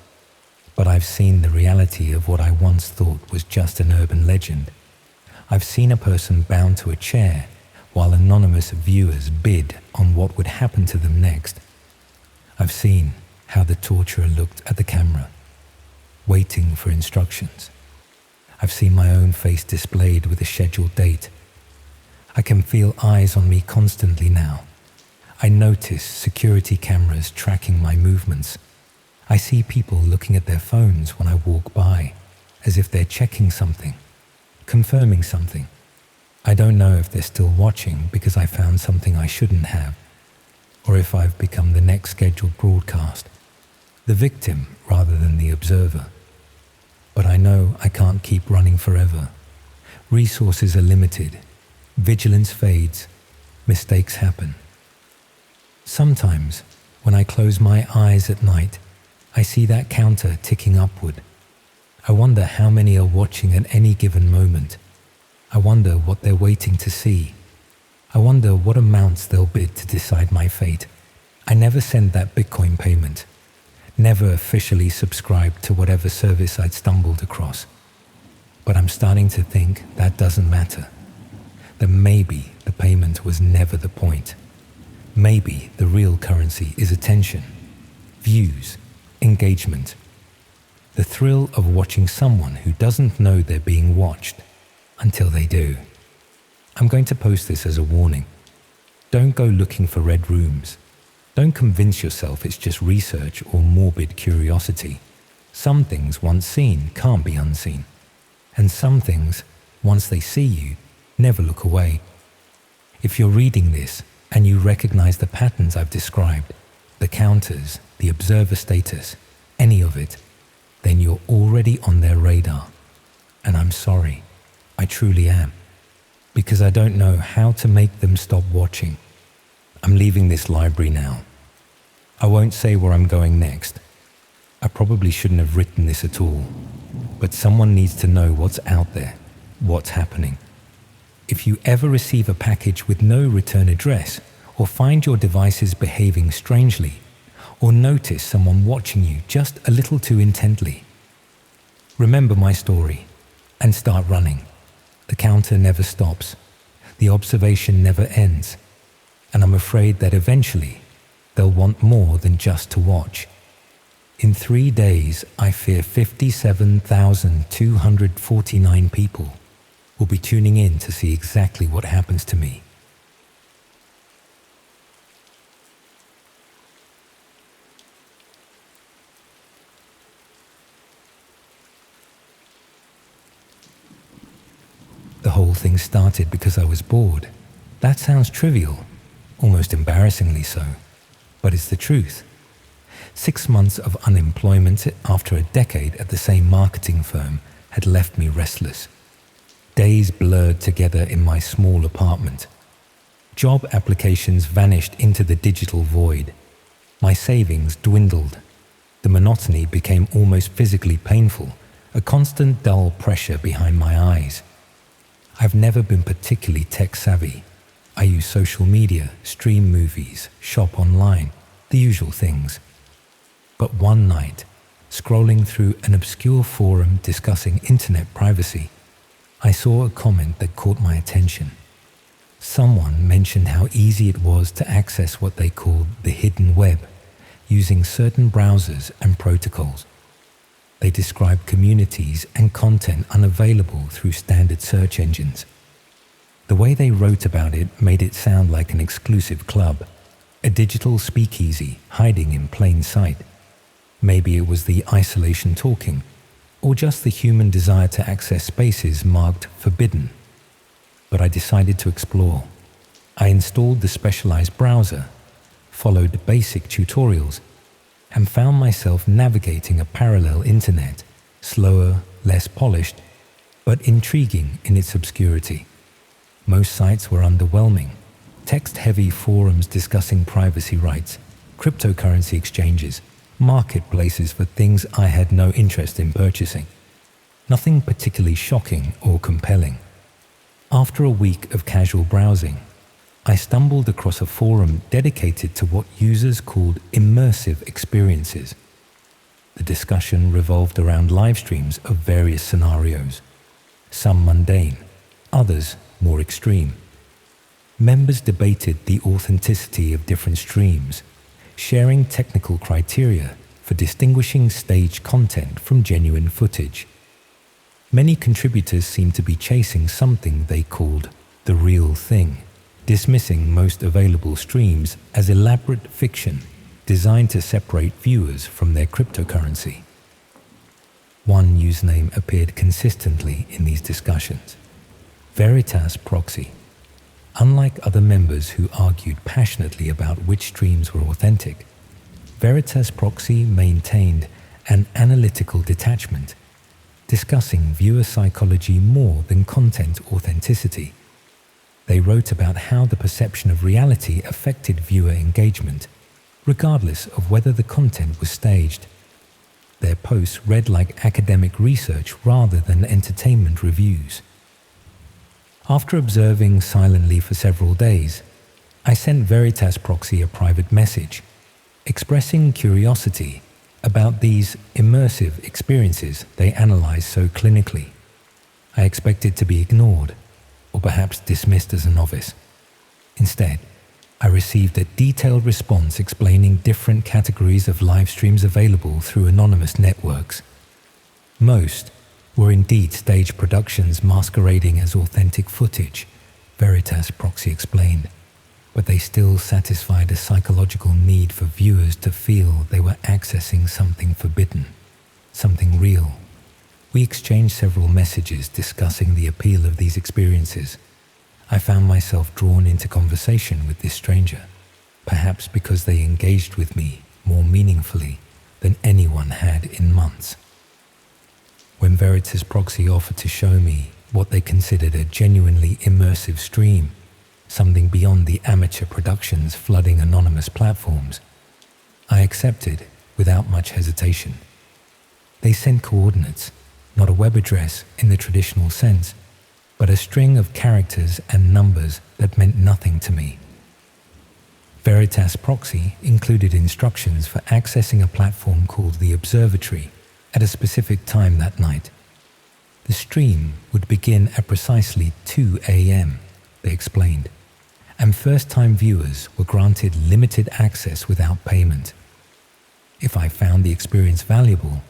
But I've seen the reality of what I once thought was just an urban legend. I've seen a person bound to a chair while anonymous viewers bid on what would happen to them next. I've seen how the torturer looked at the camera, waiting for instructions. I've seen my own face displayed with a scheduled date. I can feel eyes on me constantly now. I notice security cameras tracking my movements. I see people looking at their phones when I walk by, as if they're checking something, confirming something. I don't know if they're still watching because I found something I shouldn't have, or if I've become the next scheduled broadcast, the victim rather than the observer. But I know I can't keep running forever. Resources are limited, vigilance fades, mistakes happen. Sometimes, when I close my eyes at night, I see that counter ticking upward. I wonder how many are watching at any given moment. I wonder what they're waiting to see. I wonder what amounts they'll bid to decide my fate. I never sent that Bitcoin payment, never officially subscribed to whatever service I'd stumbled across. But I'm starting to think that doesn't matter. That maybe the payment was never the point. Maybe the real currency is attention, views, engagement. The thrill of watching someone who doesn't know they're being watched until they do. I'm going to post this as a warning. Don't go looking for red rooms. Don't convince yourself it's just research or morbid curiosity. Some things once seen can't be unseen. And some things, once they see you, never look away. If you're reading this and you recognize the patterns I've described, the counters, the observer status, any of it, then you're already on their radar. And I'm sorry, I truly am, because I don't know how to make them stop watching. I'm leaving this library now. I won't say where I'm going next. I probably shouldn't have written this at all, but someone needs to know what's out there, what's happening. If you ever receive a package with no return address, or find your devices behaving strangely, or notice someone watching you just a little too intently, remember my story and start running. The counter never stops. The observation never ends. And I'm afraid that eventually they'll want more than just to watch. In 3 days, I fear 57,249 people will be tuning in to see exactly what happens to me. whole thing started because I was bored. That sounds trivial, almost embarrassingly so, but it's the truth. 6 months of unemployment after a decade at the same marketing firm had left me restless. Days blurred together in my small apartment. Job applications vanished into the digital void. My savings dwindled. The monotony became almost physically painful, a constant dull pressure behind my eyes. I've never been particularly tech-savvy. I use social media, stream movies, shop online, the usual things. But one night, scrolling through an obscure forum discussing internet privacy, I saw a comment that caught my attention. Someone mentioned how easy it was to access what they called the hidden web, using certain browsers and protocols. They described communities and content unavailable through standard search engines. The way they wrote about it made it sound like an exclusive club, a digital speakeasy hiding in plain sight. Maybe it was the isolation talking, or just the human desire to access spaces marked forbidden. But I decided to explore. I installed the specialized browser, followed basic tutorials, and found myself navigating a parallel internet, slower, less polished, but intriguing in its obscurity. Most sites were underwhelming. Text-heavy forums discussing privacy rights, cryptocurrency exchanges, marketplaces for things I had no interest in purchasing. Nothing particularly shocking or compelling. After a week of casual browsing, I stumbled across a forum dedicated to what users called immersive experiences. The discussion revolved around live streams of various scenarios, some mundane, others more extreme. Members debated the authenticity of different streams, sharing technical criteria for distinguishing staged content from genuine footage. Many contributors seemed to be chasing something they called the real thing, dismissing most available streams as elaborate fiction designed to separate viewers from their cryptocurrency. One username appeared consistently in these discussions: Veritas Proxy. Unlike other members who argued passionately about which streams were authentic, Veritas Proxy maintained an analytical detachment, discussing viewer psychology more than content authenticity. They wrote about how the perception of reality affected viewer engagement, regardless of whether the content was staged. Their posts read like academic research rather than entertainment reviews. After observing silently for several days, I sent Veritas Proxy a private message, expressing curiosity about these immersive experiences they analyzed so clinically. I expected to be ignored, or perhaps dismissed as a novice. Instead, I received a detailed response explaining different categories of live streams available through anonymous networks. Most were indeed staged productions masquerading as authentic footage, Veritas Proxy explained, but they still satisfied a psychological need for viewers to feel they were accessing something forbidden, something real. We exchanged several messages discussing the appeal of these experiences. I found myself drawn into conversation with this stranger, perhaps because they engaged with me more meaningfully than anyone had in months. When Veritas Proxy offered to show me what they considered a genuinely immersive stream, something beyond the amateur productions flooding anonymous platforms, I accepted without much hesitation. They sent coordinates, not a web address in the traditional sense, but a string of characters and numbers that meant nothing to me. Veritas Proxy included instructions for accessing a platform called the Observatory at a specific time that night. The stream would begin at precisely 2 a.m., they explained, and first-time viewers were granted limited access without payment. If I found the experience valuable,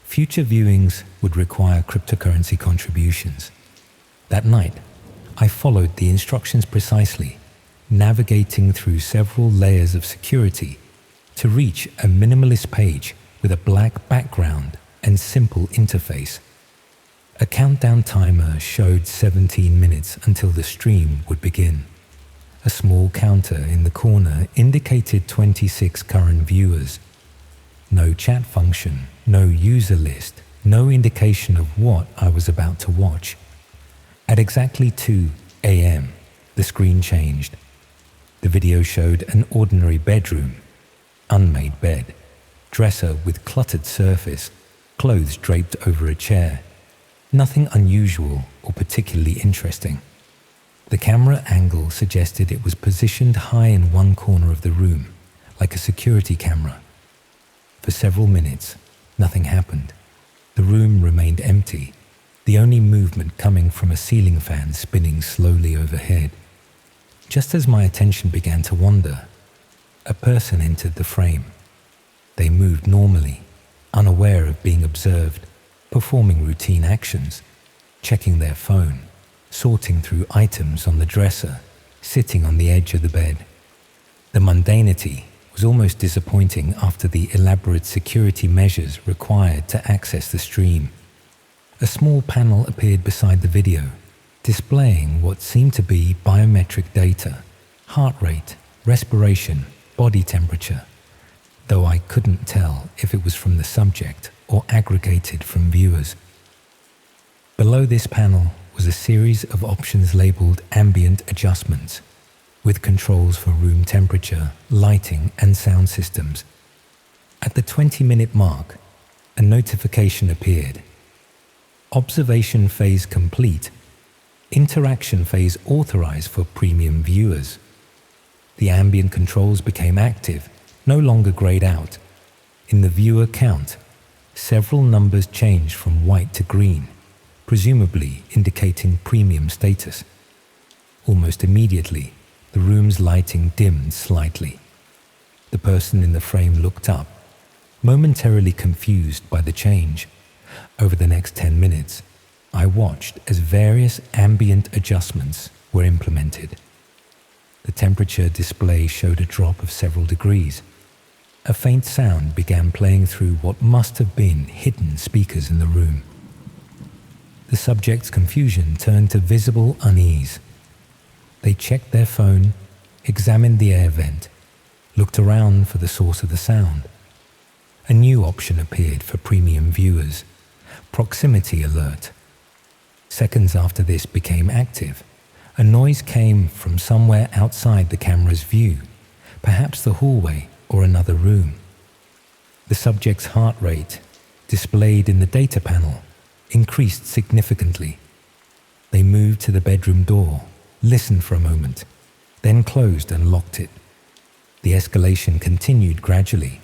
future viewings would require cryptocurrency contributions. That night, I followed the instructions precisely, navigating through several layers of security to reach a minimalist page with a black background and simple interface. A countdown timer showed 17 minutes until the stream would begin. A small counter in the corner indicated 26 current viewers. No chat function, no user list, no indication of what I was about to watch. At exactly 2 a.m., the screen changed. The video showed an ordinary bedroom, unmade bed, dresser with cluttered surface, clothes draped over a chair. Nothing unusual or particularly interesting. The camera angle suggested it was positioned high in one corner of the room, like a security camera. For several minutes, nothing happened. The room remained empty, the only movement coming from a ceiling fan spinning slowly overhead. Just as my attention began to wander, a person entered the frame. They moved normally, unaware of being observed, performing routine actions, checking their phone, sorting through items on the dresser, sitting on the edge of the bed. The mundanity was almost disappointing after the elaborate security measures required to access the stream. A small panel appeared beside the video, displaying what seemed to be biometric data, heart rate, respiration, body temperature, though I couldn't tell if it was from the subject or aggregated from viewers. Below this panel was a series of options labeled ambient adjustments, with controls for room temperature, lighting, and sound systems. At the 20-minute mark, a notification appeared. Observation phase complete. Interaction phase authorized for premium viewers. The ambient controls became active, no longer grayed out. In the viewer count, several numbers changed from white to green, presumably indicating premium status. Almost immediately, the room's lighting dimmed slightly. The person in the frame looked up, momentarily confused by the change. Over the next 10 minutes, I watched as various ambient adjustments were implemented. The temperature display showed a drop of several degrees. A faint sound began playing through what must have been hidden speakers in the room. The subject's confusion turned to visible unease. They checked their phone, examined the air vent, looked around for the source of the sound. A new option appeared for premium viewers, proximity alert. Seconds after this became active, a noise came from somewhere outside the camera's view, perhaps the hallway or another room. The subject's heart rate, displayed in the data panel, increased significantly. They moved to the bedroom door, listened for a moment, then closed and locked it. The escalation continued gradually.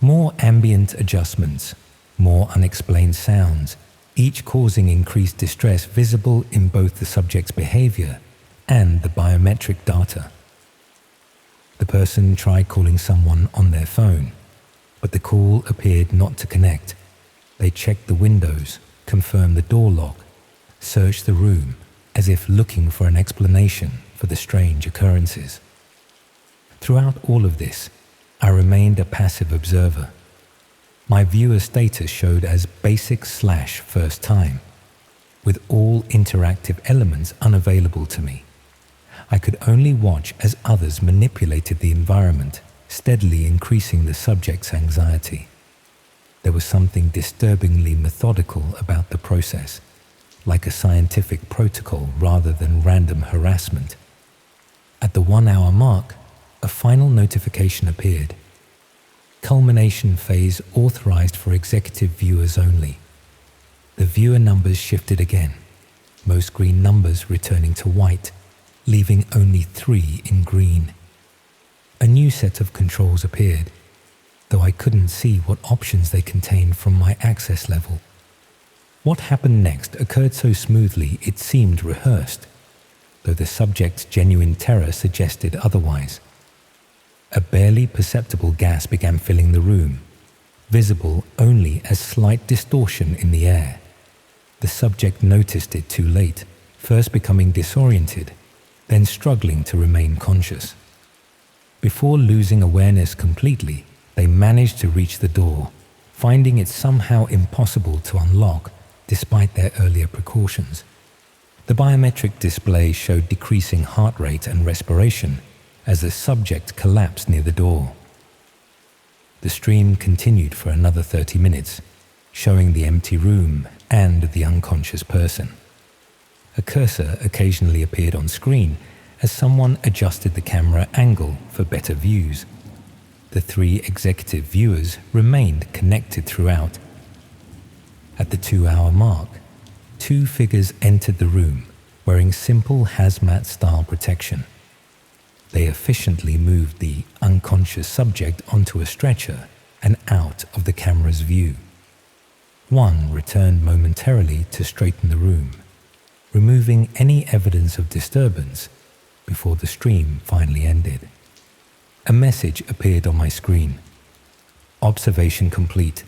More ambient adjustments, more unexplained sounds, each causing increased distress visible in both the subject's behavior and the biometric data. The person tried calling someone on their phone, but the call appeared not to connect. They checked the windows, confirmed the door lock, searched the room as if looking for an explanation for the strange occurrences. Throughout all of this, I remained a passive observer. My viewer status showed as basic/first time, with all interactive elements unavailable to me. I could only watch as others manipulated the environment, steadily increasing the subject's anxiety. There was something disturbingly methodical about the process, like a scientific protocol rather than random harassment. At the 1-hour mark, a final notification appeared. Culmination phase authorized for executive viewers only. The viewer numbers shifted again, most green numbers returning to white, leaving only 3 in green. A new set of controls appeared, though I couldn't see what options they contained from my access level. What happened next occurred so smoothly it seemed rehearsed, though the subject's genuine terror suggested otherwise. A barely perceptible gas began filling the room, visible only as slight distortion in the air. The subject noticed it too late, first becoming disoriented, then struggling to remain conscious. Before losing awareness completely, they managed to reach the door, finding it somehow impossible to unlock despite their earlier precautions. The biometric display showed decreasing heart rate and respiration as the subject collapsed near the door. The stream continued for another 30 minutes, showing the empty room and the unconscious person. A cursor occasionally appeared on screen as someone adjusted the camera angle for better views. The 3 executive viewers remained connected throughout. At the 2-hour mark, 2 figures entered the room wearing simple hazmat-style protection. They efficiently moved the unconscious subject onto a stretcher and out of the camera's view. One returned momentarily to straighten the room, removing any evidence of disturbance before the stream finally ended. A message appeared on my screen. Observation complete.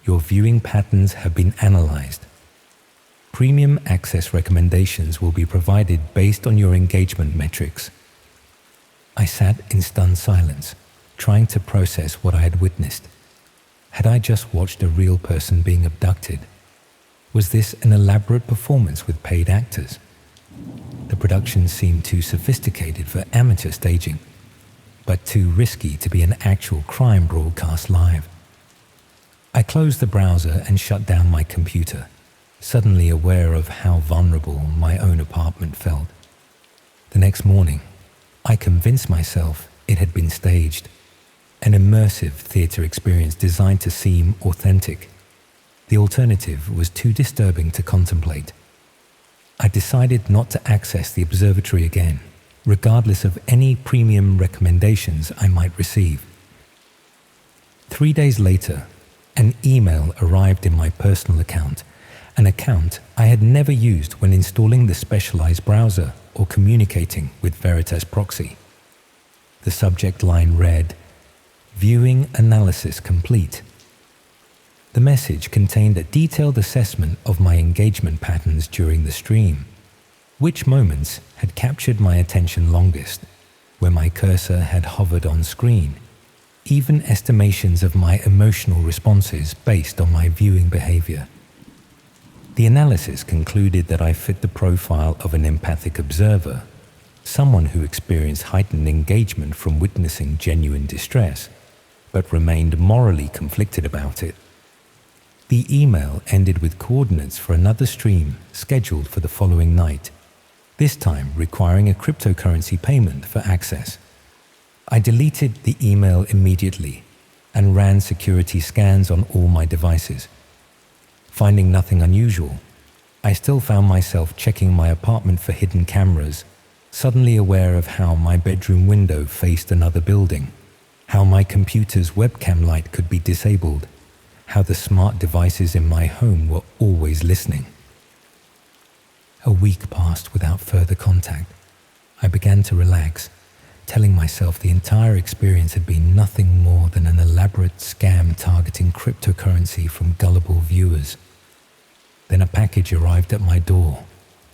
Your viewing patterns have been analyzed. Premium access recommendations will be provided based on your engagement metrics. I sat in stunned silence, trying to process what I had witnessed. Had I just watched a real person being abducted? Was this an elaborate performance with paid actors? The production seemed too sophisticated for amateur staging, but too risky to be an actual crime broadcast live. I closed the browser and shut down my computer, suddenly aware of how vulnerable my own apartment felt. The next morning, I convinced myself it had been staged, an immersive theatre experience designed to seem authentic. The alternative was too disturbing to contemplate. I decided not to access the observatory again, regardless of any premium recommendations I might receive. 3 days later, an email arrived in my personal account, an account I had never used when installing the specialized browser or communicating with Veritas Proxy. The subject line read, "Viewing analysis complete." The message contained a detailed assessment of my engagement patterns during the stream, which moments had captured my attention longest, where my cursor had hovered on screen, even estimations of my emotional responses based on my viewing behavior. The analysis concluded that I fit the profile of an empathic observer, someone who experienced heightened engagement from witnessing genuine distress, but remained morally conflicted about it. The email ended with coordinates for another stream scheduled for the following night, this time requiring a cryptocurrency payment for access. I deleted the email immediately and ran security scans on all my devices. Finding nothing unusual, I still found myself checking my apartment for hidden cameras, suddenly aware of how my bedroom window faced another building, how my computer's webcam light could be disabled, how the smart devices in my home were always listening. A week passed without further contact. I began to relax, telling myself the entire experience had been nothing more than an elaborate scam targeting cryptocurrency from gullible viewers. Then a package arrived at my door.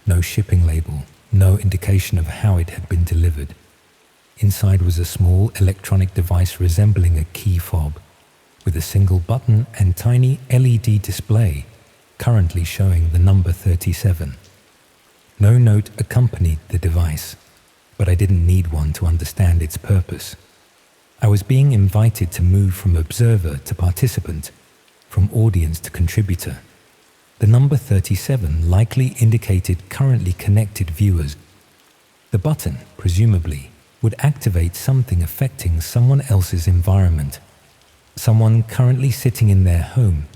No shipping label, no indication of how it had been delivered. Inside was a small electronic device resembling a key fob, with a single button and tiny LED display, currently showing the number 37. No note accompanied the device, but I didn't need one to understand its purpose. I was being invited to move from observer to participant, from audience to contributor. The number 37 likely indicated currently connected viewers. The button, presumably, would activate something affecting someone else's environment. Someone currently sitting in their home,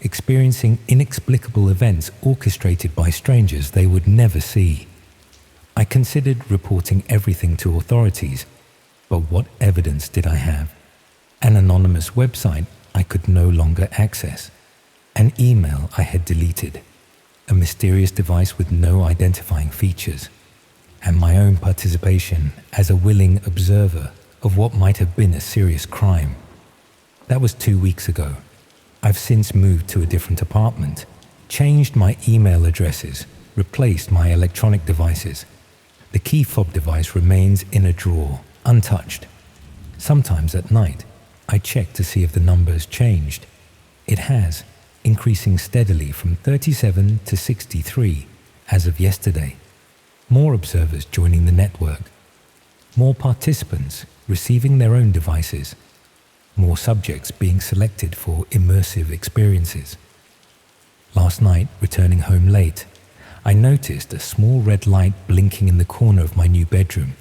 experiencing inexplicable events orchestrated by strangers they would never see. I considered reporting everything to authorities, but what evidence did I have? An anonymous website I could no longer access. An email I had deleted, a mysterious device with no identifying features, and my own participation as a willing observer of what might have been a serious crime. That was 2 weeks ago. I've since moved to a different apartment, changed my email addresses, replaced my electronic devices. The key fob device remains in a drawer, untouched. Sometimes at night, I check to see if the number has changed. It has. increasing steadily from 37 to 63 as of yesterday. More observers joining the network. More participants receiving their own devices. More subjects being selected for immersive experiences. Last night, returning home late, I noticed a small red light blinking in the corner of my new bedroom,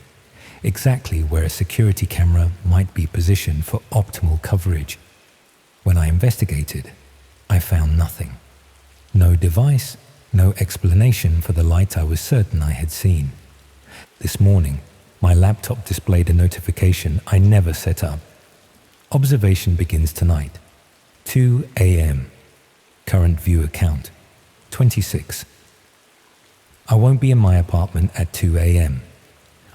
exactly where a security camera might be positioned for optimal coverage. When I investigated, I found nothing. No device, no explanation for the light I was certain I had seen. This morning, my laptop displayed a notification I never set up. Observation begins tonight, 2 a.m. Current viewer count, 26. I won't be in my apartment at 2 a.m.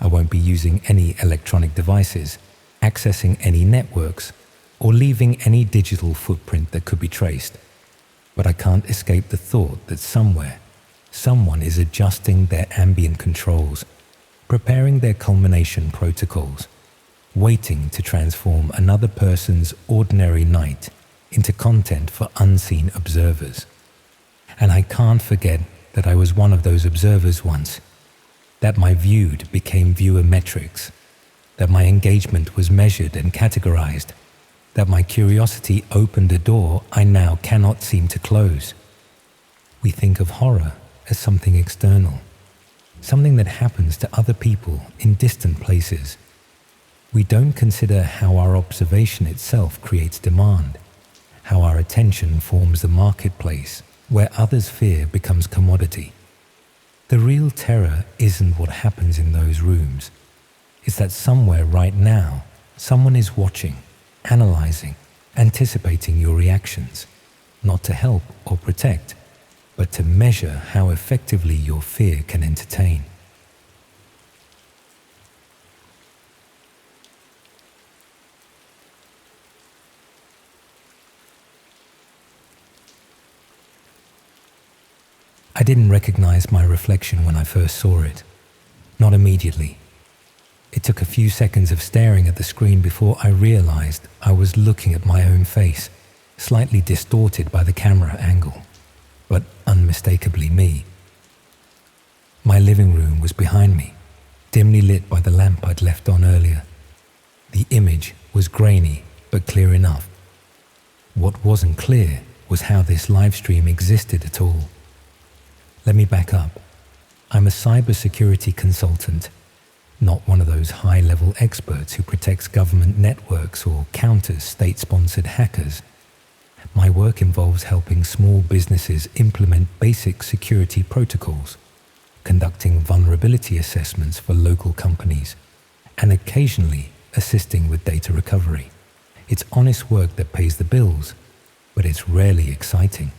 I won't be using any electronic devices, accessing any networks, or leaving any digital footprint that could be traced. But I can't escape the thought that somewhere, someone is adjusting their ambient controls, preparing their culmination protocols, waiting to transform another person's ordinary night into content for unseen observers. And I can't forget that I was one of those observers once, that my viewed became viewer metrics, that my engagement was measured and categorized, that my curiosity opened a door I now cannot seem to close. We think of horror as something external, something that happens to other people in distant places. We don't consider how our observation itself creates demand, how our attention forms the marketplace where others' fear becomes commodity. The real terror isn't what happens in those rooms. It's that somewhere right now, someone is watching, analyzing, anticipating your reactions, not to help or protect, but to measure how effectively your fear can entertain. I didn't recognize my reflection when I first saw it. Not immediately. It took a few seconds of staring at the screen before I realized I was looking at my own face, slightly distorted by the camera angle, but unmistakably me. My living room was behind me, dimly lit by the lamp I'd left on earlier. The image was grainy, but clear enough. What wasn't clear was how this live stream existed at all. Let me back up. I'm a cybersecurity consultant, not one of those high-level experts who protects government networks or counters state-sponsored hackers. My work involves helping small businesses implement basic security protocols, conducting vulnerability assessments for local companies, and occasionally assisting with data recovery. It's honest work that pays the bills, but it's rarely exciting.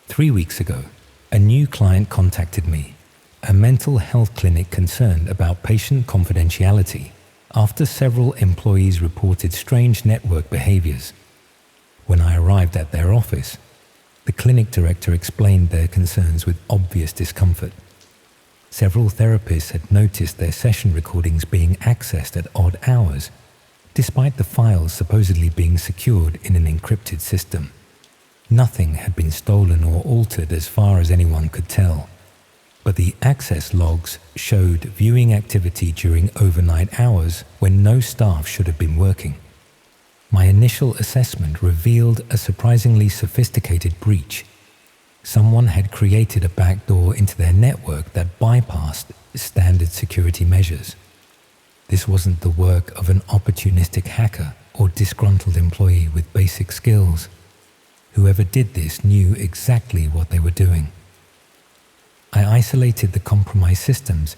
3 weeks ago, a new client contacted me, a mental health clinic concerned about patient confidentiality after several employees reported strange network behaviors. When I arrived at their office, the clinic director explained their concerns with obvious discomfort. Several therapists had noticed their session recordings being accessed at odd hours, despite the files supposedly being secured in an encrypted system. Nothing had been stolen or altered as far as anyone could tell, but the access logs showed viewing activity during overnight hours when no staff should have been working. My initial assessment revealed a surprisingly sophisticated breach. Someone had created a backdoor into their network that bypassed standard security measures. This wasn't the work of an opportunistic hacker or disgruntled employee with basic skills. Whoever did this knew exactly what they were doing. I isolated the compromised systems,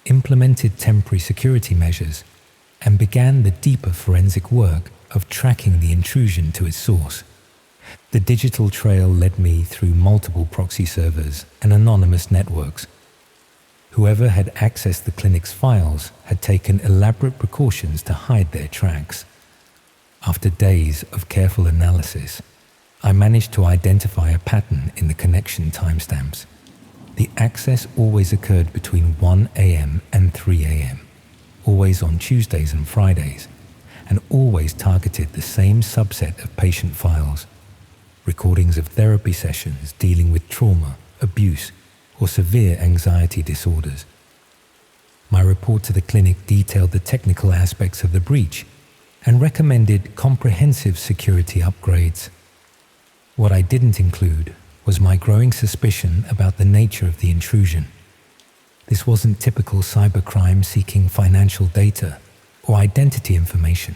implemented temporary security measures, and began the deeper forensic work of tracking the intrusion to its source. The digital trail led me through multiple proxy servers and anonymous networks. Whoever had accessed the clinic's files had taken elaborate precautions to hide their tracks. After days of careful analysis, I managed to identify a pattern in the connection timestamps. The access always occurred between 1 a.m. and 3 a.m., always on Tuesdays and Fridays, and always targeted the same subset of patient files. recordings of therapy sessions dealing with trauma, abuse, or severe anxiety disorders. My report to the clinic detailed the technical aspects of the breach and recommended comprehensive security upgrades. What I didn't include was my growing suspicion about the nature of the intrusion. This wasn't typical cybercrime seeking financial data or identity information.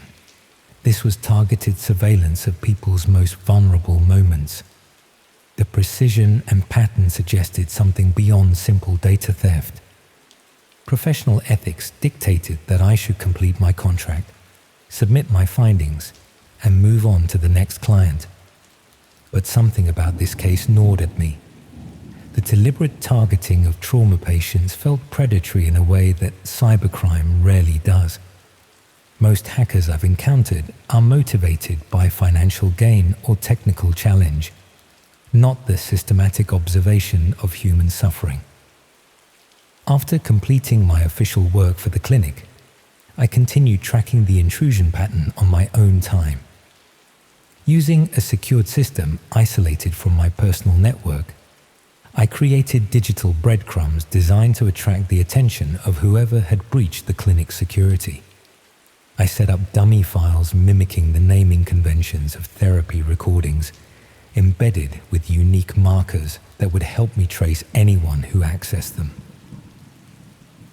This was targeted surveillance of people's most vulnerable moments. The precision and pattern suggested something beyond simple data theft. Professional ethics dictated that I should complete my contract, submit my findings, and move on to the next client. But something about this case gnawed at me. The deliberate targeting of trauma patients felt predatory in a way that cybercrime rarely does. Most hackers I've encountered are motivated by financial gain or technical challenge, not the systematic observation of human suffering. After completing my official work for the clinic, I continued tracking the intrusion pattern on my own time. Using a secured system isolated from my personal network, I created digital breadcrumbs designed to attract the attention of whoever had breached the clinic's security. I set up dummy files mimicking the naming conventions of therapy recordings, embedded with unique markers that would help me trace anyone who accessed them.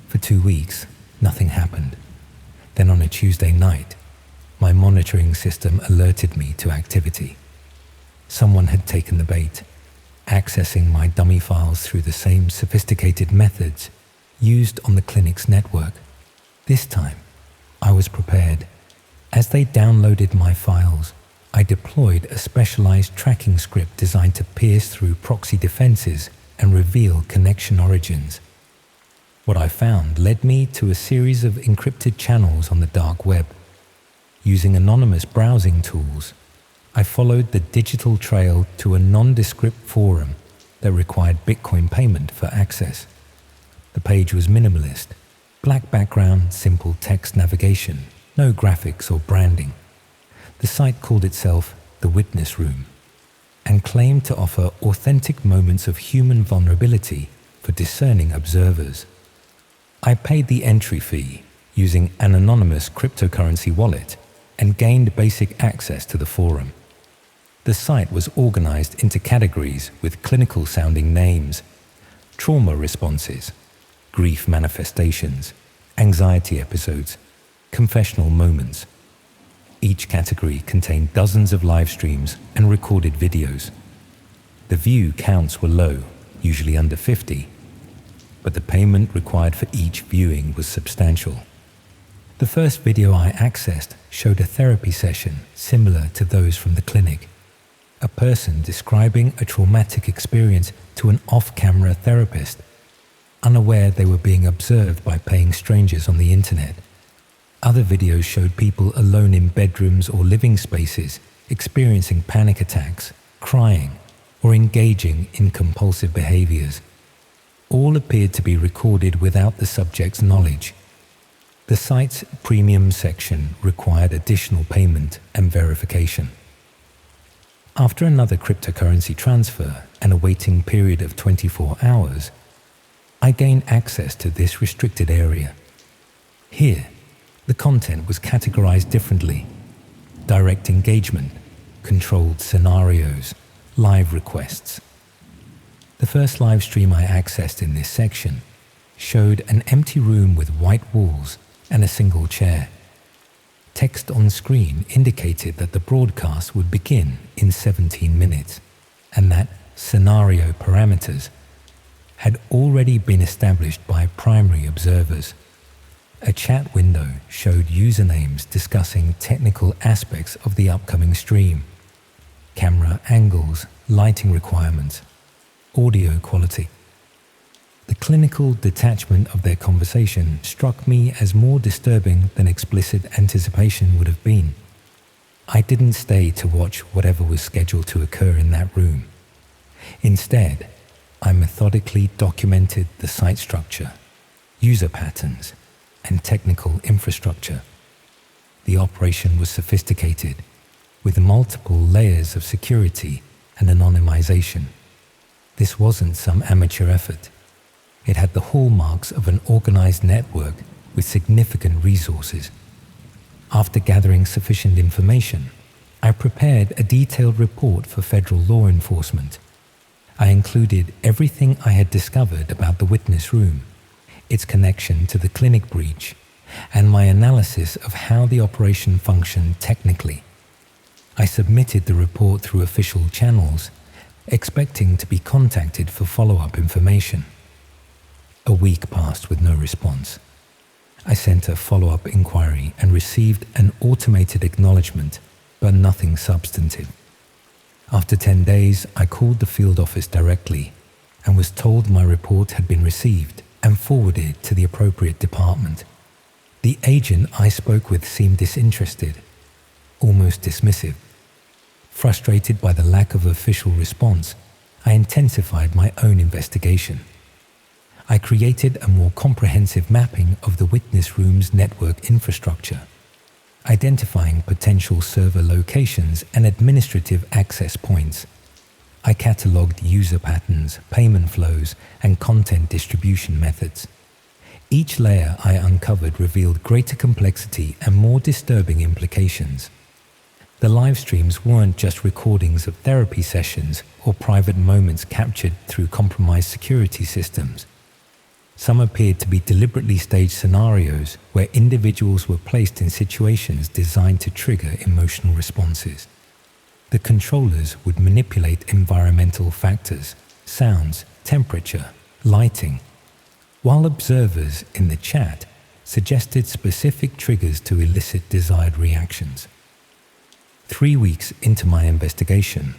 For 2 weeks, nothing happened. Then on a Tuesday night, my monitoring system alerted me to activity. Someone had taken the bait, accessing my dummy files through the same sophisticated methods used on the clinic's network. This time, I was prepared. As they downloaded my files, I deployed a specialized tracking script designed to pierce through proxy defenses and reveal connection origins. What I found led me to a series of encrypted channels on the dark web. Using anonymous browsing tools, I followed the digital trail to a nondescript forum that required Bitcoin payment for access. The page was minimalist, black background, simple text navigation, no graphics or branding. The site called itself The Witness Room and claimed to offer authentic moments of human vulnerability for discerning observers. I paid the entry fee using an anonymous cryptocurrency wallet and gained basic access to the forum. The site was organized into categories with clinical-sounding names: trauma responses, grief manifestations, anxiety episodes, confessional moments. Each category contained dozens of live streams and recorded videos. The view counts were low, usually under 50, but the payment required for each viewing was substantial. The first video I accessed showed a therapy session similar to those from the clinic. A person describing a traumatic experience to an off-camera therapist, unaware they were being observed by paying strangers on the internet. Other videos showed people alone in bedrooms or living spaces, experiencing panic attacks, crying, or engaging in compulsive behaviors. All appeared to be recorded without the subject's knowledge. The site's premium section required additional payment and verification. After another cryptocurrency transfer and a waiting period of 24 hours, I gained access to this restricted area. Here, the content was categorized differently: direct engagement, controlled scenarios, live requests. The first live stream I accessed in this section showed an empty room with white walls and a single chair. Text on screen indicated that the broadcast would begin in 17 minutes and that scenario parameters had already been established by primary observers. A chat window showed usernames discussing technical aspects of the upcoming stream: camera angles, lighting requirements, audio quality. The clinical detachment of their conversation struck me as more disturbing than explicit anticipation would have been. I didn't stay to watch whatever was scheduled to occur in that room. Instead, I methodically documented the site structure, user patterns, and technical infrastructure. The operation was sophisticated, with multiple layers of security and anonymization. This wasn't some amateur effort. It had the hallmarks of an organized network with significant resources. After gathering sufficient information, I prepared a detailed report for federal law enforcement. I included everything I had discovered about the witness room, its connection to the clinic breach, and my analysis of how the operation functioned technically. I submitted the report through official channels, expecting to be contacted for follow-up information. A week passed with no response. I sent a follow-up inquiry and received an automated acknowledgement, but nothing substantive. After 10 days, I called the field office directly and was told my report had been received and forwarded to the appropriate department. The agent I spoke with seemed disinterested, almost dismissive. Frustrated by the lack of official response, I intensified my own investigation. I created a more comprehensive mapping of the witness room's network infrastructure, identifying potential server locations and administrative access points. I catalogued user patterns, payment flows, and content distribution methods. Each layer I uncovered revealed greater complexity and more disturbing implications. The live streams weren't just recordings of therapy sessions or private moments captured through compromised security systems. Some appeared to be deliberately staged scenarios where individuals were placed in situations designed to trigger emotional responses. The controllers would manipulate environmental factors, sounds, temperature, lighting, while observers in the chat suggested specific triggers to elicit desired reactions. 3 weeks into my investigation,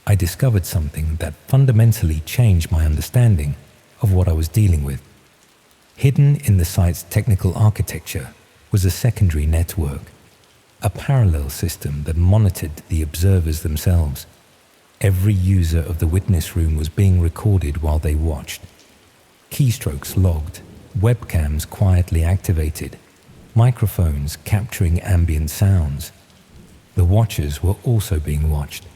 I discovered something that fundamentally changed my understanding of what I was dealing with. Hidden in the site's technical architecture was a secondary network, a parallel system that monitored the observers themselves. Every user of the witness room was being recorded while they watched. Keystrokes logged, webcams quietly activated, microphones capturing ambient sounds. The watchers were also being watched.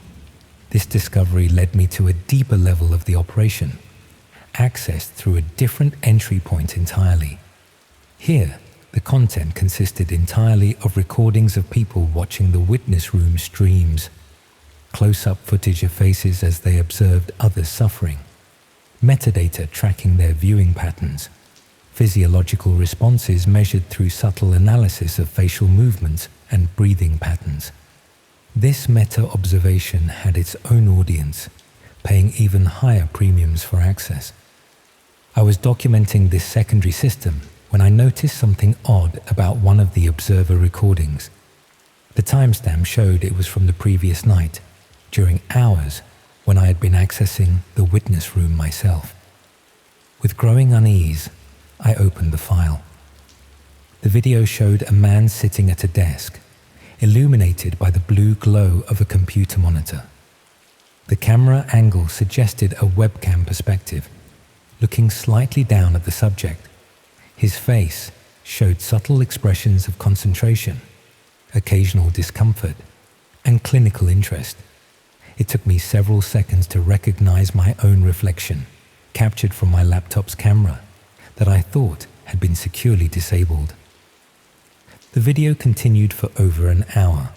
This discovery led me to a deeper level of the operation, accessed through a different entry point entirely. Here, the content consisted entirely of recordings of people watching the witness room streams, close-up footage of faces as they observed others suffering, metadata tracking their viewing patterns, physiological responses measured through subtle analysis of facial movements and breathing patterns. This meta-observation had its own audience, paying even higher premiums for access. I was documenting this secondary system when I noticed something odd about one of the observer recordings. The timestamp showed it was from the previous night, during hours when I had been accessing the witness room myself. With growing unease, I opened the file. The video showed a man sitting at a desk, illuminated by the blue glow of a computer monitor. The camera angle suggested a webcam perspective, looking slightly down at the subject. His face showed subtle expressions of concentration, occasional discomfort, and clinical interest. It took me several seconds to recognize my own reflection, captured from my laptop's camera, that I thought had been securely disabled. The video continued for over an hour,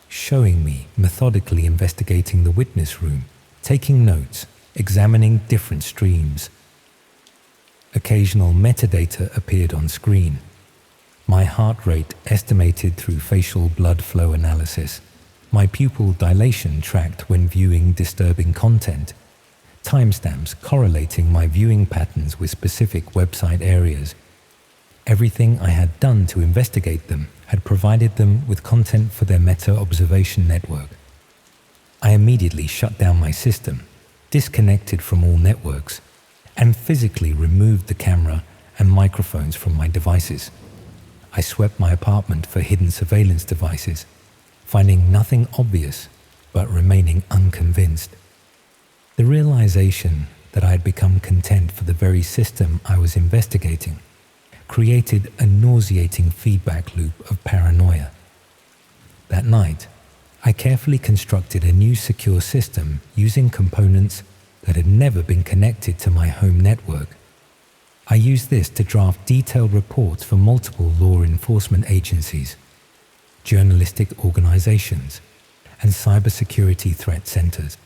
showing me methodically investigating the witness room, taking notes, examining different streams. Occasional metadata appeared on screen. My heart rate estimated through facial blood flow analysis, my pupil dilation tracked when viewing disturbing content, timestamps correlating my viewing patterns with specific website areas. Everything I had done to investigate them had provided them with content for their meta-observation network. I immediately shut down my system, disconnected from all networks, and physically removed the camera and microphones from my devices. I swept my apartment for hidden surveillance devices, finding nothing obvious but remaining unconvinced. The realization that I had become content for the very system I was investigating created a nauseating feedback loop of paranoia. That night, I carefully constructed a new secure system using components that had never been connected to my home network. I used this to draft detailed reports for multiple law enforcement agencies, journalistic organizations, and cybersecurity threat centers.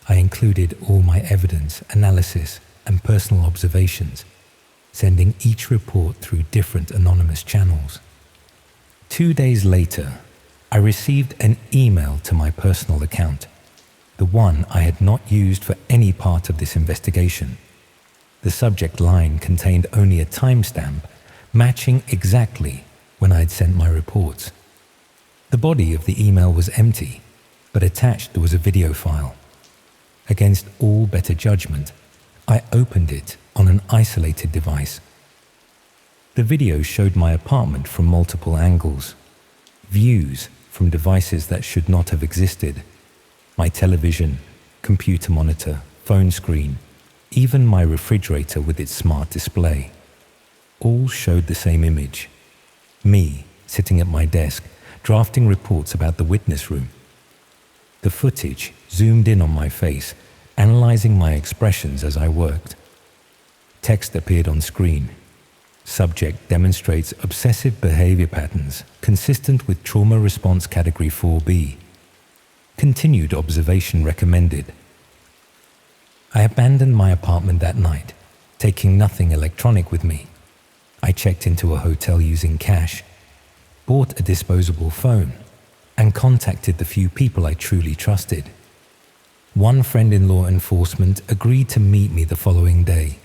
I included all my evidence, analysis, and personal observations, sending each report through different anonymous channels. 2 days later, I received an email to my personal account, the one I had not used for any part of this investigation. The subject line contained only a timestamp matching exactly when I had sent my reports. The body of the email was empty, but attached was a video file. Against all better judgment, I opened it on an isolated device. The video showed my apartment from multiple angles, views from devices that should not have existed, my television, computer monitor, phone screen, even my refrigerator with its smart display. All showed the same image. Me, sitting at my desk, drafting reports about the witness room. The footage zoomed in on my face, analyzing my expressions as I worked. Text appeared on screen. Subject demonstrates obsessive behavior patterns consistent with trauma response category 4B. Continued observation recommended. I abandoned my apartment that night, taking nothing electronic with me. I checked into a hotel using cash, bought a disposable phone, and contacted the few people I truly trusted. One friend in law enforcement agreed to meet me the following day.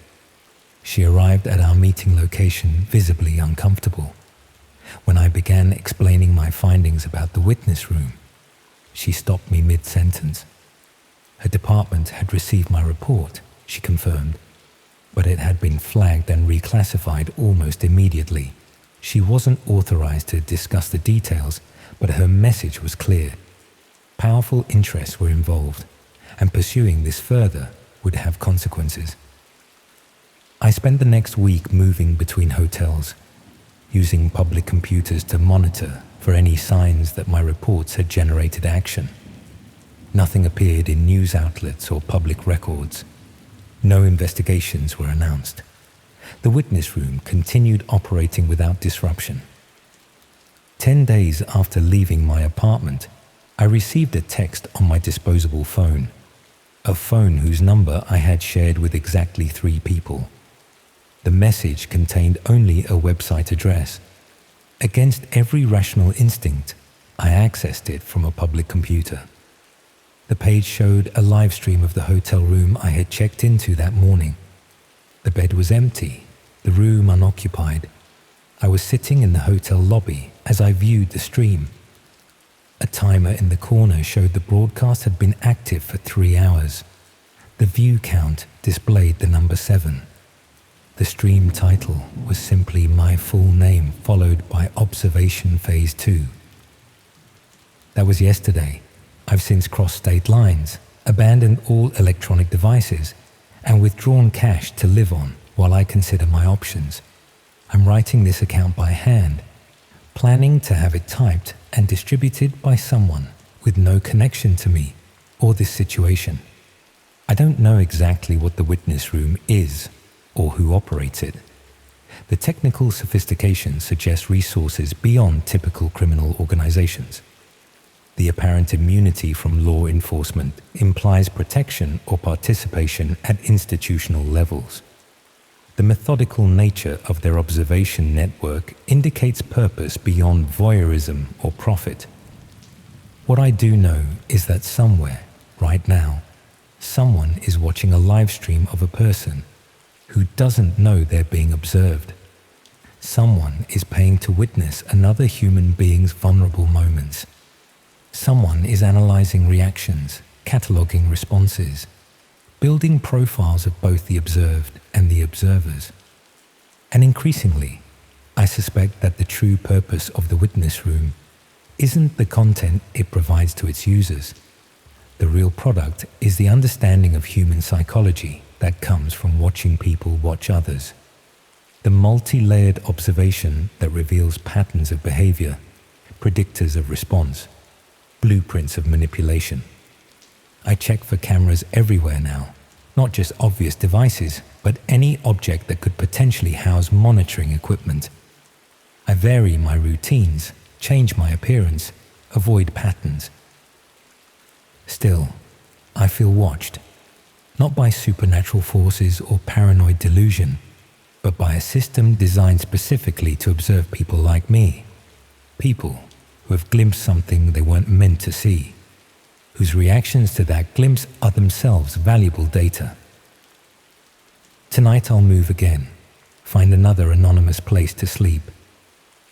She arrived at our meeting location visibly uncomfortable. When I began explaining my findings about the witness room, she stopped me mid-sentence. Her department had received my report, she confirmed, but it had been flagged and reclassified almost immediately. She wasn't authorized to discuss the details, but her message was clear. Powerful interests were involved, and pursuing this further would have consequences. I spent the next week moving between hotels, using public computers to monitor for any signs that my reports had generated action. Nothing appeared in news outlets or public records. No investigations were announced. The witness room continued operating without disruption. 10 days after leaving my apartment, I received a text on my disposable phone, a phone whose number I had shared with exactly 3 people. The message contained only a website address. Against every rational instinct, I accessed it from a public computer. The page showed a live stream of the hotel room I had checked into that morning. The bed was empty, the room unoccupied. I was sitting in the hotel lobby as I viewed the stream. A timer in the corner showed the broadcast had been active for 3 hours. The view count displayed the number 7. The stream title was simply my full name followed by Observation Phase 2. That was yesterday. I've since crossed state lines, abandoned all electronic devices, and withdrawn cash to live on while I consider my options. I'm writing this account by hand, planning to have it typed and distributed by someone with no connection to me or this situation. I don't know exactly what the witness room is or who operates it. The technical sophistication suggests resources beyond typical criminal organizations. The apparent immunity from law enforcement implies protection or participation at institutional levels. The methodical nature of their observation network indicates purpose beyond voyeurism or profit. What I do know is that somewhere, right now, someone is watching a live stream of a person who doesn't know they're being observed. Someone is paying to witness another human being's vulnerable moments. Someone is analyzing reactions, cataloging responses, building profiles of both the observed and the observers. And increasingly, I suspect that the true purpose of the witness room isn't the content it provides to its users. The real product is the understanding of human psychology that comes from watching people watch others. The multi-layered observation that reveals patterns of behavior, predictors of response, blueprints of manipulation. I check for cameras everywhere now, not just obvious devices, but any object that could potentially house monitoring equipment. I vary my routines, change my appearance, avoid patterns. Still, I feel watched, not by supernatural forces or paranoid delusion, but by a system designed specifically to observe people like me, people who have glimpsed something they weren't meant to see, whose reactions to that glimpse are themselves valuable data. Tonight I'll move again, find another anonymous place to sleep.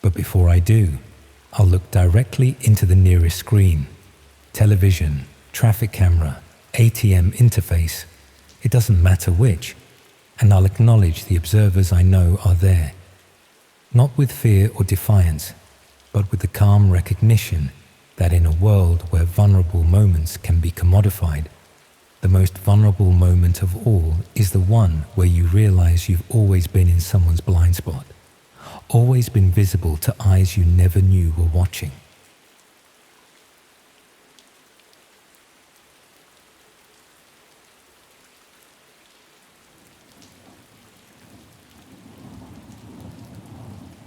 But before I do, I'll look directly into the nearest screen, television, traffic camera, ATM interface, it doesn't matter which, and I'll acknowledge the observers I know are there. Not with fear or defiance, but with the calm recognition that in a world where vulnerable moments can be commodified, the most vulnerable moment of all is the one where you realize you've always been in someone's blind spot, always been visible to eyes you never knew were watching.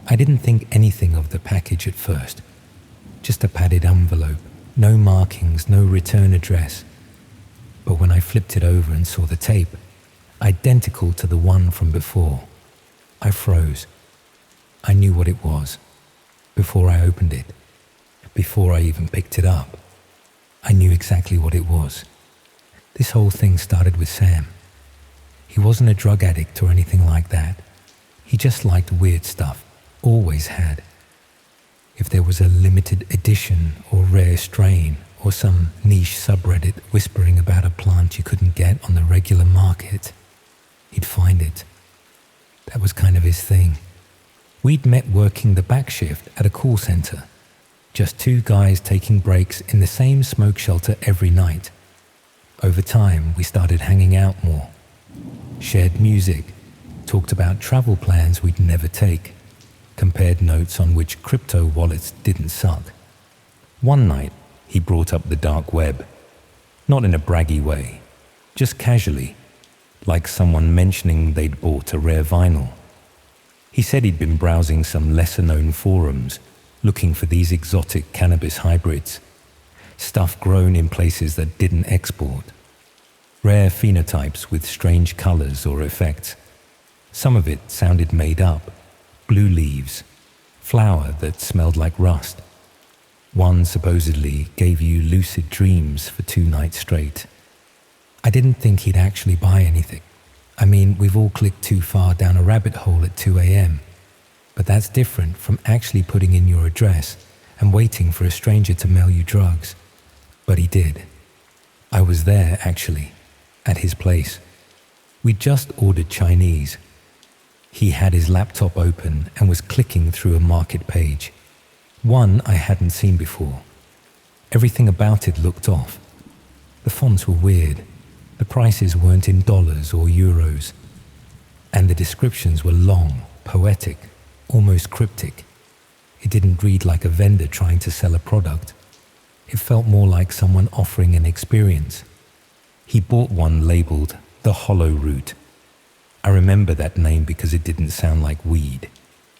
I didn't think anything of the package at first. Just a padded envelope, no markings, no return address. But when I flipped it over and saw the tape, identical to the one from before, I froze. I knew what it was. Before I opened it, before I even picked it up, I knew exactly what it was. This whole thing started with Sam. He wasn't a drug addict or anything like that. He just liked weird stuff. Always had. If there was a limited edition or rare strain or some niche subreddit whispering about a plant you couldn't get on the regular market, he'd find it. That was kind of his thing. We'd met working the back shift at a call center, just two guys taking breaks in the same smoke shelter every night. Over time, we started hanging out more, shared music, talked about travel plans we'd never take, compared notes on which crypto wallets didn't suck. One night, he brought up the dark web, not in a braggy way, just casually, like someone mentioning they'd bought a rare vinyl. He said he'd been browsing some lesser-known forums, looking for these exotic cannabis hybrids, stuff grown in places that didn't export, rare phenotypes with strange colors or effects. Some of it sounded made up. Blue leaves, flour that smelled like rust. One supposedly gave you lucid dreams for 2 nights straight. I didn't think he'd actually buy anything. I mean, we've all clicked too far down a rabbit hole at 2 a.m. But that's different from actually putting in your address and waiting for a stranger to mail you drugs. But he did. I was there, actually, at his place. We'd just ordered Chinese. He had his laptop open and was clicking through a market page. One I hadn't seen before. Everything about it looked off. The fonts were weird. The prices weren't in dollars or euros. And the descriptions were long, poetic, almost cryptic. It didn't read like a vendor trying to sell a product. It felt more like someone offering an experience. He bought one labeled The Hollow Root. I remember that name because it didn't sound like weed.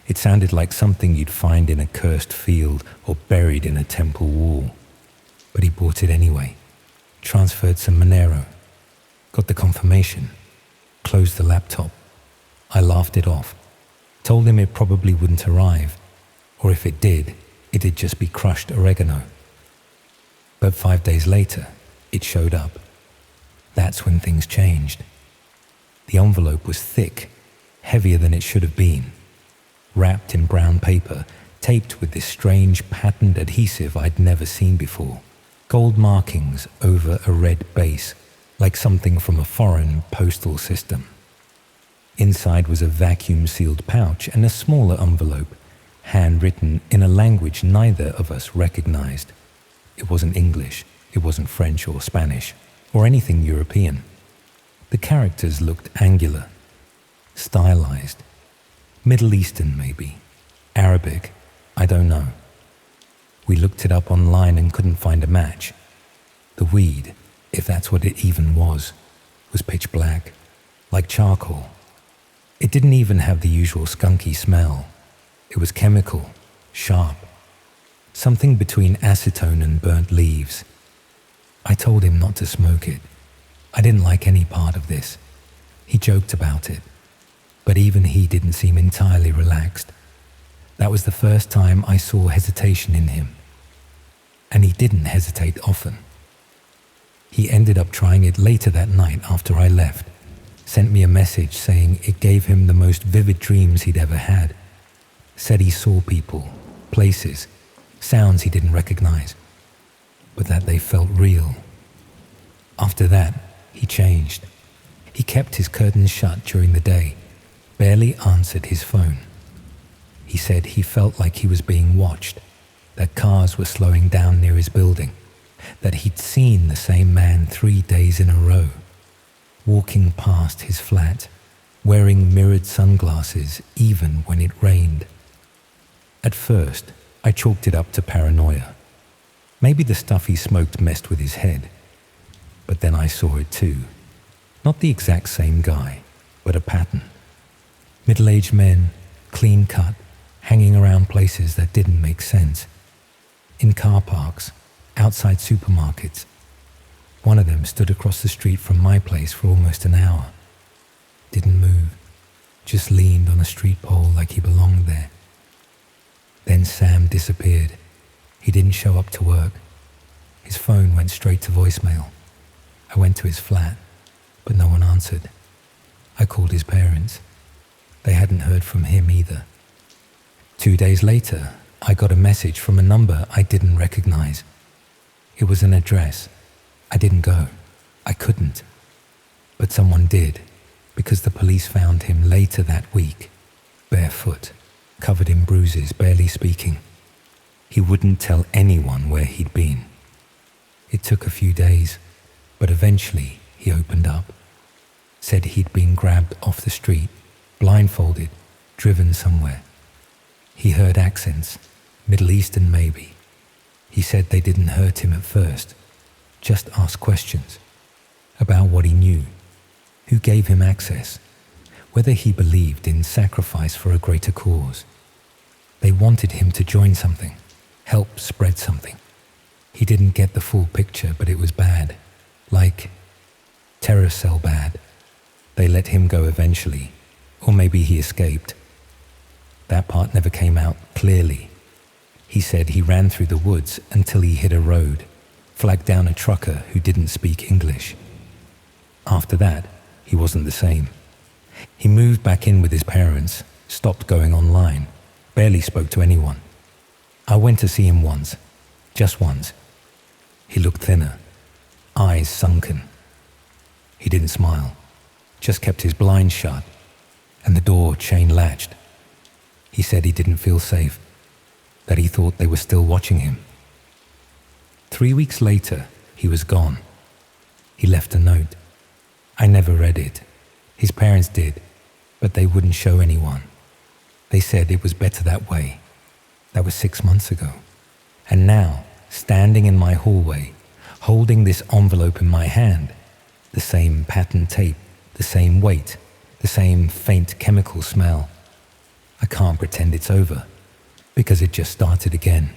It sounded like something you'd find in a cursed field or buried in a temple wall. But he bought it anyway, transferred some Monero, got the confirmation, closed the laptop. I laughed it off, told him it probably wouldn't arrive, or if it did, it'd just be crushed oregano. But 5 days later, it showed up. That's when things changed. The envelope was thick, heavier than it should have been, wrapped in brown paper, taped with this strange patterned adhesive I'd never seen before. Gold markings over a red base, like something from a foreign postal system. Inside was a vacuum-sealed pouch and a smaller envelope, handwritten in a language neither of us recognized. It wasn't English, it wasn't French or Spanish, or anything European. The characters looked angular, stylized, Middle Eastern maybe, Arabic, I don't know. We looked it up online and couldn't find a match. The weed, if that's what it even was pitch black, like charcoal. It didn't even have the usual skunky smell. It was chemical, sharp, something between acetone and burnt leaves. I told him not to smoke it. I didn't like any part of this. He joked about it, but even he didn't seem entirely relaxed. That was the first time I saw hesitation in him, and he didn't hesitate often. He ended up trying it later that night after I left, sent me a message saying it gave him the most vivid dreams he'd ever had. Said he saw people, places, sounds he didn't recognize, but that they felt real. After that, he changed. He kept his curtains shut during the day, barely answered his phone. He said he felt like he was being watched, that cars were slowing down near his building, that he'd seen the same man 3 days in a row, walking past his flat, wearing mirrored sunglasses even when it rained. At first, I chalked it up to paranoia. Maybe the stuff he smoked messed with his head. But then I saw it too. Not the exact same guy, but a pattern. Middle-aged men, clean-cut, hanging around places that didn't make sense. In car parks, outside supermarkets. One of them stood across the street from my place for almost an hour. Didn't move, just leaned on a street pole like he belonged there. Then Sam disappeared. He didn't show up to work. His phone went straight to voicemail. I went to his flat, but no one answered. I called his parents. They hadn't heard from him either. 2 days later, I got a message from a number I didn't recognize. It was an address. I didn't go. I couldn't. But someone did, because the police found him later that week, barefoot, covered in bruises, barely speaking. He wouldn't tell anyone where he'd been. It took a few days, but eventually he opened up. Said he'd been grabbed off the street, blindfolded, driven somewhere. He heard accents, Middle Eastern maybe. He said they didn't hurt him at first, just asked questions about what he knew, who gave him access, whether he believed in sacrifice for a greater cause. They wanted him to join something, help spread something. He didn't get the full picture, but it was bad, like terror cell bad. They let him go eventually, or maybe he escaped. That part never came out clearly. He said he ran through the woods until he hit a road, flagged down a trucker who didn't speak English. After that, he wasn't the same. He moved back in with his parents, stopped going online, barely spoke to anyone. I went to see him once, just once. He looked thinner, eyes sunken. He didn't smile, just kept his blinds shut, and the door chain latched. He said he didn't feel safe, that he thought they were still watching him. 3 weeks later, he was gone. He left a note. I never read it. His parents did, but they wouldn't show anyone. They said it was better that way. That was 6 months ago. And now, standing in my hallway, holding this envelope in my hand, the same pattern tape, the same weight, the same faint chemical smell. I can't pretend it's over, because it just started again.